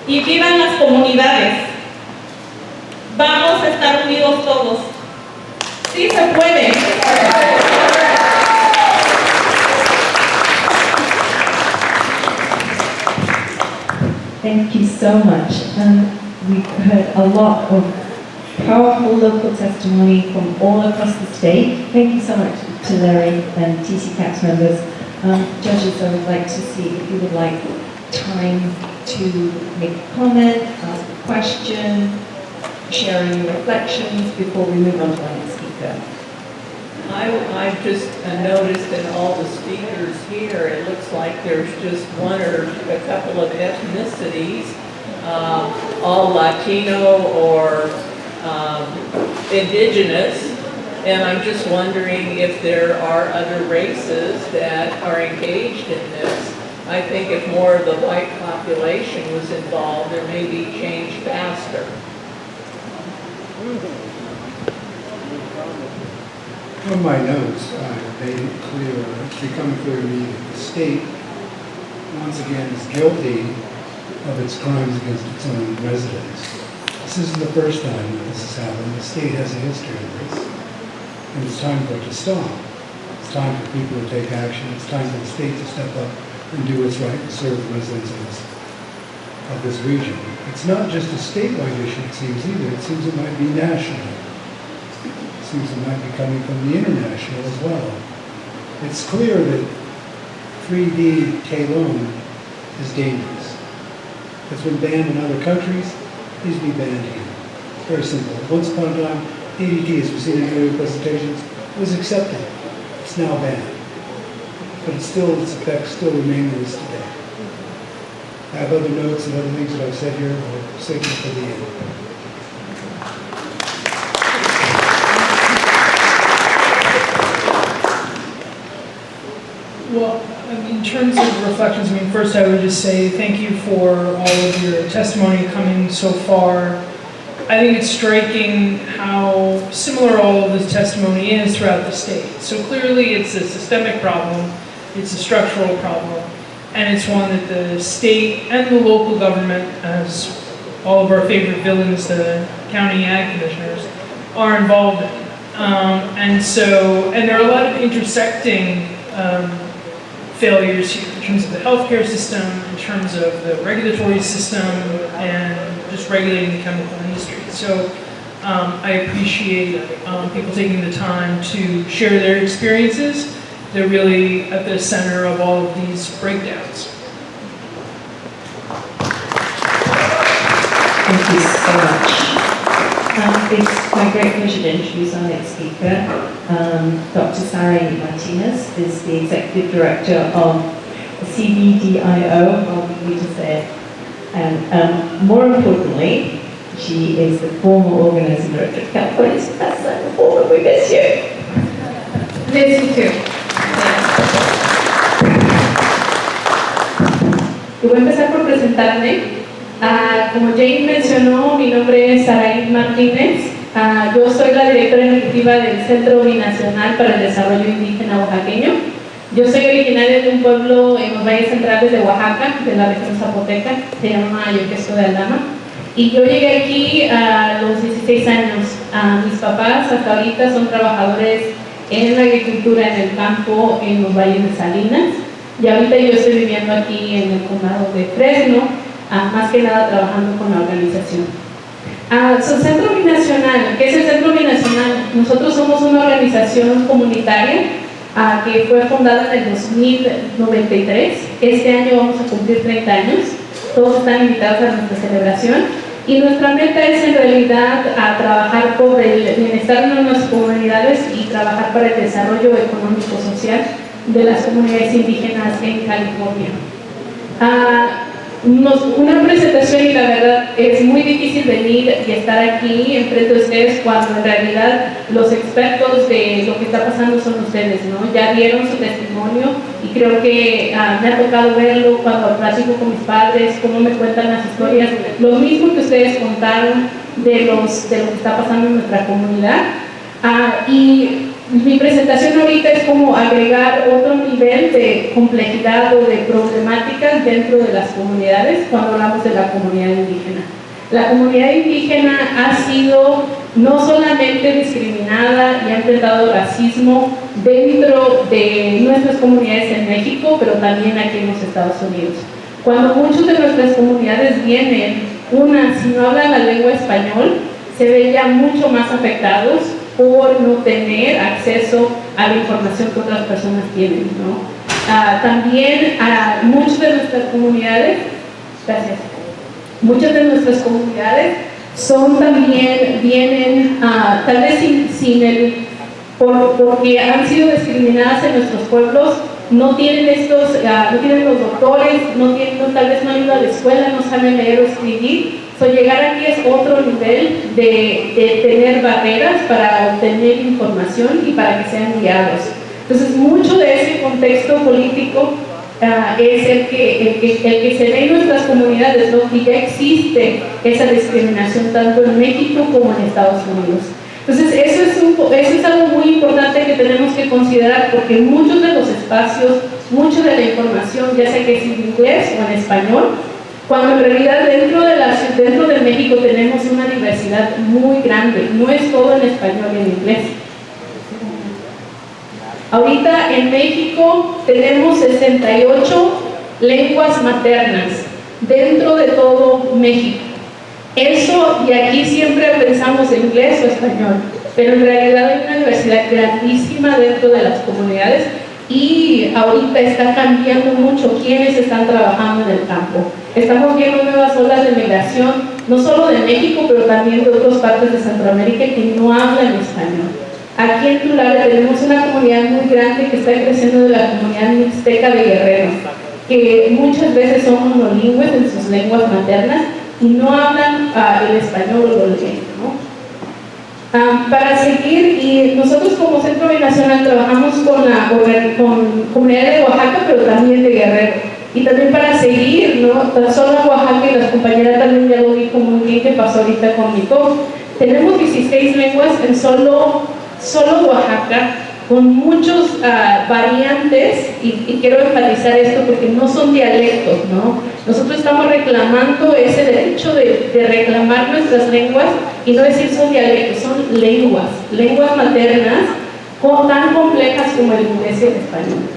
¡Y vivan las comunidades! Vamos a estar unidos todos. ¡Sí se puede! Thank you so much. We've heard a lot of powerful local testimony from all across the state. Thank you so much, Tulare and TC-CAPS members. Judges, I would like to see if you would like time to make a comment, ask a question, share your reflections before we move on to our next speaker. I've just noticed in all the speakers here, it looks like there's just one or a couple of ethnicities, all Latino or indigenous, and I'm just wondering if there are other races that are engaged in this. I think if more of the white population was involved, there may be change faster. From my notes, it's become clear to me that the state, once again, is guilty of its crimes against its own residents. This isn't the first time that this has happened. The state has a history of this. And it's time for it to stop. It's time for people to take action. It's time for the state to step up and do what's right and serve the residents of this of this region. It's not just a statewide issue, it seems either. It seems it might be national. It seems it might be coming from the international as well. It's clear that 3D K-loan is dangerous. It's been banned in other countries, it needs to be banned here. It's very simple. Once upon a time, DDT, as we've seen in earlier presentations, was accepted. It's now banned. But its effects still remain with us today. I have other notes and other things that I've said here, I'll save them for the end. Well, in terms of reflections, first I would just say thank you for all of your testimony coming so far. I think it's striking how similar all of this testimony is throughout the state. So clearly it's a systemic problem, it's a structural problem, and it's one that the state and the local government, as all of our favorite villains, the county ag commissioners, are involved in. And there are a lot of intersecting failures here in terms of the healthcare system, in terms of the regulatory system, and just regulating the chemical industry. So I appreciate people taking the time to share their experiences. They're really at the center of all of these breakdowns. Thank you so much. It's my great pleasure to introduce our next speaker. Dr. Sari Martinez is the Executive Director of CBDIO, I'll need to say it. And more importantly, she is the former Organizing Director of Californians. Pesticide Reform. We miss you. Miss you too. Y voy a empezar por presentarme. Como Jane mencionó, mi nombre es Saraí Martínez. Yo soy la directora ejecutiva del Centro Binacional para el Desarrollo Indígena Oaxaqueño. Yo soy originaria de un pueblo en los valles centrales de Oaxaca, de la región zapoteca, se llama Yoquesto de Aldama. Y yo llegué aquí a los 16 años. Mis papás hasta ahorita son trabajadores en la agricultura, en el campo, en los valles de Salinas. Y ahorita yo estoy viviendo aquí en el condado de Fresno, más que nada trabajando con la organización. Su Centro Binacional, ¿qué es el Centro Binacional? Nosotros somos una organización comunitaria que fue fundada en el 2093. Este año vamos a cumplir 30 años. Todos están invitados a nuestra celebración. Y nuestra meta es en realidad trabajar por el bienestar de nuestras comunidades y trabajar para el desarrollo económico-social de las comunidades indígenas en California. Una presentación, y la verdad es muy difícil venir y estar aquí enfrente de ustedes cuando en realidad los expertos de lo que está pasando son ustedes, ¿no? Ya vieron su testimonio y creo que me ha tocado verlo cuando platico con mis padres, cómo me cuentan las historias, lo mismo que ustedes contaron de lo que está pasando en nuestra comunidad. Y mi presentación ahorita es como agregar otro nivel de complejidad o de problemáticas dentro de las comunidades cuando hablamos de la comunidad indígena. La comunidad indígena ha sido no solamente discriminada y ha enfrentado racismo dentro de nuestras comunidades en México, pero también aquí en los Estados Unidos. Cuando muchos de nuestras comunidades vienen, si no hablan la lengua español, se ven ya mucho más afectados por no tener acceso a la información que otras personas tienen, ¿no? También muchas de nuestras comunidades, muchas de nuestras comunidades vienen tal vez porque han sido discriminadas en nuestros pueblos, no tienen los doctores, tal vez no han ido a la escuela, no saben leer o escribir. Llegar aquí es otro nivel de tener barreras para obtener información y para que sean guiados. Entonces, mucho de ese contexto político es el que se ve en nuestras comunidades, ¿no? Y ya existe esa discriminación tanto en México como en Estados Unidos. Entonces, eso es algo muy importante que tenemos que considerar, porque muchos de los espacios, mucha de la información, ya sea que es en inglés o en español, cuando en realidad dentro de México tenemos una diversidad muy grande, no es todo en español y en inglés. Ahorita en México tenemos 68 lenguas maternas. dentro de todo México. Eso, y aquí siempre pensamos en inglés o español, pero en realidad hay una diversidad grandísima dentro de las comunidades y ahorita está cambiando mucho quiénes están trabajando en el campo. Estamos viendo nuevas olas de migración, no solo de México, pero también de otras partes de Centroamérica que no hablan español. Aquí en Tulare tenemos una comunidad muy grande que está creciendo de la comunidad mixteca de Guerrero, que muchas veces son monolingües en sus lenguas maternas y no hablan el español o lo leen, ¿no? Para seguir, y nosotros como Centro Binacional trabajamos con comunidades de Oaxaca, pero también de Guerrero. Y también para seguir, ¿no? La zona Oaxaca, y las compañeras también ya lo dijo muy bien que pasó ahorita con mi talk. Tenemos 16 lenguas en solo Oaxaca, con muchos variantes, y quiero enfatizar esto porque no son dialectos, ¿no? Nosotros estamos reclamando ese derecho de reclamar nuestras lenguas y no decir son dialectos, son lenguas maternas tan complejas como el inglés y el español.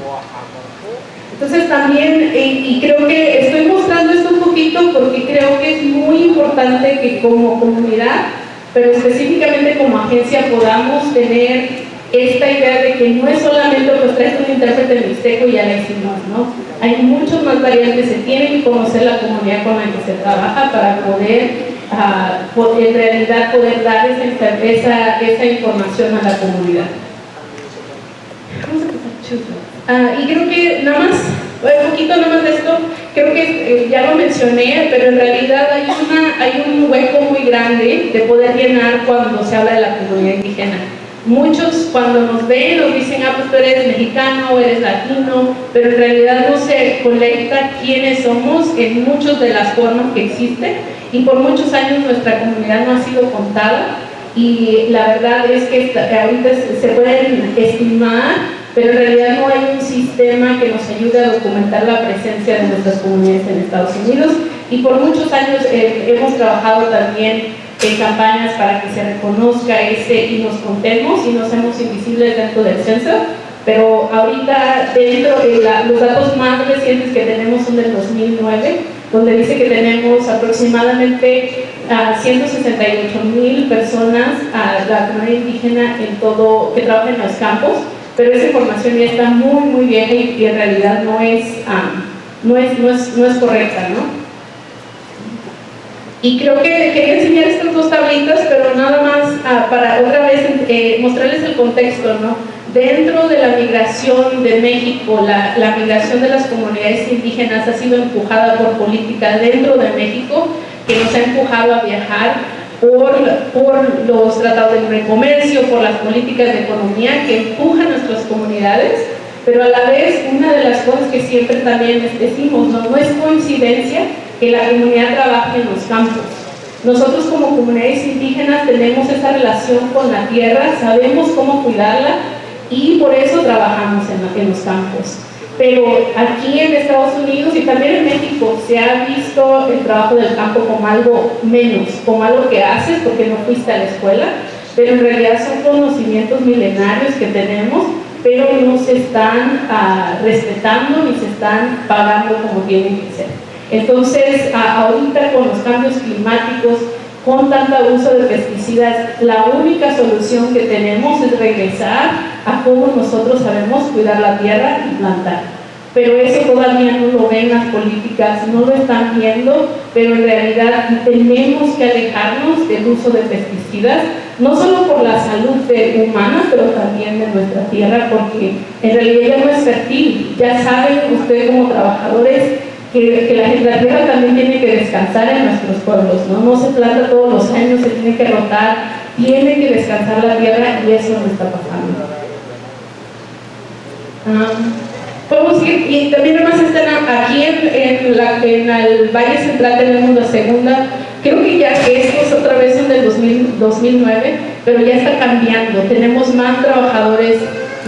Entonces también, y creo que estoy mostrando esto un poquito porque creo que es muy importante que como comunidad, pero específicamente como agencia, podamos tener esta idea de que no es solamente pues traes un intérprete mixteco y ya la hicimos, ¿no? Hay muchas más variantes, se tiene que conocer la comunidad con la que se trabaja para poder en realidad poder dar esa información a la comunidad. Y creo que nada más, un poquito nada más de esto, creo que ya lo mencioné, pero en realidad hay un hueco muy grande de poder llenar cuando se habla de la comunidad indígena. Muchos cuando nos ven nos dicen, pues tú eres mexicano o eres latino, pero en realidad no se colecta quiénes somos en muchas de las formas que existen, y por muchos años nuestra comunidad no ha sido contada, y la verdad es que ahorita se pueden estimar, pero en realidad no hay un sistema que nos ayude a documentar la presencia de nuestras comunidades en Estados Unidos, y por muchos años hemos trabajado también en campañas para que se reconozca y nos contemos y no seamos invisibles dentro del censo, pero ahorita los datos más recientes que tenemos son del 2009, donde dice que tenemos aproximadamente 168,000 personas la comunidad indígena que trabajan en los campos, pero esa información ya está muy vieja y en realidad no es correcta, ¿no? Y creo que quería enseñar estas dos tablitas, pero nada más para otra vez mostrarles el contexto, ¿no? Dentro de la migración de México, la migración de las comunidades indígenas ha sido empujada por política dentro de México, que nos ha empujado a viajar por los tratados de libre comercio, por las políticas de economía que empujan a nuestras comunidades, pero a la vez una de las cosas que siempre también decimos, no es coincidencia que la comunidad trabaje en los campos. Nosotros como comunidades indígenas tenemos esa relación con la tierra, sabemos cómo cuidarla y por eso trabajamos en los campos. Pero aquí en Estados Unidos y también en México se ha visto el trabajo del campo como algo menos, como algo que haces porque no fuiste a la escuela, pero en realidad son conocimientos milenarios que tenemos, pero no se están respetando ni se están pagando como tienen que ser. Entonces, ahorita con los cambios climáticos, con tanto uso de pesticidas, la única solución que tenemos es regresar a cómo nosotros sabemos cuidar la tierra y plantar. Pero eso todavía no lo ven las políticas, no lo están viendo, pero en realidad tenemos que alejarnos del uso de pesticidas, no solo por la salud humana, pero también de nuestra tierra, porque en realidad ya no es fértil. Ya saben ustedes como trabajadores que la tierra también tiene que descansar en nuestros pueblos, ¿no? No se planta todos los años, se tiene que rotar, tiene que descansar la tierra y eso no está pasando. Podemos ir, y también además están aquí en el Valle Central tenemos la segunda, creo que ya que estos otra vez son del 2009, pero ya está cambiando, tenemos más trabajadores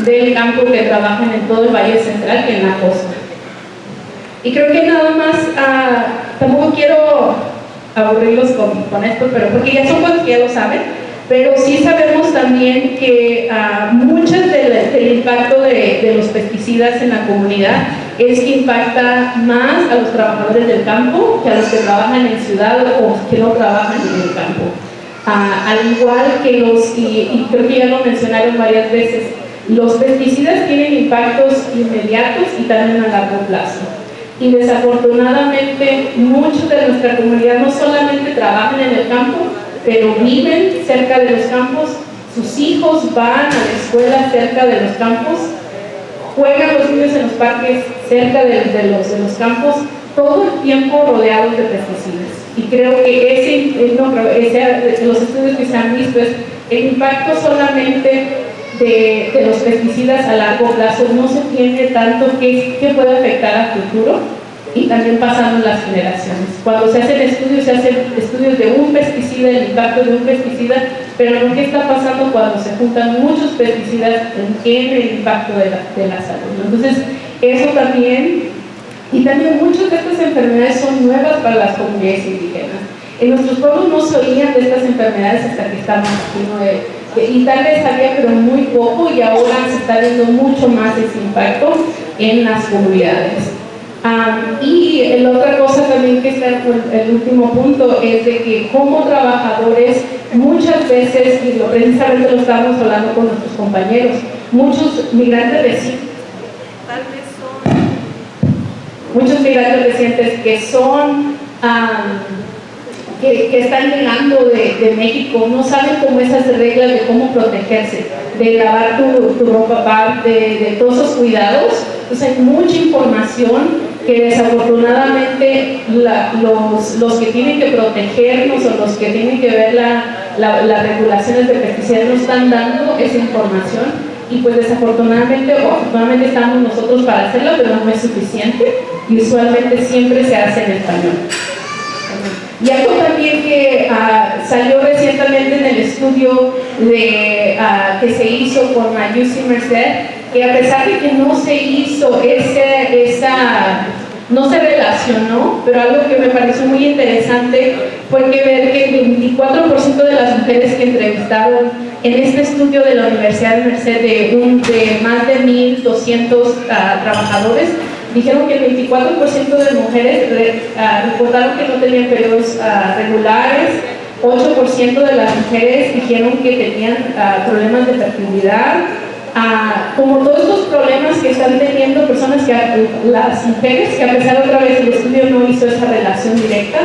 del campo que trabajan en todo el Valle Central que en la costa. Y creo que nada más, tampoco quiero aburrirlos con esto, pero porque ya son cosas que ya lo saben, pero sí sabemos también que muchas del impacto de los pesticidas en la comunidad es que impacta más a los trabajadores del campo que a los que trabajan en ciudad o que no trabajan en el campo. Al igual que y creo que ya lo mencionaron varias veces, los pesticidas tienen impactos inmediatos y también a largo plazo. Y desafortunadamente muchos de nuestra comunidad no solamente trabajan en el campo, pero viven cerca de los campos, sus hijos van a la escuela cerca de los campos, juegan los niños en los parques cerca de los campos, todo el tiempo rodeados de pesticidas. Y creo que los estudios que se han visto es el impacto solamente de los pesticidas a largo plazo no se tiene tanto que puede afectar al futuro y también pasando las generaciones. Cuando se hacen estudios de un pesticida, el impacto de un pesticida, pero no qué está pasando cuando se juntan muchos pesticidas en el impacto de la salud. Entonces, eso también, y también muchas de estas enfermedades son nuevas para las comunidades indígenas. En nuestros pueblos no se oían de estas enfermedades hasta que estamos aquí, y tal vez había, pero muy poco, y ahora se está viendo mucho más ese impacto en las comunidades. Y la otra cosa también que está el último punto es de que como trabajadores muchas veces, y precisamente lo estábamos hablando con nuestros compañeros, muchos migrantes recientes, tal vez son muchos migrantes recientes que son que están llegando de México, no saben cómo esas reglas de cómo protegerse, de lavar tu ropa, de todos esos cuidados. Entonces hay mucha información que desafortunadamente los que tienen que protegernos o los que tienen que ver las regulaciones de pesticidas no están dando esa información, y pues desafortunadamente o afortunadamente estamos nosotros para hacerlo, pero no es suficiente y usualmente siempre se hace en español. Y algo también que salió recientemente en el estudio que se hizo con Mayusi Merced, que a pesar de que no se hizo no se relacionó, pero algo que me pareció muy interesante fue que ver que el 24% de las mujeres que entrevistaron en este estudio de la Universidad de Merced de más de 1,200 trabajadores, dijeron que el 24% de mujeres reportaron que no tenían periodos regulares, 8% de las mujeres dijeron que tenían problemas de fertilidad, como todos estos problemas que están teniendo personas las mujeres, que a pesar de otra vez el estudio no hizo esa relación directa,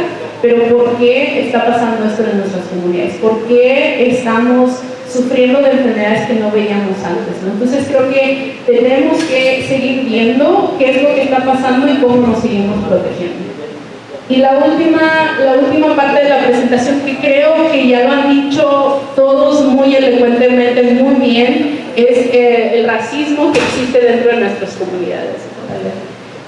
pero ¿por qué está pasando esto en nuestras comunidades? ¿Por qué estamos sufriendo de enfermedades que no veíamos antes, ¿no? Entonces creo que tenemos que seguir viendo qué es lo que está pasando y cómo nos seguimos protegiendo. Y la última parte de la presentación, que creo que ya lo han dicho todos muy elocuentemente, muy bien, es el racismo que existe dentro de nuestras comunidades.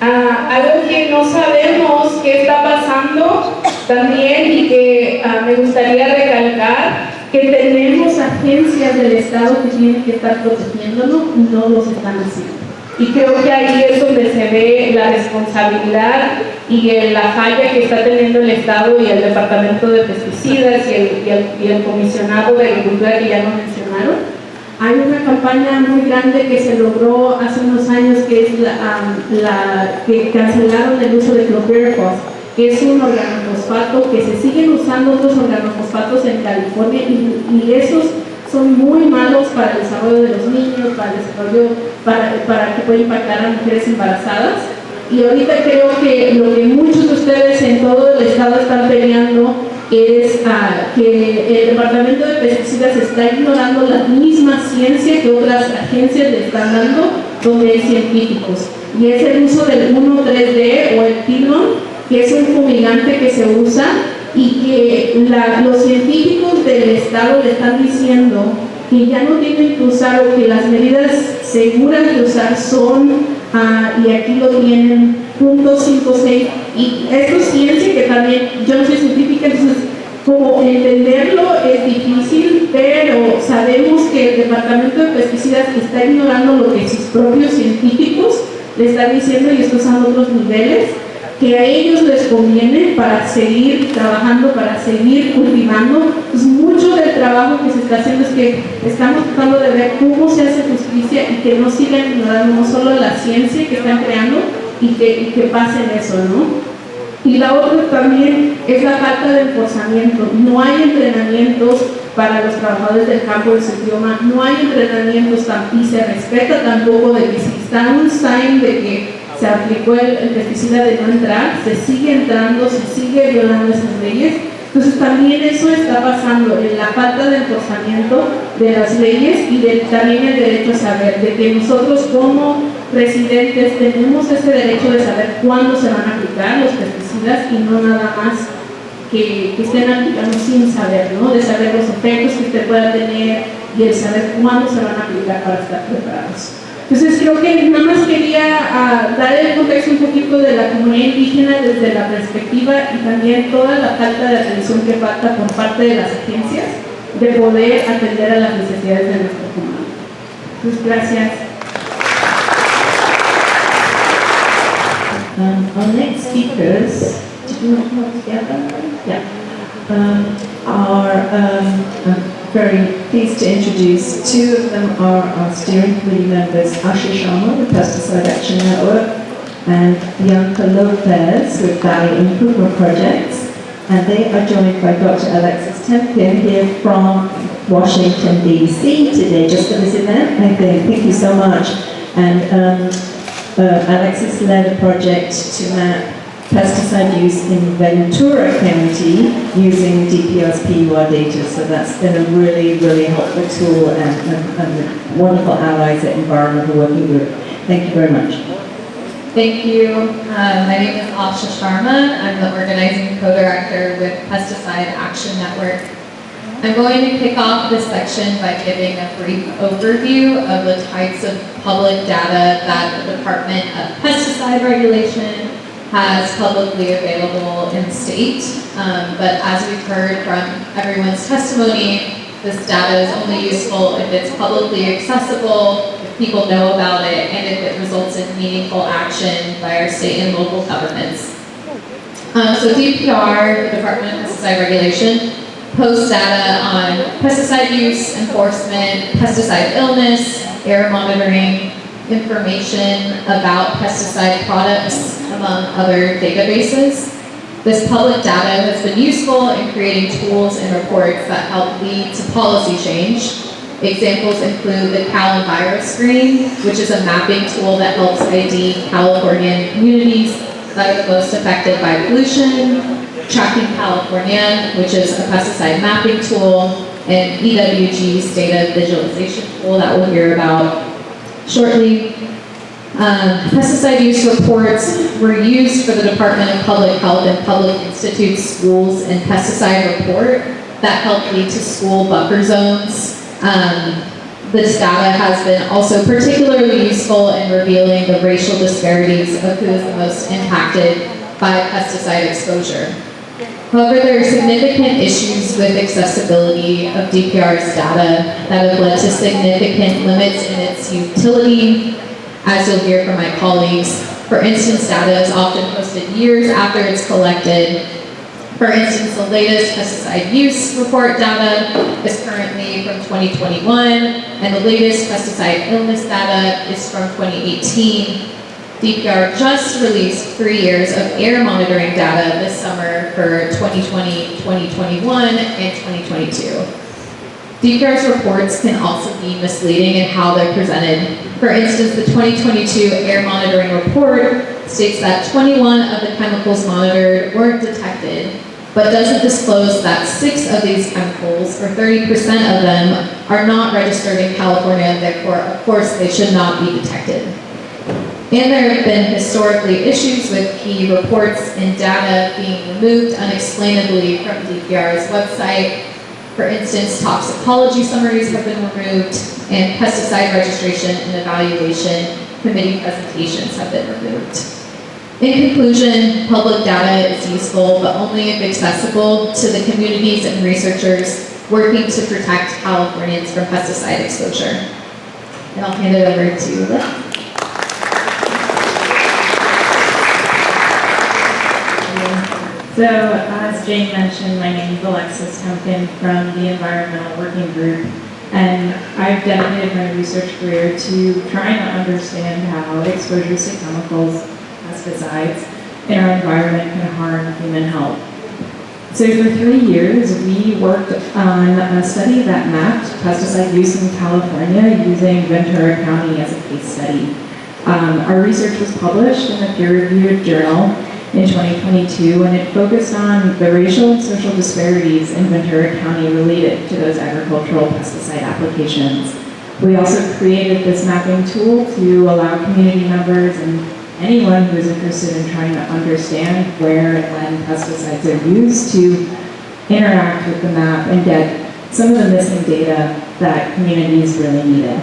Algo que no sabemos qué está pasando también, y que me gustaría recalcar, que tenemos agencias del Estado que tienen que estar protegiéndonos y no los están haciendo. Y creo que ahí es donde se ve la responsabilidad y la falla que está teniendo el Estado y el Departamento de Pesticidas y el Comisionado de Agricultura, que ya lo mencionaron. Hay una campaña muy grande que se logró hace unos años, que es que cancelaron el uso de clorpyrifos, que es un organofosfato que se siguen usando otros organofosfatos en California, y esos son muy malos para el desarrollo de los niños, para el desarrollo, para que pueda impactar a mujeres embarazadas. Y ahorita creo que lo que muchos de ustedes en todo el estado están peleando es que el Departamento de Pesticidas está ignorando la misma ciencia que otras agencias le están dando, donde hay científicos. Y es el uso del 1,3-D o el tilón, que es un fumigante que se usa, y que los científicos del estado le están diciendo que ya no tienen que usar, o que las medidas seguras de usar son, y aquí lo tienen, .56, y esto es ciencia que también, yo no soy científica, entonces como entenderlo es difícil, pero sabemos que el Departamento de Pesticidas está ignorando lo que sus propios científicos le están diciendo, y estos son otros niveles que a ellos les conviene para seguir trabajando, para seguir cultivando. Pues mucho del trabajo que se está haciendo es que estamos tratando de ver cómo se hace justicia y que no sigan ignorando no solo la ciencia que están creando, y que pasen eso, ¿no? Y la otra también es la falta de enforzamiento. No hay entrenamientos para los trabajadores del campo de su idioma, no hay entrenamientos y se respeta tampoco de que si está un sign de que se aplicó el pesticida de no entrar, se sigue entrando, se sigue violando esas leyes. Entonces también eso está pasando en la falta de enforzamiento de las leyes y también el derecho a saber, de que nosotros como residentes tenemos ese derecho de saber cuándo se van a aplicar los pesticidas y no nada más que estén aplicando sin saber, ¿no? De saber los efectos que usted pueda tener y el saber cuándo se van a aplicar para estar preparados. Entonces creo que nada más quería dar el contexto un poquito de la comunidad indígena desde la perspectiva y también toda la falta de atención que falta por parte de las agencias de poder atender a las necesidades de nuestra comunidad. Entonces, gracias. Our next speakers, did you want to come together? Yeah. I'm very pleased to introduce two of them are our steering committee members, Asha Sharma with Pesticide Action Network and Bianca Lopez with Valley Improvement Projects, and they are joined by Dr. Alexis Temkin here from Washington DC today just for this event, I think. Thank you so much. And Alexis led a project to map pesticide use in Ventura County using DPR's PUR data. So that's been a really, really helpful tool and wonderful allies at Environmental Working Group. Thank you very much. Thank you. My name is Asha Sharma. I'm the organizing co-director with Pesticide Action Network. I'm going to kick off this section by giving a brief overview of the types of public data that the Department of Pesticide Regulation has publicly available in the state. But as we've heard from everyone's testimony, this data is only useful if it's publicly accessible, if people know about it, and if it results in meaningful action by our state and local governments. So DPR, the Department of Pesticide Regulation, posts data on pesticide use, enforcement, pesticide illness, air monitoring, information about pesticide products, among other databases. This public data has been useful in creating tools and reports that help lead to policy change. Examples include the Cal Virus Screen, which is a mapping tool that helps ID Californian communities that are the most affected by pollution, Tracking California, which is a pesticide mapping tool, and EWG's data visualization tool that we'll hear about shortly. Pesticide use reports were used for the Department of Public Health and Public Institute's Schools and Pesticide Report that helped lead to school buffer zones. This data has been also particularly useful in revealing the racial disparities of who is the most impacted by pesticide exposure. However, there are significant issues with accessibility of DPR's data that have led to significant limits in its utility, as you'll hear from my colleagues. For instance, data is often posted years after it's collected. For instance, the latest pesticide use report data is currently from 2021, and the latest pesticide illness data is from 2018. DPR just released 3 years of air monitoring data this summer for 2020, 2021, and 2022. DPR's reports can also be misleading in how they're presented. For instance, the 2022 air monitoring report states that 21 of the chemicals monitored weren't detected, but doesn't disclose that 6 of these chemicals, or 30% of them, are not registered in California, and therefore, of course, they should not be detected. And there have been historically issues with key reports and data being removed unexplainably from DPR's website. For instance, toxicology summaries have been removed, and pesticide registration and evaluation committee presentations have been removed. In conclusion, public data is useful, but only if accessible to the communities and researchers working to protect Californians from pesticide exposure. And I'll hand it over to Liz. So, as Jane mentioned, my name is Alexis Temkin from the Environmental Working Group, and I've dedicated my research career to trying to understand how exposures to chemicals has pesticides in our environment can harm human health. So for 3 years, we worked on a study that mapped pesticide use in California using Ventura County as a case study. Our research was published in a peer-reviewed journal in 2022, and it focused on the racial and social disparities in Ventura County related to those agricultural pesticide applications. We also created this mapping tool to allow community members and anyone who is interested in trying to understand where and when pesticides are used to interact with the map and get some of the missing data that communities really needed.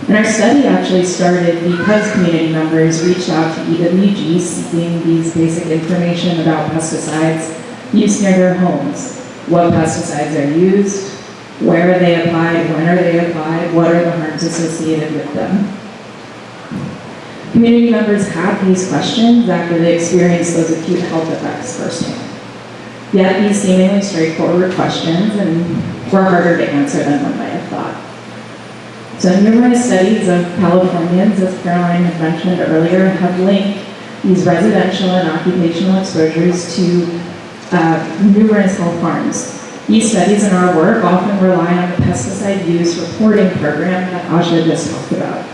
And our study actually started because community members reached out to EWG seeking these basic information about pesticides used near their homes. What pesticides are used, where are they applied, when are they applied, what are the harms associated with them. Community members have these questions after they experience those acute health effects firsthand. Yet these seemingly straightforward questions were harder to answer than one might have thought. So numerous studies of Californians, as Caroline had mentioned earlier, have linked these residential and occupational exposures to numerous health harms. These studies in our work often rely on the pesticide use reporting program that Asha just talked about.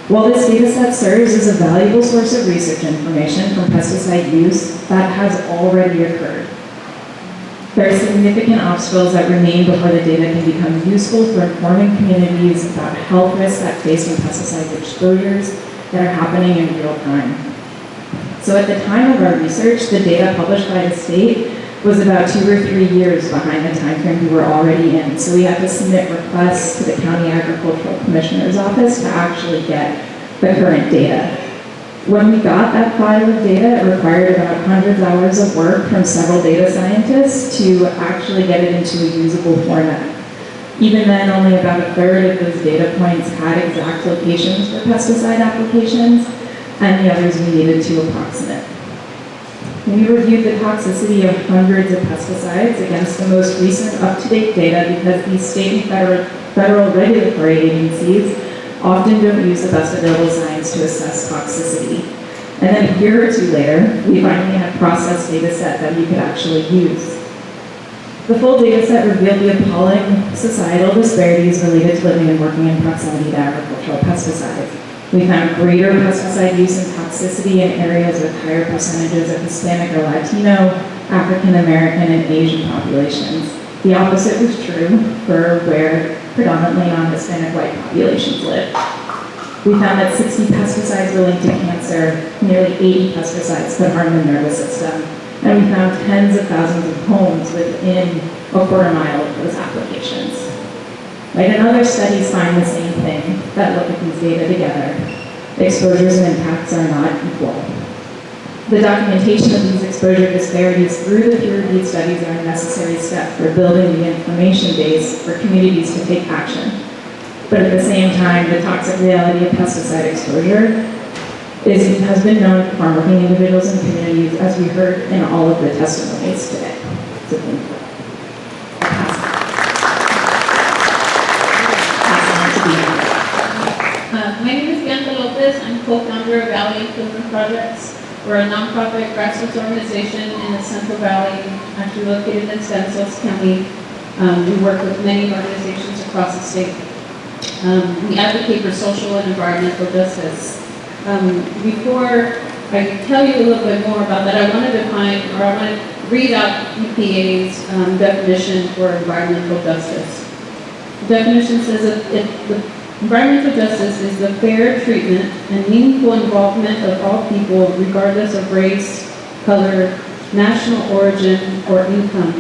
While this data set serves as a valuable source of research information from pesticide use, that has already occurred. There are significant obstacles that remain before the data can become useful for informing communities about health risks that face from pesticide exposures that are happening in real time. So at the time of our research, the data published by the state was about 2 or 3 years behind the time frame we were already in. So we had to submit requests to the County Agricultural Commissioner's Office to actually get the current data. When we got that file of data, it required about hundreds of hours of work from several data scientists to actually get it into a usable format. Even then, only about a third of those data points had exact locations for pesticide applications, and the others we needed to approximate. We reviewed the toxicity of hundreds of pesticides against the most recent up-to-date data because these state and federal regulatory agencies often don't use the best available science to assess toxicity. And then a year or two later, we finally had a processed data set that we could actually use. The full data set revealed the appalling societal disparities related to living and working in proximity to agricultural pesticides. We found greater pesticide use and toxicity in areas with higher percentages of Hispanic or Latino, African American, and Asian populations. The opposite was true for where predominantly non-Hispanic white populations live. We found that 60 pesticides were linked to cancer, nearly 80 pesticides could harm the nervous system, and we found tens of thousands of homes within a quarter mile of those applications. Right, and other studies find the same thing, that look at these data together. Exposures and impacts are not equal. The documentation of these exposure disparities through the peer-reviewed studies are a necessary step for building the information base for communities to take action. But at the same time, the toxic reality of pesticide exposure has been known to farm-working individuals and communities, as we heard in all of the testimonies today. So thank you. My name is Bianca Lopez. I'm co-founder of Valley Improvement Projects. We're a nonprofit grassroots organization in the Central Valley, actually located in Stanislaus County. We work with many organizations across the state. We advocate for social and environmental justice. Before I tell you a little bit more about that, I want to read out EPA's definition for environmental justice. The definition says that environmental justice is the fair treatment and meaningful involvement of all people, regardless of race, color, national origin, or income,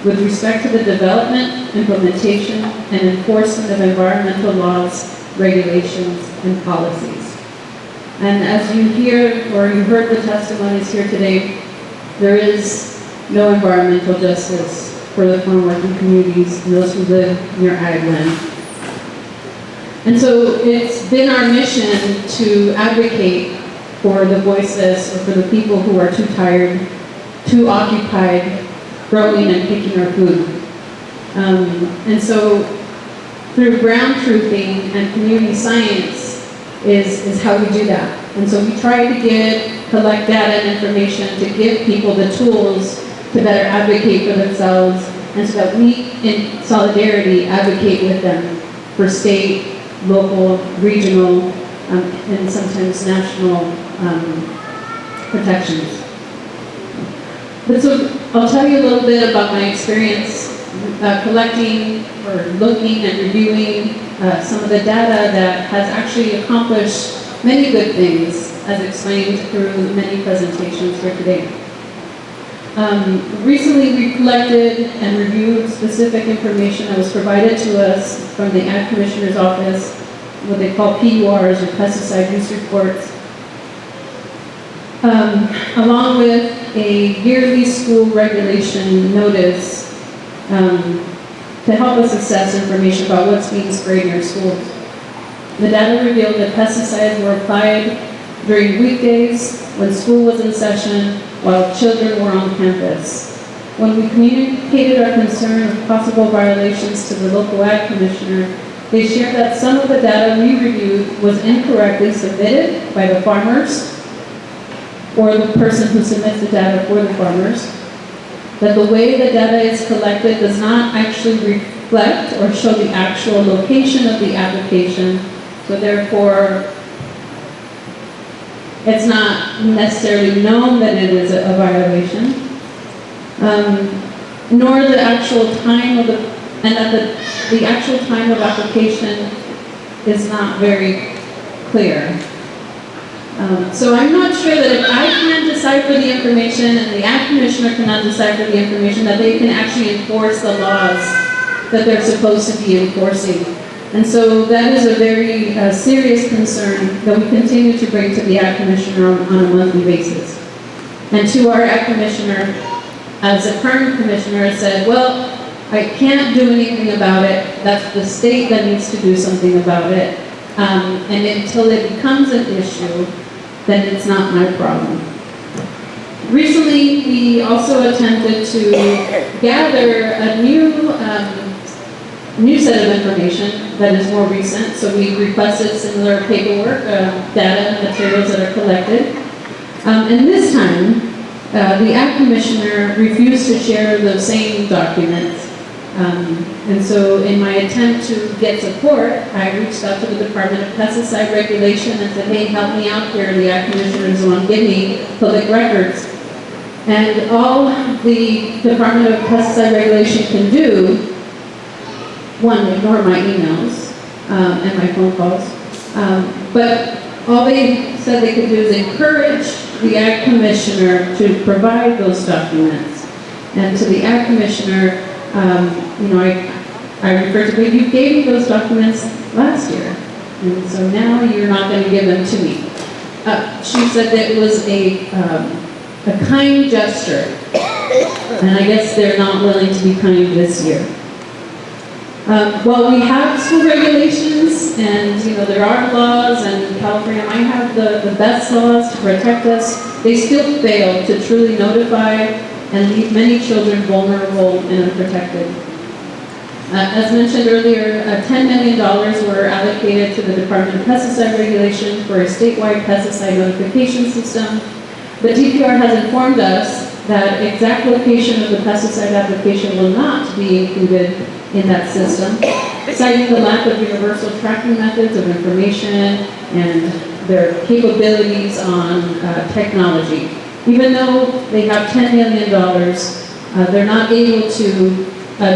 with respect to the development, implementation, and enforcement of environmental laws, regulations, and policies. And as you hear, or you heard the testimonies here today, there is no environmental justice for the farm working communities and those who live near ag land. And so it's been our mission to advocate for the voiceless, or for the people who are too tired, too occupied, growing and picking our food. And so through ground truthing and community science, is how we do that. And so we try to collect data and information to give people the tools to better advocate for themselves, and so that we, in solidarity, advocate with them for state, local, regional, and sometimes national protections. But so I'll tell you a little bit about my experience collecting or looking and reviewing some of the data that has actually accomplished many good things, as explained through many presentations here today. Recently we collected and reviewed specific information that was provided to us from the Ag Commissioner's Office, what they call PURs, or pesticide use reports, along with a yearly school regulation notice to help us assess information about what's being sprayed in our schools. The data revealed that pesticides were applied during weekdays when school was in session while children were on campus. When we communicated our concern of possible violations to the local Ag Commissioner, they shared that some of the data we reviewed was incorrectly submitted by the farmers or the person who submits the data for the farmers, that the way the data is collected does not actually reflect or show the actual location of the application, so therefore it's not necessarily known that it is a violation, nor the actual time of and that the actual time of application is not very clear. So I'm not sure that if I can't decipher the information and the Ag Commissioner cannot decipher the information, that they can actually enforce the laws that they're supposed to be enforcing. And so that is a very serious concern that we continue to bring to the Ag Commissioner on a monthly basis. And to our Ag Commissioner, as the current Commissioner said, well, I can't do anything about it. That's the state that needs to do something about it. And until it becomes an issue, then it's not my problem. Recently, we also attempted to gather a new set of information that is more recent. So we requested similar paperwork, data and materials that are collected. And this time, the Ag Commissioner refused to share those same documents. And so in my attempt to get support, I reached out to the Department of Pesticide Regulation and said, hey, help me out here. The Ag Commissioner is the one, give me public records. And all the Department of Pesticide Regulation can do, one, ignore my emails and my phone calls, but all they said they could do is encourage the Ag Commissioner to provide those documents. And to the Ag Commissioner, I refer to, you gave me those documents last year, and so now you're not going to give them to me. She said that it was a kind gesture, and I guess they're not willing to be kind this year. Well, we have school regulations, and there are laws, and California might have the best laws to protect us. They still fail to truly notify and leave many children vulnerable and unprotected. As mentioned earlier, $10 million were allocated to the Department of Pesticide Regulation for a statewide pesticide notification system. But DPR has informed us that exact location of the pesticide application will not be included in that system, citing the lack of universal tracking methods of information and their capabilities on technology. Even though they have $10 million, they're not able to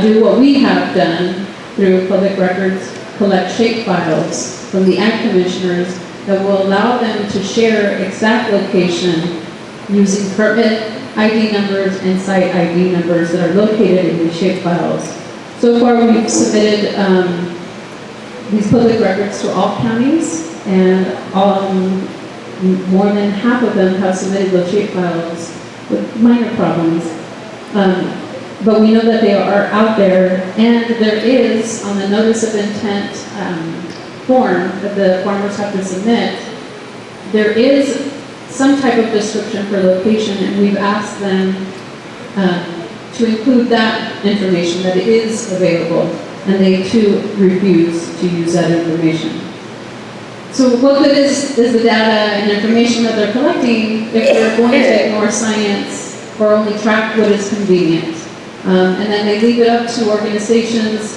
do what we have done through public records, collect shape files from the Ag Commissioners that will allow them to share exact location using permit ID numbers and site ID numbers that are located in these shape files. So far we've submitted these public records to all counties, and more than half of them have submitted those shape files with minor problems. But we know that they are out there, and there is, on the notice of intent form that the farmers have to submit, there is some type of description for location, and we've asked them to include that information, that it is available, and they too refuse to use that information. So what good is the data and information that they're collecting if they're going to ignore science or only track what is convenient? And then they leave it up to organizations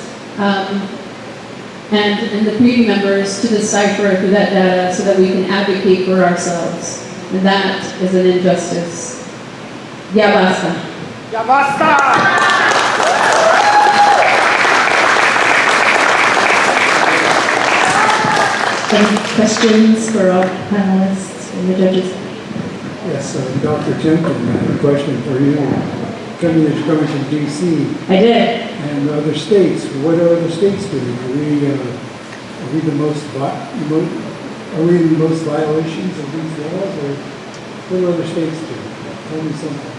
and the community members to decipher through that data so that we can advocate for ourselves. And that is an injustice. Ya basta. Ya basta! Any questions for our panelists and the judges? Yes, Dr. Timpton, I have a question for you. Coming from DC. I did. And other states. What are other states doing? Are we the most are we in the most violations of these laws, or what do other states do? Tell me something.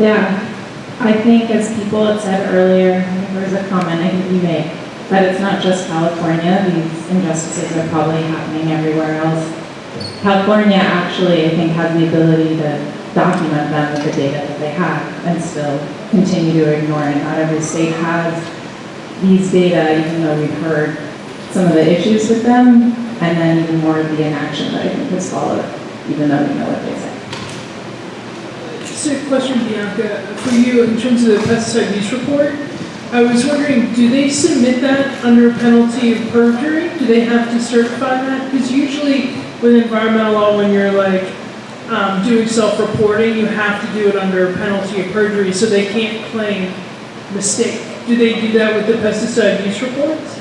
Yeah, I think as people had said earlier, I think there was a comment I think you made, that it's not just California, these injustices are probably happening everywhere else. California actually, I think, has the ability to document them with the data that they have and still continue to ignore it. Not every state has these data, even though we've heard some of the issues with them, and then even more of the inaction that I think has followed, even though we know what they say. Just a question, Bianca, for you in terms of the pesticide use report. I was wondering, do they submit that under penalty of perjury? Do they have to certify that? Because usually with environmental law, when you're like doing self-reporting, you have to do it under penalty of perjury, so they can't claim mistake. Do they do that with the pesticide use reports?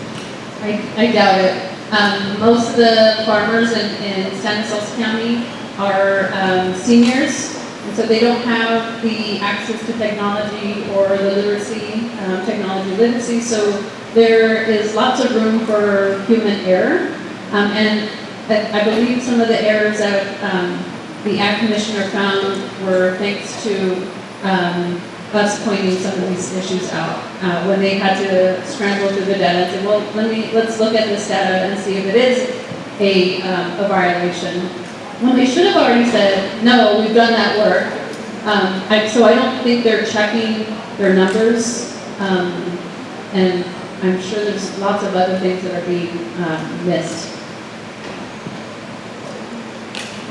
I doubt it. Most of the farmers in San Jose County are seniors, and so they don't have the access to technology or the literacy, technology literacy, so there is lots of room for human error. And I believe some of the errors that the Ag Commissioner found were thanks to us pointing some of these issues out. When they had to scramble through the data and say, well, let's look at this data and see if it is a violation. When they should have already said, no, we've done that work. So I don't think they're checking their numbers. And I'm sure there's lots of other things that are being missed.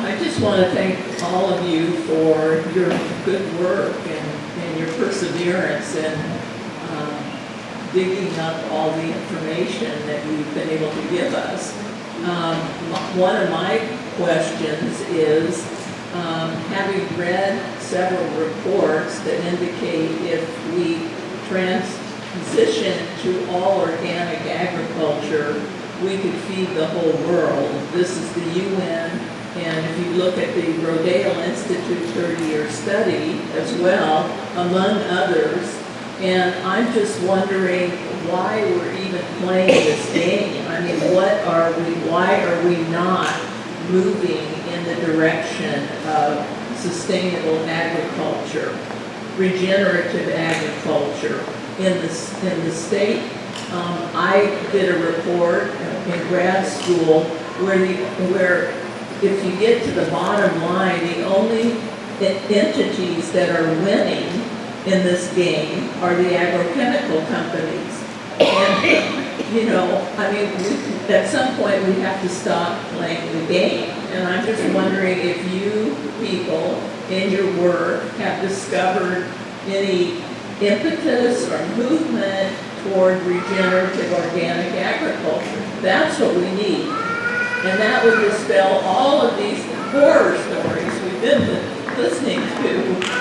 I just want to thank all of you for your good work and your perseverance in digging up all the information that you've been able to give us. One of my questions is, having read several reports that indicate if we transition to all organic agriculture, we could feed the whole world. This is the UN. And if you look at the Rodale Institute 30-year study as well, among others, and I'm just wondering why we're even playing this game. I mean, why are we not moving in the direction of sustainable agriculture, regenerative agriculture in the state? I did a report in grad school where if you get to the bottom line, the only entities that are winning in this game are the agrochemical companies. And, you know, I mean, at some point we have to stop playing the game. And I'm just wondering if you people in your work have discovered any impetus or movement toward regenerative organic agriculture. That's what we need. And that would dispel all of these horror stories we've been listening to.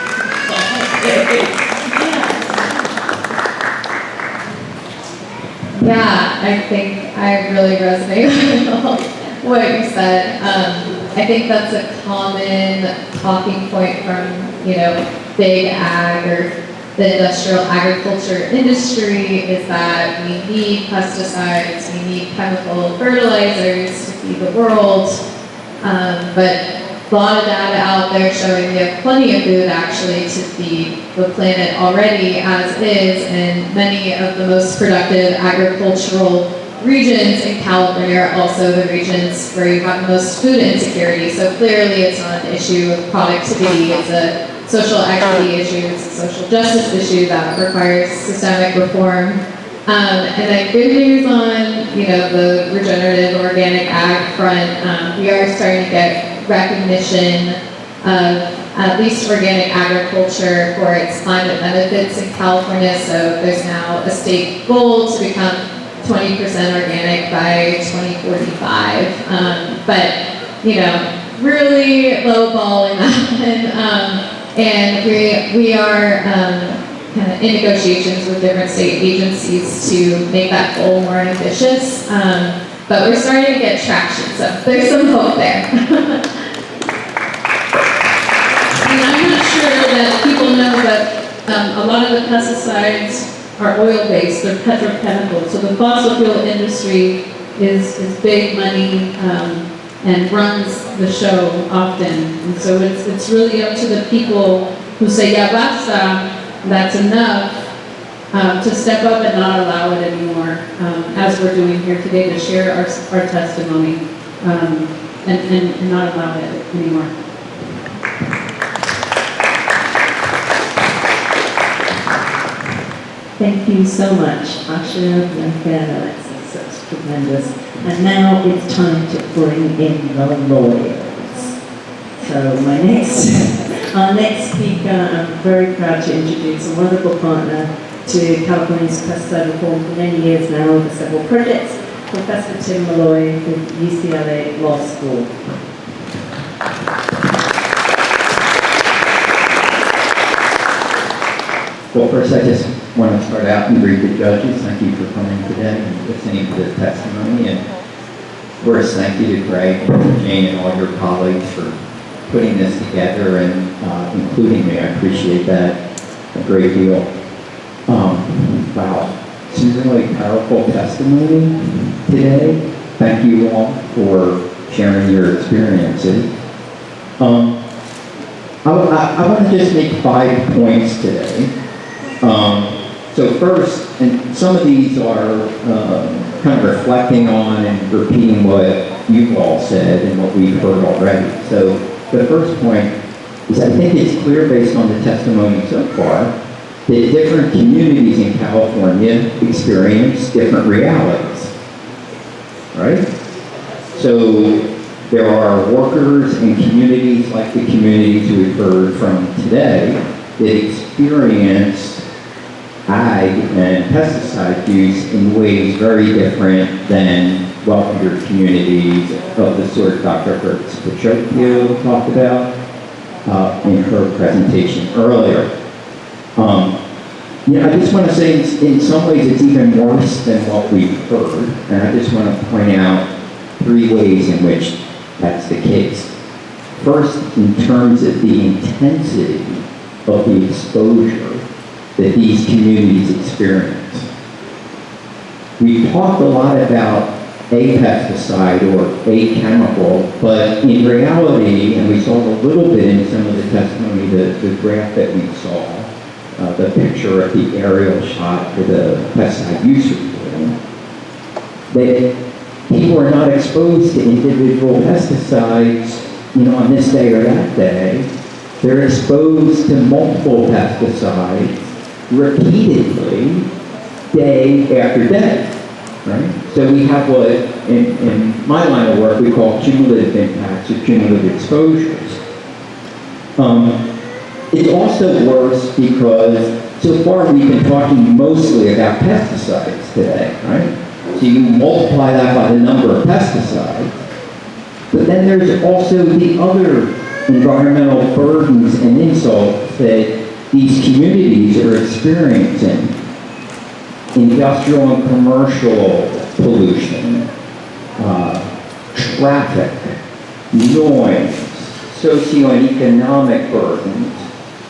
Yeah, I think I really resonate with what you said. I think that's a common talking point from, big ag or the industrial agriculture industry is that we need pesticides, we need chemical fertilizers to feed the world, but a lot of data out there showing we have plenty of food actually to feed the planet already as is, and many of the most productive agricultural regions in California are also the regions where you have the most food insecurity. So clearly it's not an issue of productivity, it's a social equity issue, it's a social justice issue that requires systemic reform. And then good news on, the regenerative organic ag front, we are starting to get recognition of at least organic agriculture for its climate benefits in California. So there's now a state goal to become 20% organic by 2045. But, really low balling that. And we are kind of in negotiations with different state agencies to make that goal more ambitious. But we're starting to get traction, so there's some hope there. And I'm not sure that people know that a lot of the pesticides are oil-based, they're petrochemicals. So the fossil fuel industry is big money and runs the show often. And so it's really up to the people who say, ya basta, that's enough, to step up and not allow it anymore, as we're doing here today, to share our testimony and not allow it anymore. Thank you so much, Asha and Alexis. That's tremendous. And now it's time to bring in the lawyers. So our next speaker, I'm very proud to introduce a wonderful partner to California's Pesticide Reform for many years now over several projects, Professor Tim Malloy with UCLA Law School. Well, first I just want to start out and greet the judges. Thank you for coming today and listening to the testimony. And of course, thank you to Greg and Jane and all your colleagues for putting this together and including me. I appreciate that a great deal. Wow, some really powerful testimony today. Thank you all for sharing your experiences. I want to just make 5 points today. So first, and some of these are kind of reflecting on and repeating what you've all said and what we've heard already. So the first point is I think it's clear based on the testimony so far that different communities in California experience different realities, right? So there are workers and communities like the communities we've heard from today that experience ag and pesticide use in ways very different than wealthier communities of the sort Dr. Hertz-Pachocchio talked about in her presentation earlier. I just want to say in some ways it's even worse than what we've heard, and I just want to point out 3 ways in which that's the case. First, in terms of the intensity of the exposure that these communities experience. We've talked a lot about a pesticide or a chemical, but in reality, and we saw a little bit in some of the testimony, the graph that we saw, the picture of the aerial shot for the pesticide use reporting, that people are not exposed to individual pesticides, on this day or that day. They're exposed to multiple pesticides repeatedly, day after day, right? So we have what, in my line of work, we call cumulative impacts or cumulative exposures. It's also worse because so far we've been talking mostly about pesticides today, right? So you multiply that by the number of pesticides, but then there's also the other environmental burdens and insults that these communities are experiencing. Industrial and commercial pollution, traffic, noise, socio and economic burdens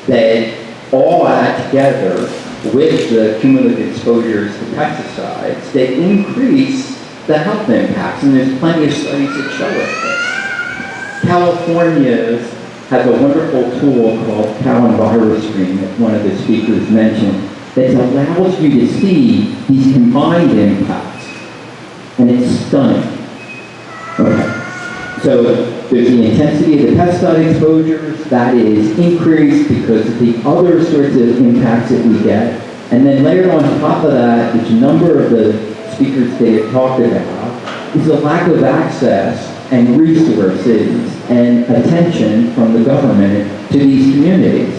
that all add together with the cumulative exposures to pesticides that increase the health impacts, and there's plenty of studies that show it. California has a wonderful tool called CalEnviroScreen that one of the speakers mentioned that allows you to see these combined impacts, and it's stunning. Okay. So there's the intensity of the pesticide exposures that is increased because of the other sorts of impacts that we get. And then layered on top of that, which a number of the speakers today have talked about, is the lack of access and resources and attention from the government to these communities.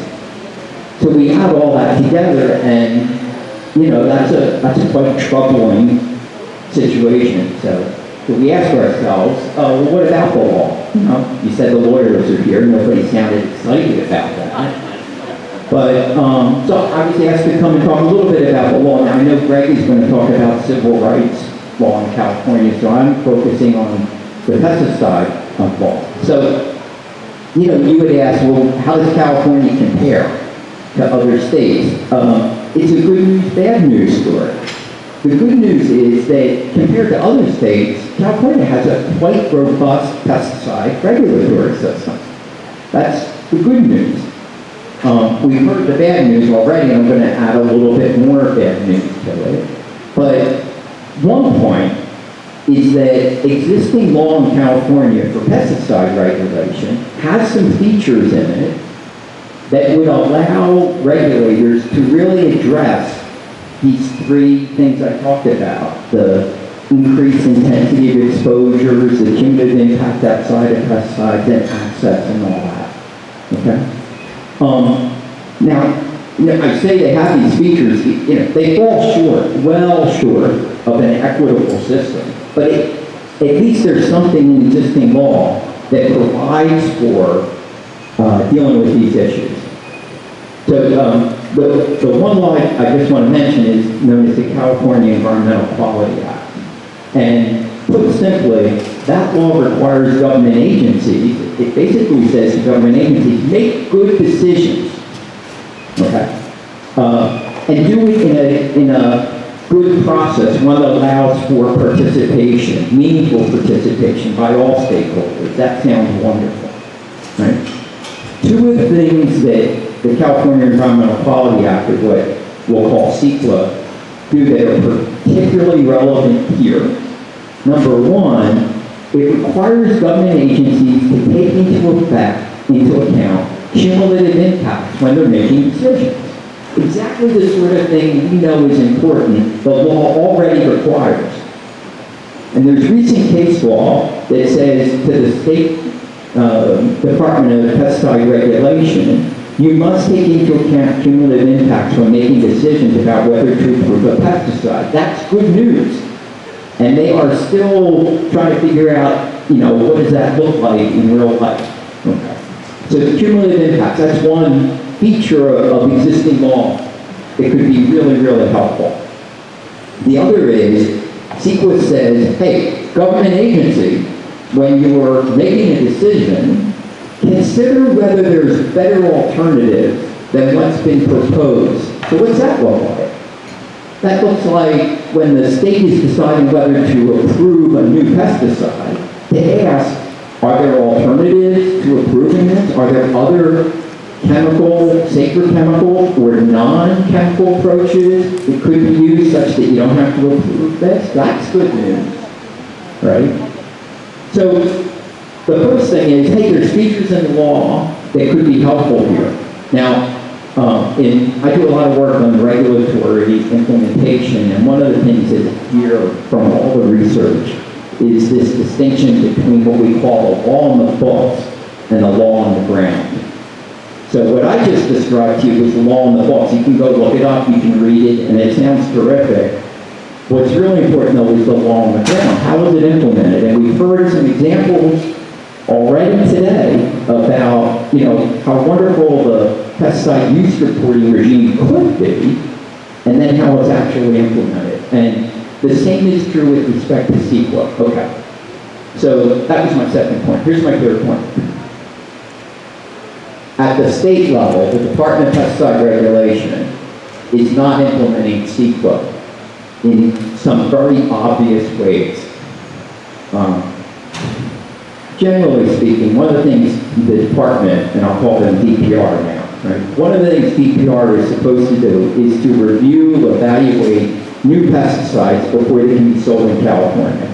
So we add all that together, and that's a quite troubling situation. So we ask ourselves, well, what about the law? You said the lawyers are here. Nobody sounded excited about that. But so I was asked to come and talk a little bit about the law. Now I know Greg is going to talk about civil rights law in California, so I'm focusing on the pesticide law. So, you would ask, well, how does California compare to other states? It's a good news, bad news story. The good news is that compared to other states, California has a quite robust pesticide regulatory system. That's the good news. We've heard the bad news already, and I'm going to add a little bit more bad news to it. But one point is that existing law in California for pesticide regulation has some features in it that would allow regulators to really address these three things I talked about: the increased intensity of exposures, the cumulative impact outside of pesticides, and access and all that. Okay? Now, I say they have these features, they fall short, well short of an equitable system. But at least there's something in existing law that provides for dealing with these issues. So the one law I just want to mention is known as the California Environmental Quality Act. And put simply, that law requires government agencies, it basically says to government agencies, make good decisions, okay? And do it in a good process, one that allows for participation, meaningful participation by all stakeholders. That sounds wonderful, right? Two of the things that the California Environmental Quality Act, or what we'll call CEQA, do that are particularly relevant here. Number one, it requires government agencies to take into account cumulative impacts when they're making decisions. Exactly the sort of thing we know is important, the law already requires. And there's recent case law that says to the State Department of Pesticide Regulation, you must take into account cumulative impacts when making decisions about whether to approve a pesticide. That's good news. And they are still trying to figure out, what does that look like in real life? Okay. So the cumulative impacts, that's one feature of existing law that could be really, really helpful. The other is, CEQA says, hey, government agency, when you're making a decision, consider whether there's better alternatives than what's been proposed. So what's that look like? That looks like when the state is deciding whether to approve a new pesticide, to ask, are there alternatives to approving this? Are there other safer chemical or non-chemical approaches that could be used such that you don't have to approve this? That's good news, right? So the first thing is, hey, there's features in the law that could be helpful here. Now, I do a lot of work on regulatory implementation, and one of the things that here from all the research is this distinction between what we call the law on the books and the law on the ground. So what I just described to you was the law on the books. You can go look it up, you can read it, and it sounds terrific. What's really important, though, is the law on the ground. How is it implemented? And we've heard some examples already today about, how wonderful the pesticide use reporting regime could be, and then how it's actually implemented. And the same is true with respect to CEQA. Okay. So that was my second point. Here's my third point. At the state level, the Department of Pesticide Regulation is not implementing CEQA in some very obvious ways. Generally speaking, one of the things the department, and I'll call them DPR now, right? One of the things DPR is supposed to do is to review, evaluate new pesticides before they can be sold in California.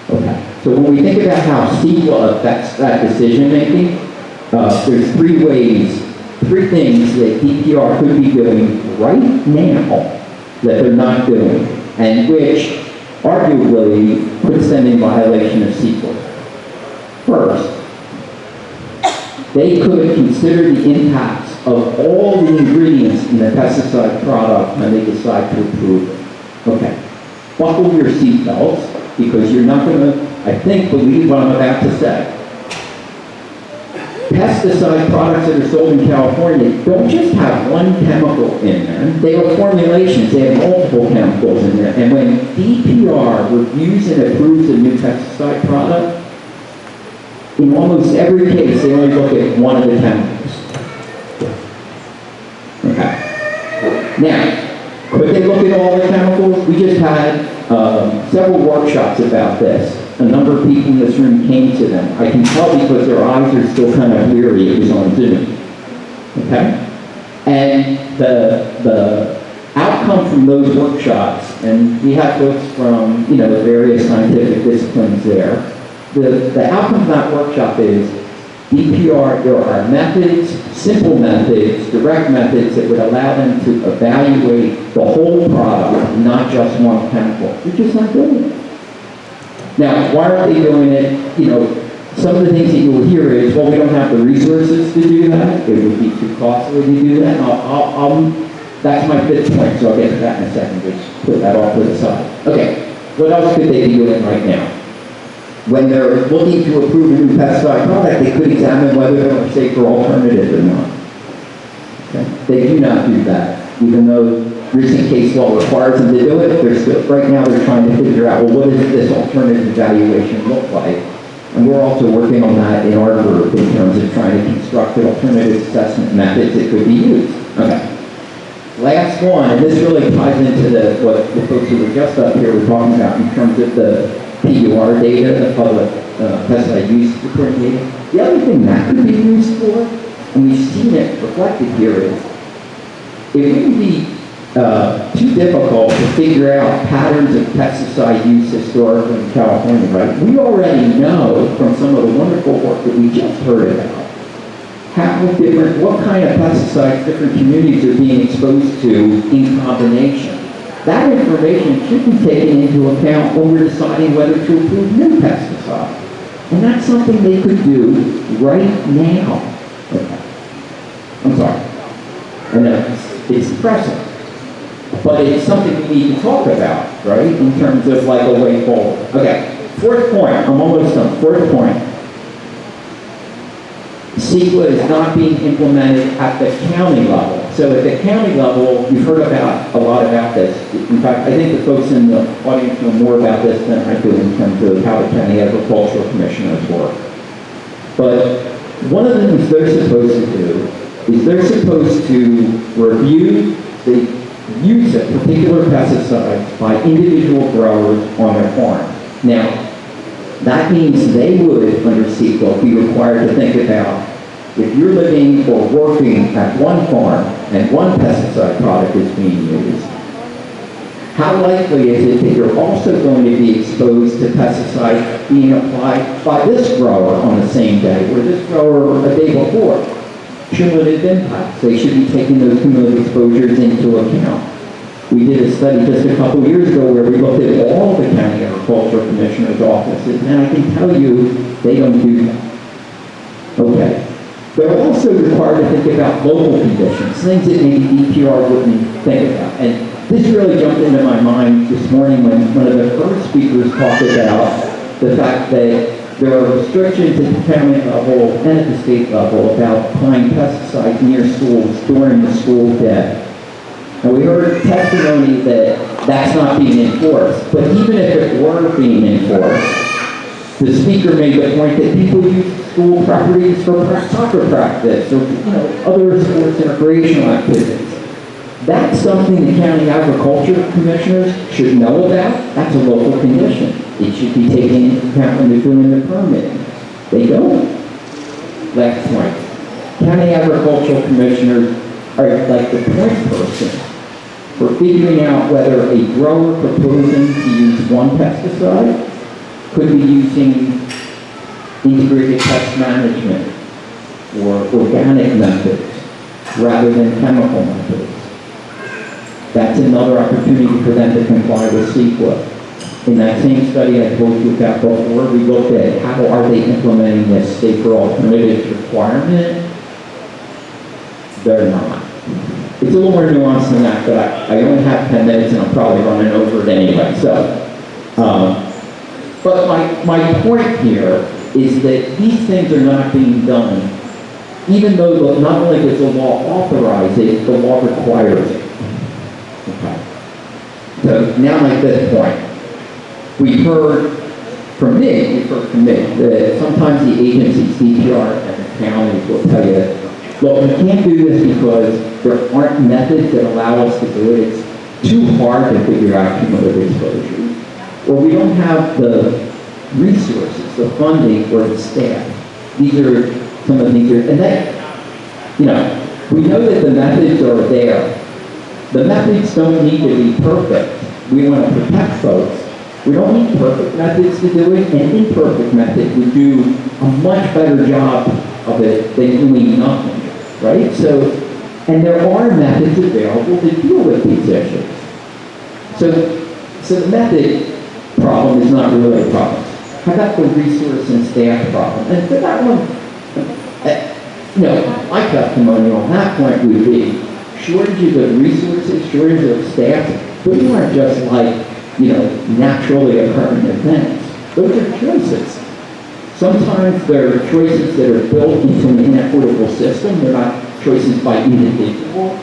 Okay. So when we think about how CEQA affects that decision making, there's three ways three things that DPR could be doing right now that they're not doing, and which arguably puts them in violation of CEQA. First, they could consider the impacts of all the ingredients in the pesticide product when they decide to approve it. Okay, buckle your seatbelts, because you're not going to, I think, believe what I'm about to say. Pesticide products that are sold in California don't just have one chemical in them. They are formulations. They have multiple chemicals in there. And when DPR reviews and approves a new pesticide product, in almost every case, they only look at one of the chemicals. Okay. Now, could they look at all the chemicals? We just had several workshops about this. A number of people in this room came to them. I can tell because their eyes are still kind of weary. It was on Zoom. Okay? And the outcome from those workshops, and we had folks from, the various scientific disciplines there, the outcome of that workshop is DPR, there are methods, simple methods, direct methods that would allow them to evaluate the whole product, not just one chemical. They're just not doing it. Now, why aren't they doing it? Some of the things that you'll hear is, well, we don't have the resources to do that. It would be too costly to do that. And that's my fifth point, so I'll get to that in a second. Just put that off to the side. Okay, what else could they be doing right now? When they're looking to approve a new pesticide product, they could examine whether there are safer alternatives or not. Okay? They do not do that, even though recent case law requires them to do it. Right now they're trying to figure out, well, what does this alternative evaluation look like? And we're also working on that in our group in terms of trying to construct the alternative assessment methods that could be used. Okay. Last one, and this really ties into what the folks who were just up here were talking about in terms of the PUR data, the public pesticide use report data. The other thing that could be used for, and we've seen it reflected here, is it wouldn't be too difficult to figure out patterns of pesticide use historically in California, right? We already know from some of the wonderful work that we just heard about what kind of pesticides different communities are being exposed to in combination. That information should be taken into account when we're deciding whether to approve new pesticides. And that's something they could do right now. Okay. I'm sorry. I know it's depressing. But it's something we need to talk about, right? In terms of like a way forward. Okay, fourth point. I'm almost done. Fourth point. CEQA is not being implemented at the county level. So at the county level, you've heard a lot about this. In fact, I think the folks in the audience know more about this than I do in terms of how the county agricultural commissioners work. But one of the things they're supposed to do is they're supposed to review the use of particular pesticides by individual growers on their farm. Now, that means they would, under CEQA, be required to think about if you're living or working at one farm and one pesticide product is being used, how likely is it that you're also going to be exposed to pesticides being applied by this grower on the same day or this grower a day before? Cumulative impacts. They should be taking those cumulative exposures into account. We did a study just a couple years ago where we looked at all the county agricultural commissioners' offices, and I can tell you they don't do that. Okay. They're also required to think about local conditions, things that maybe DPR wouldn't think about. And this really jumped into my mind this morning when one of the first speakers talked about the fact that there are restrictions at the county level and at the state level about applying pesticides near schools during the school day. And we heard testimony that that's not being enforced. But even if it were being enforced, the speaker made the point that people use school properties for soccer practice or other sports and recreational activities. That's something the county agriculture commissioners should know about. That's a local condition. It should be taken into account when they're doing the permitting. They don't. Last point. County agricultural commissioners are like the point person for figuring out whether a grower proposing to use one pesticide could be using integrated pest management or organic methods rather than chemical methods. That's another opportunity for them to comply with CEQA. In that same study I told you about before, we looked at how are they implementing this safer alternatives requirement. They're not. It's a little more nuanced than that, but I only have 10 minutes and I'm probably running over it anyway. So, but my point here is that these things are not being done, even though not only does the law authorize it, the law requires it. Okay. So now my fifth point. We've heard from me that sometimes the agencies, DPR and the counties will tell you, look, we can't do this because there aren't methods that allow us to do it. It's too hard to figure out cumulative exposure. Or we don't have the resources, the funding, or the staff. These are some of the things and that, we know that the methods are there. The methods don't need to be perfect. We want to protect folks. We don't need perfect methods to do it, and imperfect methods would do a much better job of it than doing nothing, right? So, and there are methods available to deal with these issues. So the method problem is not really a problem. How about the resource and staff problem? And for that one, my testimony on that point would be shortages of resources, shortages of staff. Those aren't just like, naturally occurring events. Those are choices. Sometimes they're choices that are built into an inequitable system. They're not choices by individual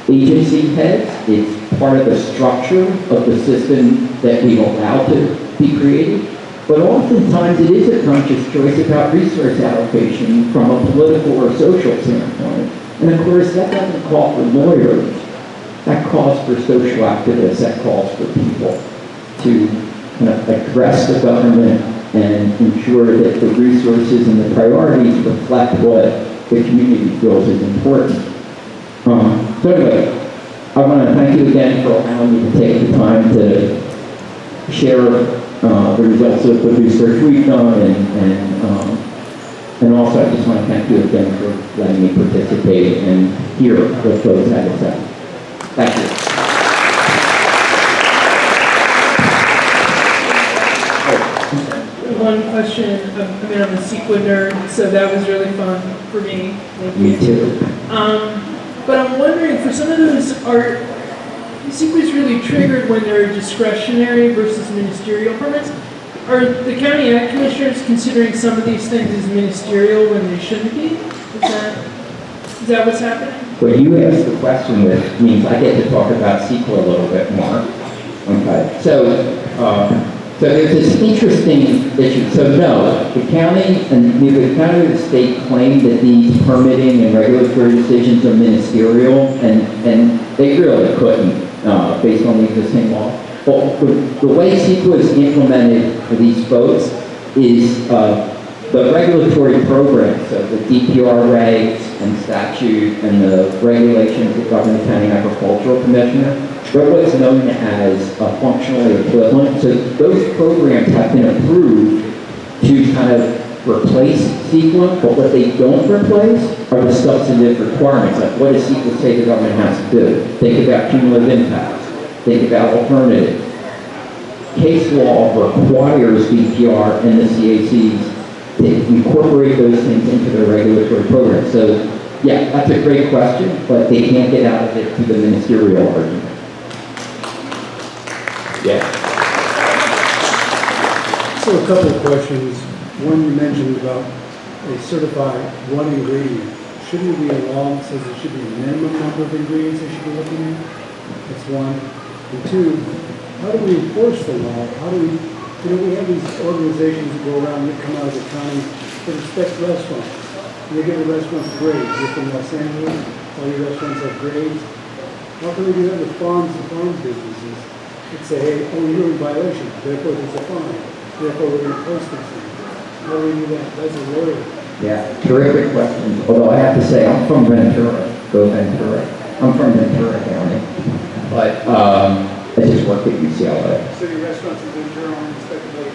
agency heads. It's part of the structure of the system that we've allowed to be created. But oftentimes it is a conscious choice about resource allocation from a political or social standpoint. And of course, that doesn't call for lawyers. That calls for social activists. That calls for people to kind of address the government and ensure that the resources and the priorities reflect what the community feels is important. So anyway, I want to thank you again for allowing me to take the time to share the results of the research we've done, and also I just want to thank you again for letting me participate and hear what folks had to say. Thank you. One question, I'm a CEQA nerd, so that was really fun for me. Thank you. Me too. But I'm wondering, for some of those, are CEQA's really triggered when they're discretionary versus ministerial permits? Are the county ag commissioners considering some of these things as ministerial when they shouldn't be? Is that what's happening? Well, you asked the question that means I get to talk about CEQA a little bit more. Okay, so there's this interesting issue. So no, the county and neither the county or the state claim that these permitting and regulatory decisions are ministerial, and they really couldn't based on the existing law. Well, the way CEQA is implemented for these folks is the regulatory programs, so the DPR regs and statute and the regulations that govern the county agricultural commissioner, they're what's known as functionally equivalent. So those programs have been approved to kind of replace CEQA, but what they don't replace are the substantive requirements. Like what does CEQA say the government has to do? Think about cumulative impacts. Think about alternatives. Case law requires DPR and the CACs to incorporate those things into their regulatory program. So, yeah, that's a great question, but they can't get out of it through the ministerial argument. Yeah. So a couple of questions. One, you mentioned about they certify one ingredient. Shouldn't there be a law that says there should be a minimum number of ingredients they should be looking at? That's one. And two, how do we enforce the law? How do we, we have these organizations that go around that come out of the county that inspect restaurants. And they give the restaurants grades. You're from Los Angeles, all your restaurants have grades. How can we do that with farms and farm businesses that say, hey, you're in violation, therefore there's a fine, therefore we're going to post these things? How do we do that? That's a lawyer. Yeah, terrific question. Although I have to say, I'm from Ventura. Go Ventura. I'm from Ventura County. But I just work at UCLA. So your restaurants in Ventura aren't inspected by the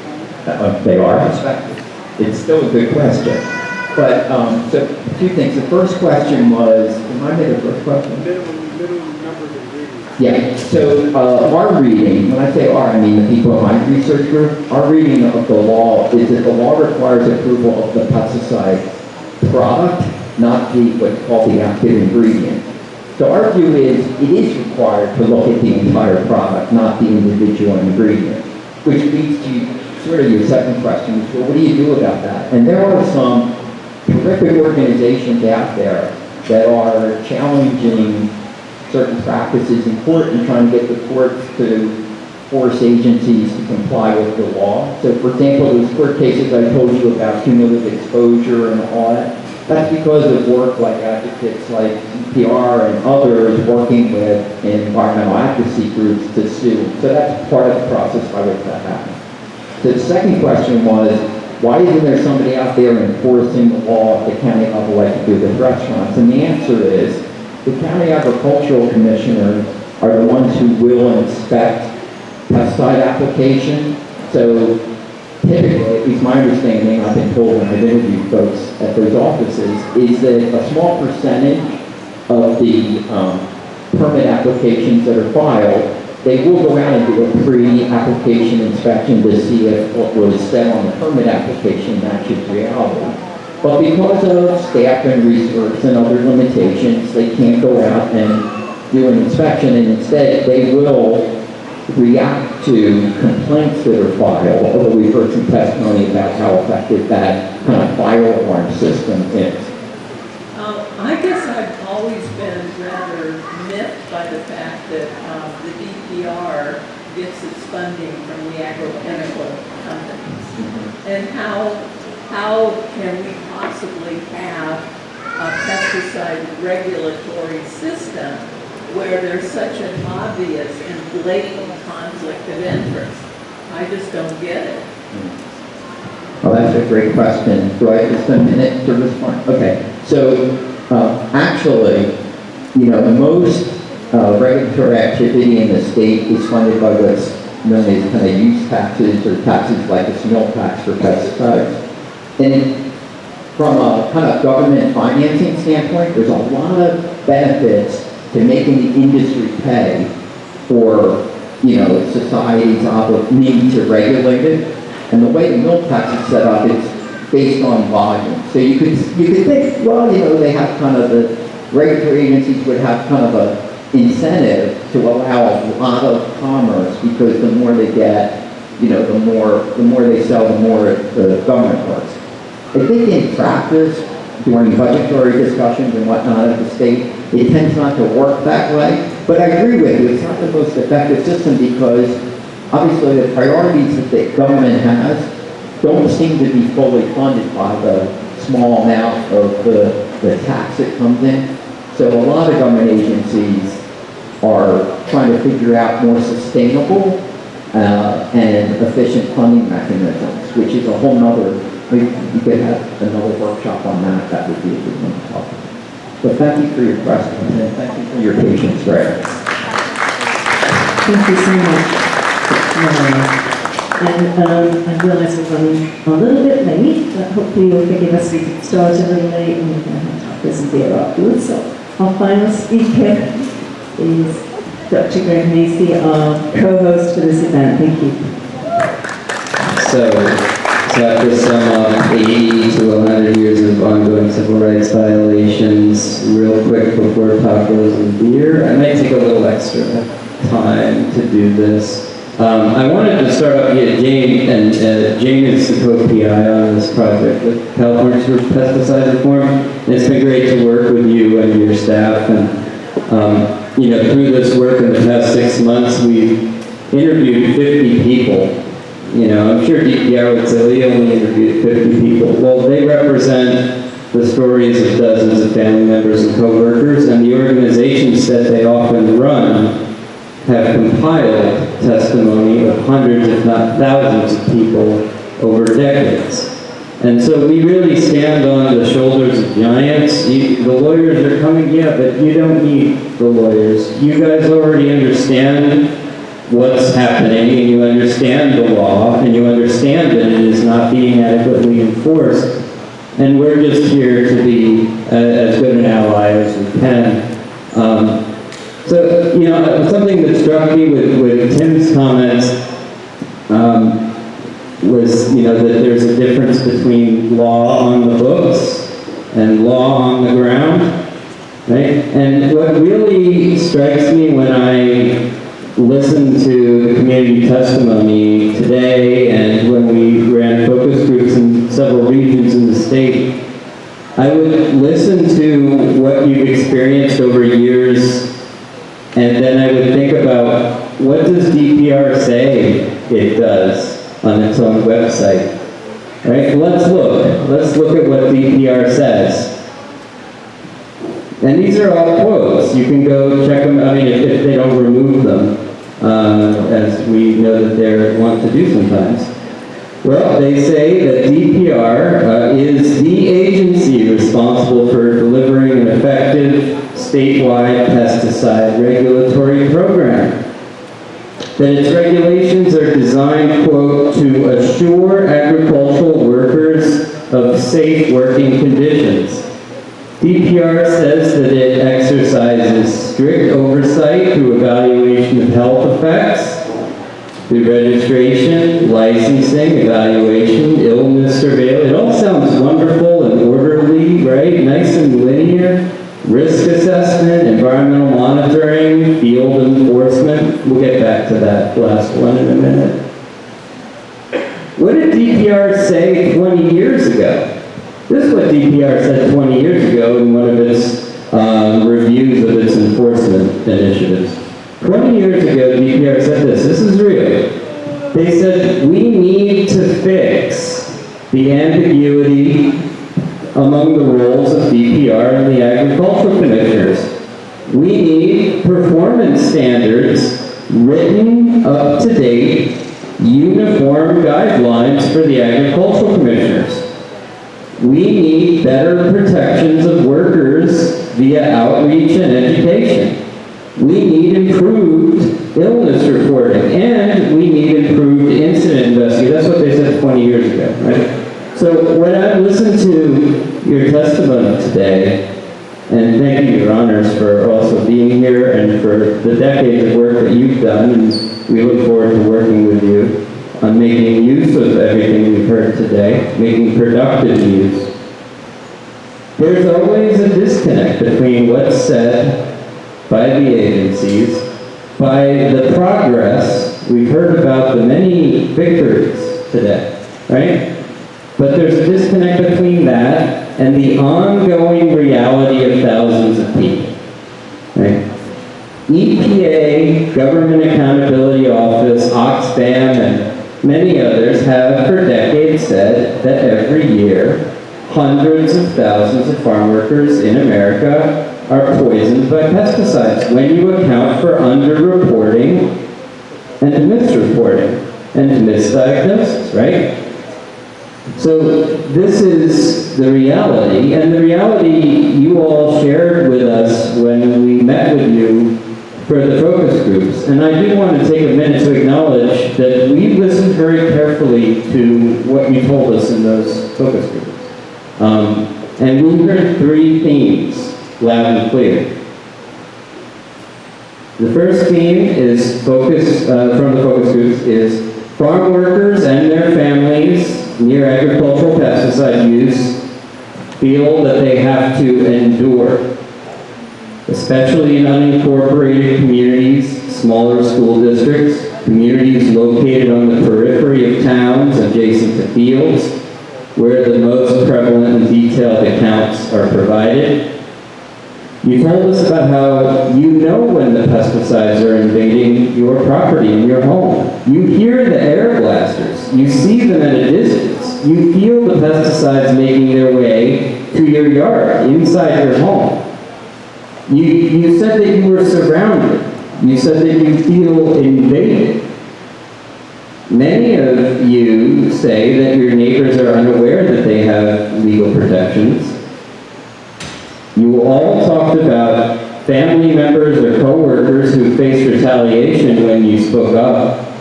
county? They are inspected. It's still a good question. But, so, two things. The first question was, remind me of the first question? Minimum number of ingredients. Yeah, so our reading, when I say our, I mean the people in my research group, our reading of the law is that the law requires approval of the pesticide product, not the what's called the active ingredient. So our view is it is required to look at the entire product, not the individual ingredient, which leads to sort of your second question, which is, well, what do you do about that? And there are some terrific organizations out there that are challenging certain practices in court and trying to get the courts to force agencies to comply with the law. So for example, those court cases I told you about cumulative exposure and all that, that's because of work like advocates like CPR and others working with environmental advocacy groups to sue. So that's part of the process by which that happens. So the second question was, why isn't there somebody out there enforcing the law at the county level like you do with restaurants? And the answer is, the county agricultural commissioners are the ones who will inspect pesticide application. So typically, at least my understanding, I've been told when I've interviewed folks at those offices, is that a small percentage of the permit applications that are filed, they will go out and do a pre-application inspection to see if what was said on the permit application matches reality. But because of staff and resource and other limitations, they can't go out and do an inspection, and instead they will react to complaints that are filed, although we've heard some testimony about how effective that kind of fire alarm system is. I guess I've always been rather miffed by the fact that the DPR gets its funding from the agrochemical companies. And how can we possibly have a pesticide regulatory system where there's such an obvious and blatant conflict of interest? I just don't get it. Well, that's a great question. Do I have just a minute to respond? Okay, so actually, you know, most regulatory activity in the state is funded by what's known as kind of use taxes or taxes like a meal tax for pesticides. And from a kind of government financing standpoint, there's a lot of benefits to making the industry pay for, you know, society's need to regulate it. And the way the milk tax is set up, it's based on volume. So you could think, well, you know, they have kind of the regulatory agencies would have kind of a incentive to allow a lot of commerce, because the more they get, you know, the more they sell, the more the government works. I think in practice, during budgetary discussions and whatnot at the state, it tends not to work that way. But I agree with you, it's not the most effective system because obviously the priorities that the government has don't seem to be fully funded by the small amount of the tax that comes in. So a lot of government agencies are trying to figure out more sustainable and efficient funding mechanisms, which is a whole nother, maybe you could have another workshop on that. That would be a good one to talk about. But thank you for your questions and thank you for your patience, Greg. Thank you so much. And I realize we're running a little bit late, but hopefully you'll forgive us. We did start a little late and we're going to have tacos and beer afterwards. So our final speaker is Dr. Greg Macy, our co-host for this event. Thank you. So after some 80 to 100 years of ongoing civil rights violations, real quick before tacos and beer, I might take a little extra time to do this. I wanted to start off here, Jane, and Jane is the co-PI on this project with Californians for Pesticide Reform. And it's been great to work with you and your staff. And you know, through this work in the past 6 months, we've interviewed 50 people. You know, I'm sure DPR would say we only interviewed 50 people. Well, they represent the stories of dozens of family members and co-workers, and the organizations that they often run have compiled testimony of hundreds, if not thousands of people over decades. And so we really stand on the shoulders of giants. The lawyers are coming, yeah, but you don't need the lawyers. You guys already understand what's happening, and you understand the law, and you understand that it is not being adequately enforced. And we're just here to be as good an ally as we can. So, you know, something that struck me with Tim's comments was, you know, that there's a difference between law on the books and law on the ground, right? And what really strikes me when I listen to the community testimony today and when we ran focus groups in several regions in the state, I would listen to what you've experienced over years, and then I would think about, what does DPR say it does on its own website? Right? Let's look at what DPR says. And these are all quotes. You can go check them, I mean, if they don't remove them, as we know that they want to do sometimes. Well, they say that DPR is the agency responsible for delivering an effective statewide pesticide regulatory program. That its regulations are designed, quote, to assure agricultural workers of safe working conditions. DPR says that it exercises strict oversight through evaluation of health effects, through registration, licensing, evaluation, illness surveillance. It all sounds wonderful and orderly, right? Nice and linear. Risk assessment, environmental monitoring, field enforcement. We'll get back to that last one in a minute. What did DPR say 20 years ago? This is what DPR said 20 years ago in one of its reviews of its enforcement initiatives. 20 years ago, DPR said this is real. They said, we need to fix the ambiguity among the roles of DPR and the agricultural commissioners. We need performance standards, written, up-to-date, uniform guidelines for the agricultural commissioners. We need better protections of workers via outreach and education. We need improved illness reporting, and we need improved incident investigation. That's what they said 20 years ago, right? So when I listened to your testimony today, and thank you, Your Honors, for also being here and for the decades of work that you've done, and we look forward to working with you on making use of everything we've heard today, making productive use. There's always a disconnect between what's said by the agencies, by the progress. We've heard about the many victories today, right? But there's a disconnect between that and the ongoing reality of thousands of people, right? EPA, Government Accountability Office, Oxfam, and many others have for decades said that every year, hundreds of thousands of farm workers in America are poisoned by pesticides when you account for underreporting and misreporting and misdiagnosis, right? So this is the reality, and the reality you all shared with us when we met with you for the focus groups. And I do want to take a minute to acknowledge that we listened very carefully to what you told us in those focus groups. And we heard three themes, loud and clear. The first theme is focus, from the focus groups, is farm workers and their families near agricultural pesticide use feel that they have to endure, especially in unincorporated communities, smaller school districts, communities located on the periphery of towns adjacent to fields, where the most prevalent and detailed accounts are provided. You told us about how you know when the pesticides are invading your property and your home. You hear the air blasters. You see them at a distance. You feel the pesticides making their way to your yard, inside your home. You said that you were surrounded. You said that you feel invaded. Many of you say that your neighbors are unaware that they have legal protections. You all talked about family members or co-workers who faced retaliation when you spoke up.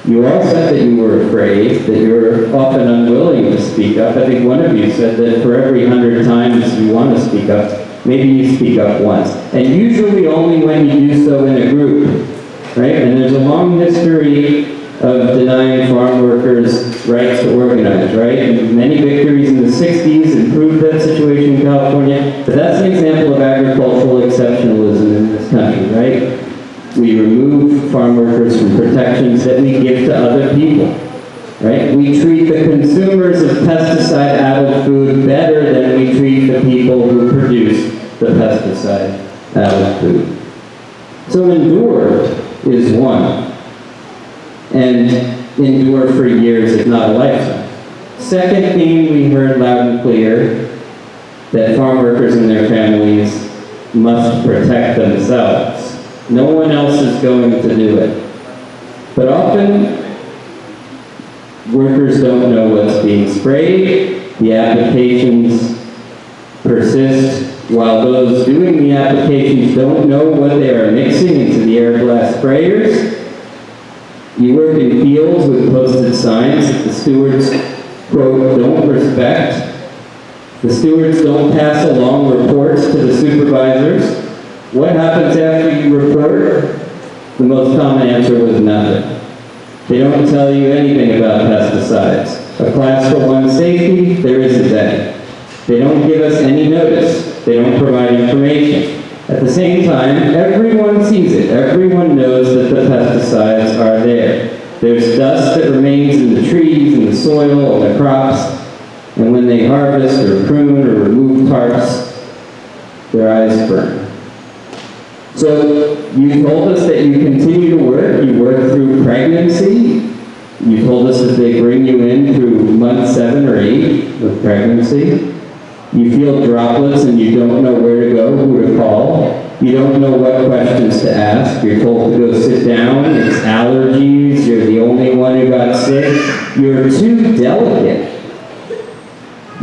You all said that you were afraid, that you're often unwilling to speak up. I think one of you said that for every 100 times you want to speak up, maybe you speak up once. And usually only when you do so in a group, right? And there's a long history of denying farm workers rights to organize, right? And many victories in the 60s improved that situation in California, but that's an example of agricultural exceptionalism in this country, right? We remove farm workers from protections that we give to other people, right? We treat the consumers of pesticide-addled food better than we treat the people who produce the pesticide-addled food. So endure is one, and endure for years, if not a lifetime. Second theme we heard loud and clear, that farm workers and their families must protect themselves. No one else is going to do it. But often, workers don't know what's being sprayed, the applications persist, while those doing the applications don't know what they are mixing into the air blast sprayers. You work in fields with posted signs that the stewards, quote, don't respect. The stewards don't pass along reports to the supervisors. What happens after you report? The most common answer was nothing. They don't tell you anything about pesticides. A class for one safety, there isn't any. They don't give us any notice. They don't provide information. At the same time, everyone sees it. Everyone knows that the pesticides are there. There's dust that remains in the trees, in the soil, in the crops, and when they harvest or prune or remove tarps, their eyes burn. So you told us that you continue to work. You work through pregnancy. You told us that they bring you in through month 7 or 8 of pregnancy. You feel droplets and you don't know where to go, who to call. You don't know what questions to ask. You're told to go sit down. It's allergies. You're the only one who got sick. You're too delicate.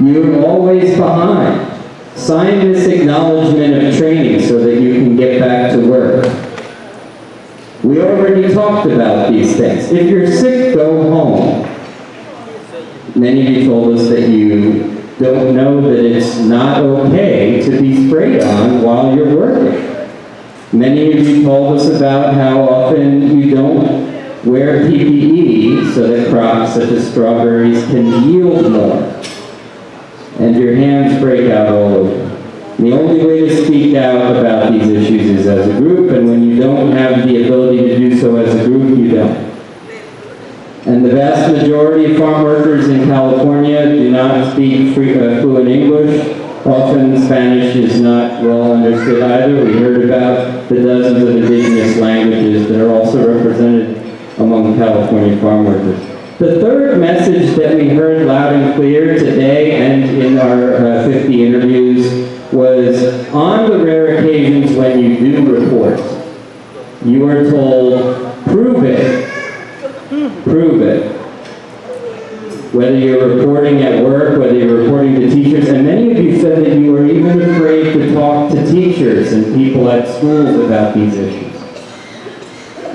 You're always behind. Sign this acknowledgement of training so that you can get back to work. We already talked about these things. If you're sick, go home. Many of you told us that you don't know that it's not okay to be sprayed on while you're working. Many of you told us about how often you don't wear PPE so that crops such as strawberries can yield more. And your hands break out all over. The only way to speak out about these issues is as a group, and when you don't have the ability to do so as a group, you don't. And the vast majority of farm workers in California do not speak fluent English. Often Spanish is not well understood either. We heard about the dozens of indigenous languages that are also represented among California farm workers. The third message that we heard loud and clear today and in our 50 interviews was on the rare occasions when you do report, you are told, prove it. Prove it. Whether you're reporting at work, whether you're reporting to teachers, and many of you said that you were even afraid to talk to teachers and people at schools about these issues.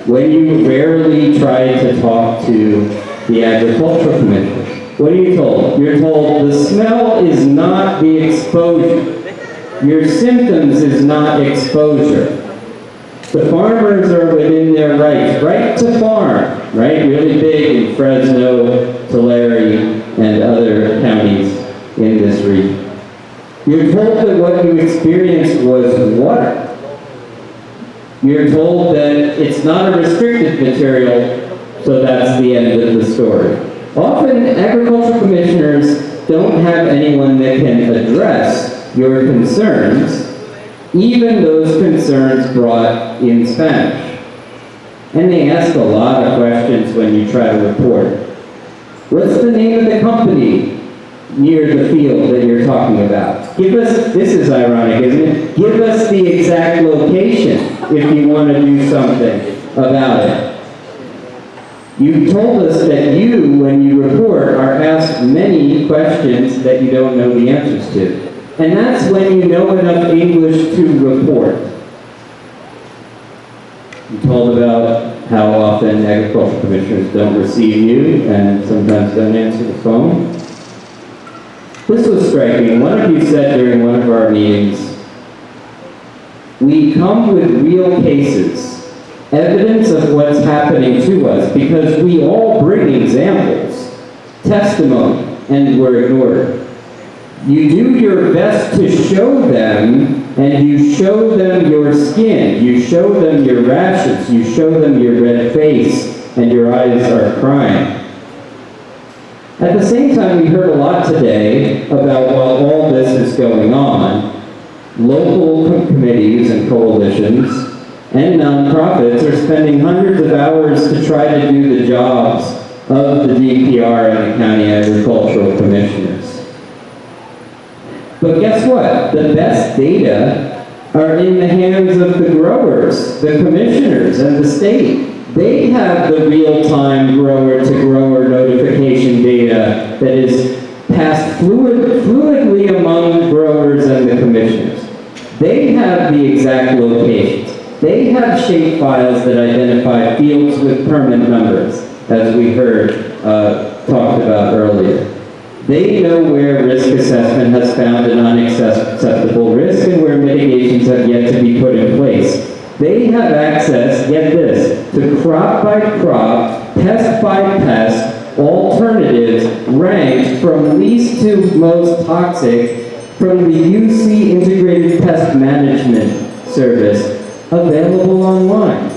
When you rarely try to talk to the agricultural commissioner, what are you told? You're told the smell is not the exposure. Your symptoms is not exposure. The farmers are within their rights, right to farm, right? Really big in Fresno, Tulare, and other counties in this region. You're told that what you experienced was water. You're told that it's not a restricted material, so that's the end of the story. Often, agricultural commissioners don't have anyone that can address your concerns, even those concerns brought in Spanish. And they ask a lot of questions when you try to report. What's the name of the company near the field that you're talking about? Give us, this is ironic, isn't it? Give us the exact location if you want to do something about it. You told us that you, when you report, are asked many questions that you don't know the answers to. And that's when you know enough English to report. You told about how often agricultural commissioners don't receive you and sometimes don't answer the phone. This was striking. One of you said during one of our meetings, we come with real cases, evidence of what's happening to us, because we all bring examples, testimony, and we're ignored. You do your best to show them, and you show them your skin, you show them your rashes, you show them your red face, and your eyes are crying. At the same time, we heard a lot today about while all this is going on, local committees and coalitions and nonprofits are spending hundreds of hours to try to do the jobs of the DPR and the county agricultural commissioners. But guess what? The best data are in the hands of the growers, the commissioners, and the state. They have the real-time grower-to-grower notification data that is passed fluidly among growers and the commissioners. They have the exact locations. They have shape files that identify fields with permit numbers, as we heard talked about earlier. They know where risk assessment has found an unacceptable risk and where mitigations have yet to be put in place. They have access, get this, to crop by crop, pest by pest, alternatives ranked from least to most toxic from the UC Integrated Pest Management Service available online.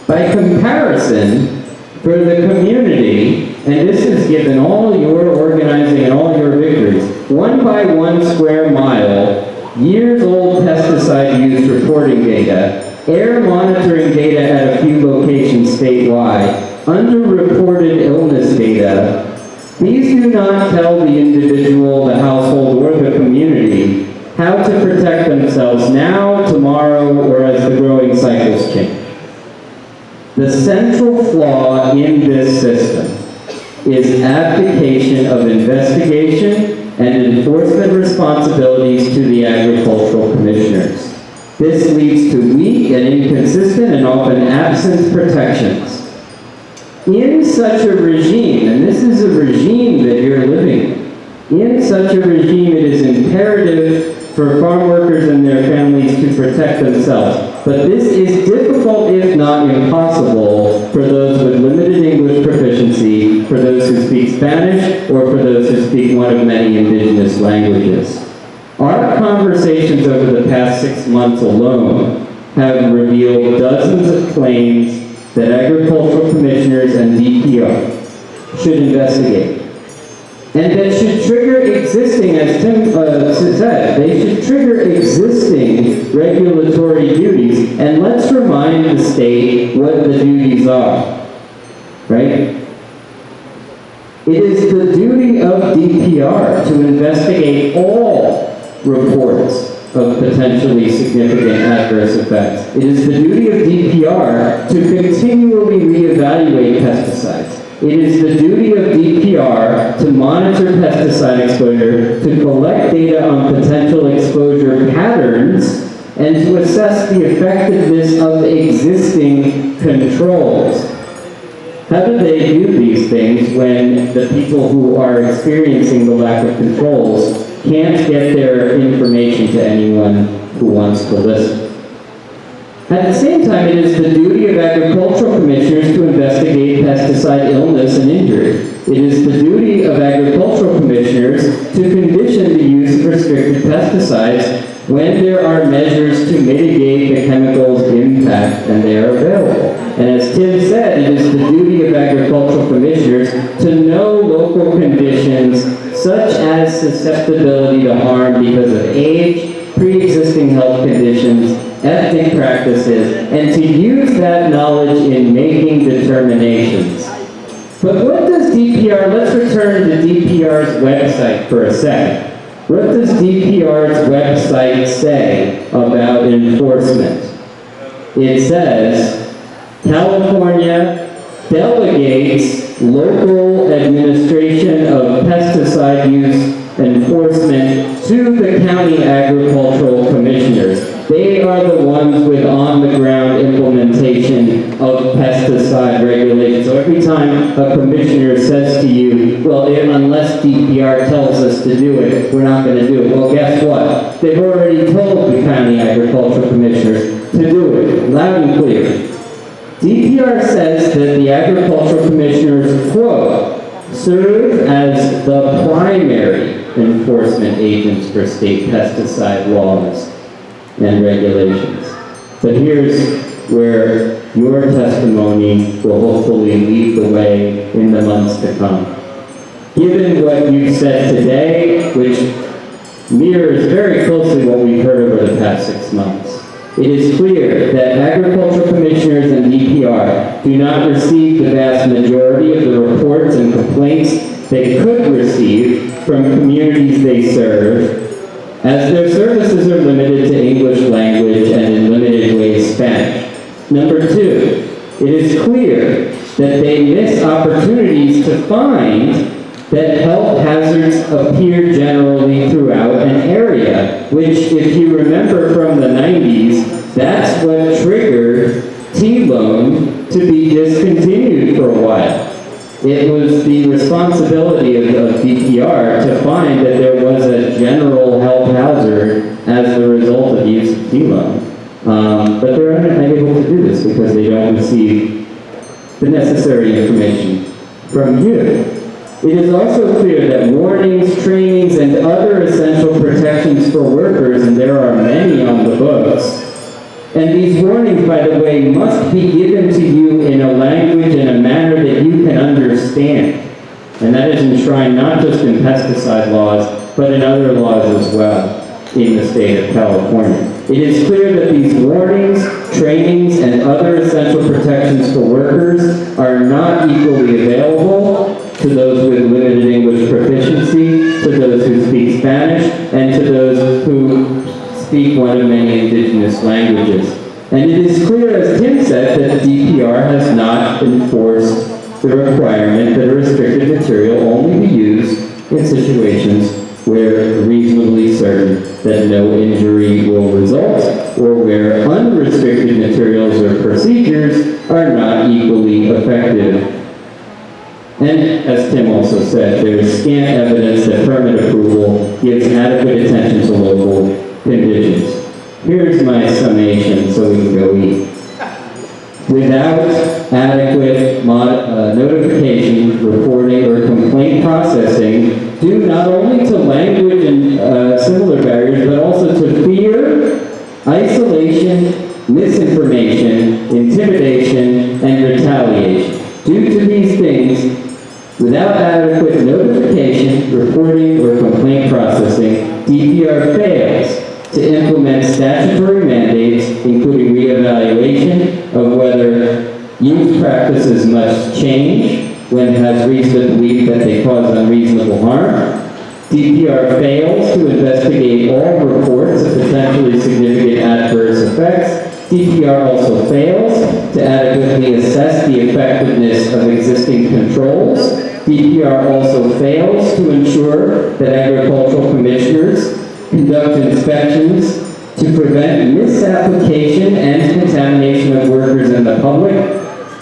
By comparison, for the community, and this is given all your organizing and all your victories, 1 by 1 square mile, years-old pesticide use reporting data, air monitoring data at a few locations statewide, underreported illness data, these do not tell the individual, the household, or the community how to protect themselves now, tomorrow, or as the growing cycles change. The central flaw in this system is abdication of investigation and enforcement responsibilities to the agricultural commissioners. This leads to weak and inconsistent and often absent protections. In such a regime, and this is a regime that you're living in such a regime, it is imperative for farm workers and their families to protect themselves. But this is difficult, if not impossible, for those with limited English proficiency, for those who speak Spanish, or for those who speak one of many indigenous languages. Our conversations over the past 6 months alone have revealed dozens of claims that agricultural commissioners and DPR should investigate. And that should trigger existing, as Tim said, they should trigger existing regulatory duties. And let's remind the state what the duties are, right? It is the duty of DPR to investigate all reports of potentially significant adverse effects. It is the duty of DPR to continually reevaluate pesticides. It is the duty of DPR to monitor pesticide exposure, to collect data on potential exposure patterns, and to assess the effectiveness of existing controls. How do they do these things when the people who are experiencing the lack of controls can't get their information to anyone who wants to listen? At the same time, it is the duty of agricultural commissioners to investigate pesticide illness and injury. It is the duty of agricultural commissioners to condition the use of restricted pesticides when there are measures to mitigate the chemical's impact and they are available. And as Tim said, it is the duty of agricultural commissioners to know local conditions such as susceptibility to harm because of age, pre-existing health conditions, ethnic practices, and to use that knowledge in making determinations. But what does DPR, let's return to DPR's website for a second. What does DPR's website say about enforcement? It says, California delegates local administration of pesticide use enforcement to the county agricultural commissioners. They are the ones with on-the-ground implementation a commissioner says to you, well, unless DPR tells us to do it, we're not going to do it. Well, guess what? They've already told the county agricultural commissioners to do it, loud and clear. DPR says that the agricultural commissioners, quote, serve as the primary enforcement agents for state pesticide laws and regulations. But here's where your testimony will hopefully lead the way in the months to come. Given what you've said today, which mirrors very closely what we've heard over the past 6 months, it is clear that agricultural commissioners and DPR do not receive the vast majority of the reports and complaints they could receive from communities they serve, as their services are limited to English language and in limited ways Spanish. Number two, it is clear that they miss opportunities to find that health hazards appear generally throughout an area, which, if you remember from the 90s, that's what triggered T-Loan to be discontinued for a while. It was the responsibility of DPR to find that there was a general health hazard as the result of use of T-Loan. But they're unable to do this because they don't receive the necessary information from you. It is also clear that warnings, trainings, and other essential protections for workers, and there are many on the books, and these warnings, by the way, must be given to you in a language and a manner that you can understand. And that is enshrined not just in pesticide laws, but in other laws as well in the state of California. It is clear that these warnings, trainings, and other essential protections for workers are not equally available to those with limited English proficiency, to those who speak Spanish, and to those who speak one of many indigenous languages. And it is clear, as Tim said, that the DPR has not enforced the requirement that a restricted material only be used in situations where reasonably certain that no injury will result, or where unrestricted materials or procedures are not equally effective. And as Tim also said, there is scant evidence that permit approval gives adequate attention to local conditions. Here's my summation so we can go eat. Without adequate notification, reporting, or complaint processing, due not only to language and similar barriers, but also to fear, isolation, misinformation, intimidation, and retaliation. Due to these things, without adequate notification, reporting, or complaint processing, DPR fails to implement statutory mandates, including reevaluation of whether youth practices must change when it has reason to believe that they cause unreasonable harm. DPR fails to investigate all reports of potentially significant adverse effects. DPR also fails to adequately assess the effectiveness of existing controls. DPR also fails to ensure that agricultural commissioners conduct inspections to prevent misapplication and contamination of workers and the public,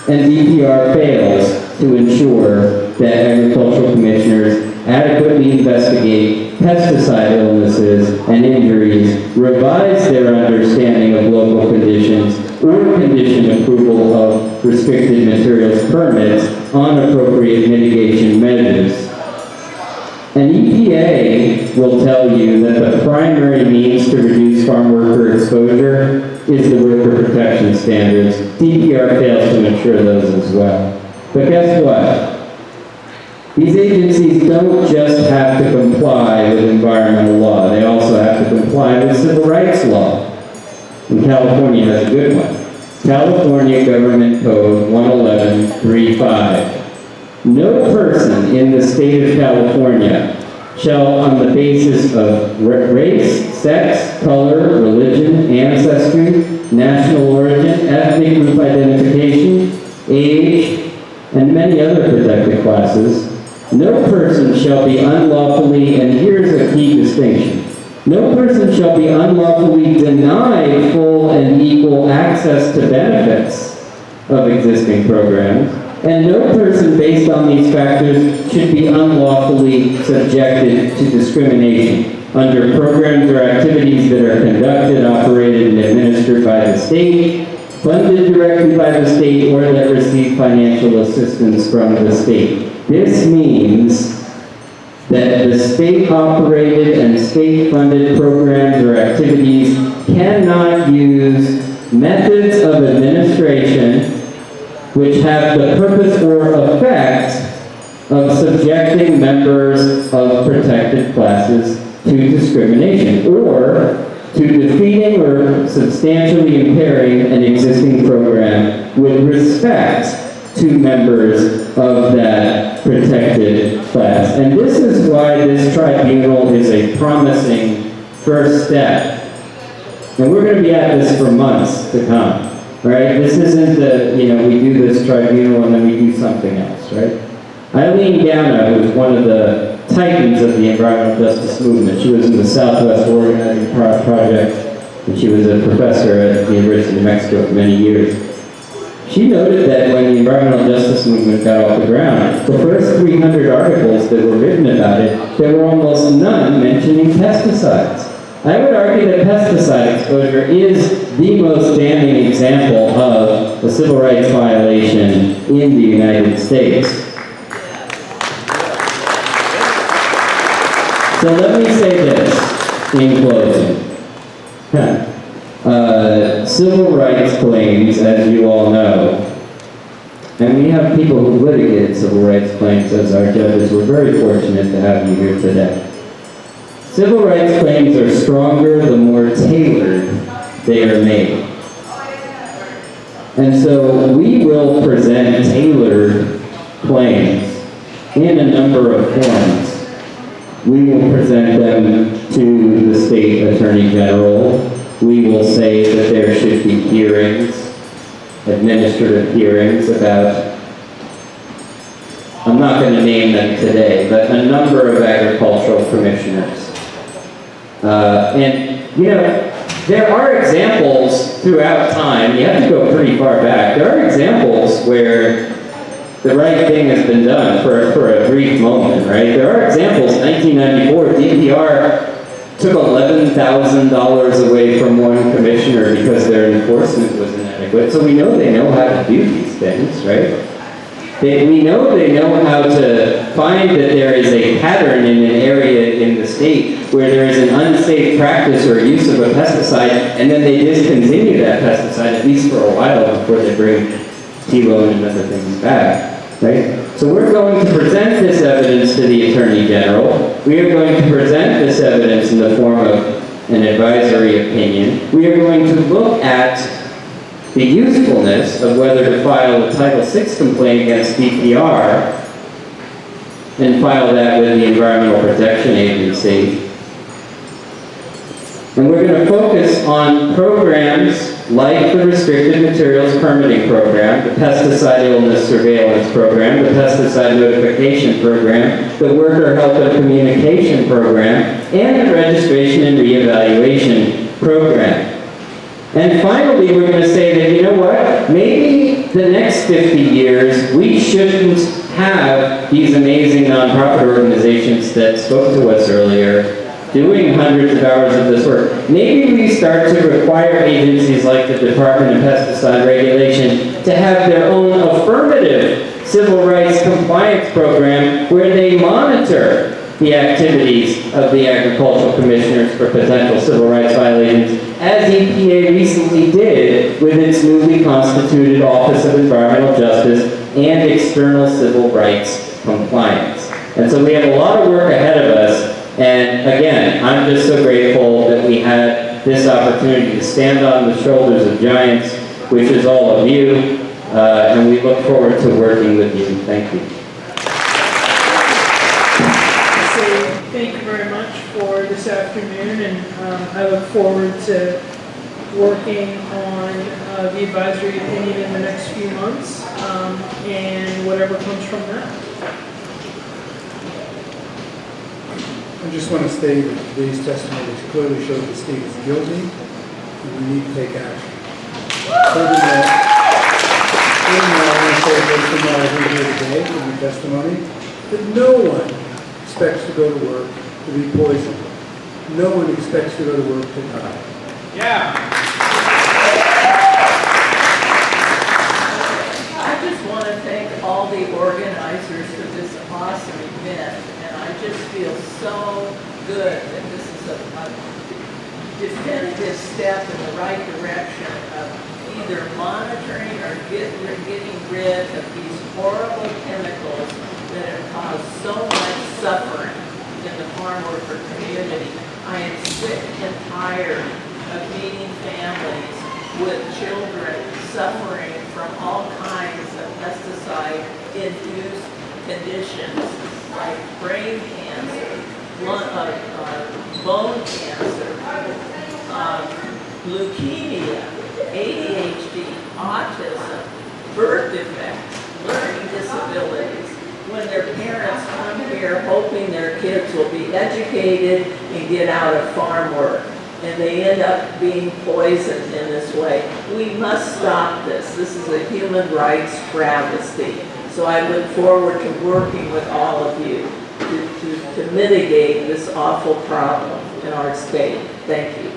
and DPR fails to ensure that agricultural commissioners adequately investigate pesticide illnesses and injuries, revise their understanding of local conditions, or condition approval of restricted materials permits on appropriate mitigation measures. An EPA will tell you that the primary means to reduce farm worker exposure is the worker protection standards. DPR fails to ensure those as well. But guess what? These agencies don't just have to comply with environmental law, they also have to comply with civil rights law. And California has a good one. California Government Code 111.35. No person in the state of California shall, on the basis of race, sex, color, religion, ancestry, national origin, ethnic group identification, age, and many other protected classes, no person shall be unlawfully, and here's a key distinction, no person shall be unlawfully denied full and equal access to benefits of existing programs, And no person based on these factors should be unlawfully subjected to discrimination under programs or activities that are conducted, operated, and administered by the state, funded directly by the state, or that receive financial assistance from the state. This means that the state-operated and state-funded programs or activities cannot use methods of administration which have the purpose or effect of subjecting members of protected classes to discrimination, or to defeating or substantially impairing an existing program with respect to members of that protected class. And this is why this tribunal is a promising first step. And we're going to be at this for months to come, right? This isn't the, we do this tribunal and then we do something else, right? Eileen Gowna, who was one of the titans of the environmental justice movement, she was in the Southwest Organizing Project, and she was a professor at the University of New Mexico for many years. She noted that when the environmental justice movement got off the ground, the first 300 articles that were written about it, there were almost none mentioning pesticides. I would argue that pesticide exposure is the most damning example of a civil rights violation in the United States. So let me say this in closing. Civil rights claims, as you all know, and we have people who litigated civil rights claims as our judges. We're very fortunate to have you here today. Civil rights claims are stronger the more tailored they are made. And so we will present tailored claims in a number of forms. We will present them to the state attorney general. We will say that there should be hearings, administrative hearings about, I'm not going to name them today, but a number of agricultural commissioners. There are examples throughout time, you have to go pretty far back, there are examples where the right thing has been done for a brief moment, right? There are examples, 1994, DPR took $11,000 away from one commissioner because their enforcement was inadequate. So we know they know how to do these things, right? We know they know how to find that there is a pattern in an area in the state where there is an unsafe practice or use of a pesticide, and then they discontinue that pesticide, at least for a while, before they bring T-Lone and other things back, right? So we're going to present this evidence to the Attorney General. We are going to present this evidence in the form of an advisory opinion. We are going to look at the usefulness of whether to file a Title VI complaint against DPR and file that with the Environmental Protection Agency. And we're going to focus on programs like the Restricted Materials Permitting Program, the Pesticide Illness Surveillance Program, the Pesticide Notification Program, the Worker Health and Communication Program, and the Registration and Reevaluation Program. And finally, we're going to say that, you know what, maybe the next 50 years, we shouldn't have these amazing nonprofit organizations that spoke to us earlier doing hundreds of hours of this work. Maybe we start to require agencies like the Department of Pesticide Regulation to have their own affirmative civil rights compliance program where they monitor the activities of the agricultural commissioners for potential civil rights violations, as EPA recently did with its newly constituted Office of Environmental Justice and External Civil Rights Compliance. And so we have a lot of work ahead of us. And again, I'm just so grateful that we had this opportunity to stand on the shoulders of giants, which is all of you, and we look forward to working with you. Thank you. So thank you very much for this afternoon, and I look forward to working on the advisory opinion in the next few months, and whatever comes from that. I just want to state that today's testimony clearly shows the state is guilty and we need to take action. Furthermore, I want to say based on what I heard here today from your testimony, that no one expects to go to work to be poisoned. No one expects to go to work to die. I just want to thank all the organizers for this awesome event, and I just feel so good that this is a definitive step in the right direction of either monitoring or getting rid of these horrible chemicals that have caused so much suffering in the farm worker community. I am sick and tired of meeting families with children suffering from all kinds of pesticide-induced conditions like brain cancer, bone cancer, leukemia, ADHD, autism, birth defects, learning disabilities, when their parents come here hoping their kids will be educated and get out of farm work, and they end up being poisoned in this way. We must stop this. This is a human rights travesty. So I look forward to working with all of you to mitigate this awful problem in our state. Thank you.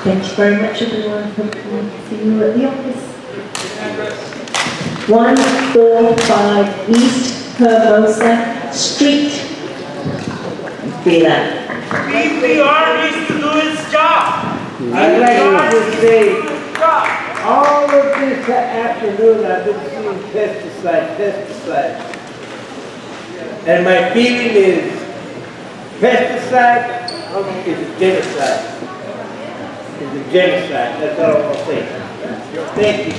Thank you very much, everyone, for coming to see you at the office. 145 East Hermosa Street. Be that. Leave the armies to do its job. I'd like to just say, all of this afternoon I've been seeing pesticide. And my feeling is, pesticide is a genocide. It's a genocide, that's all I'm gonna say. Thank you.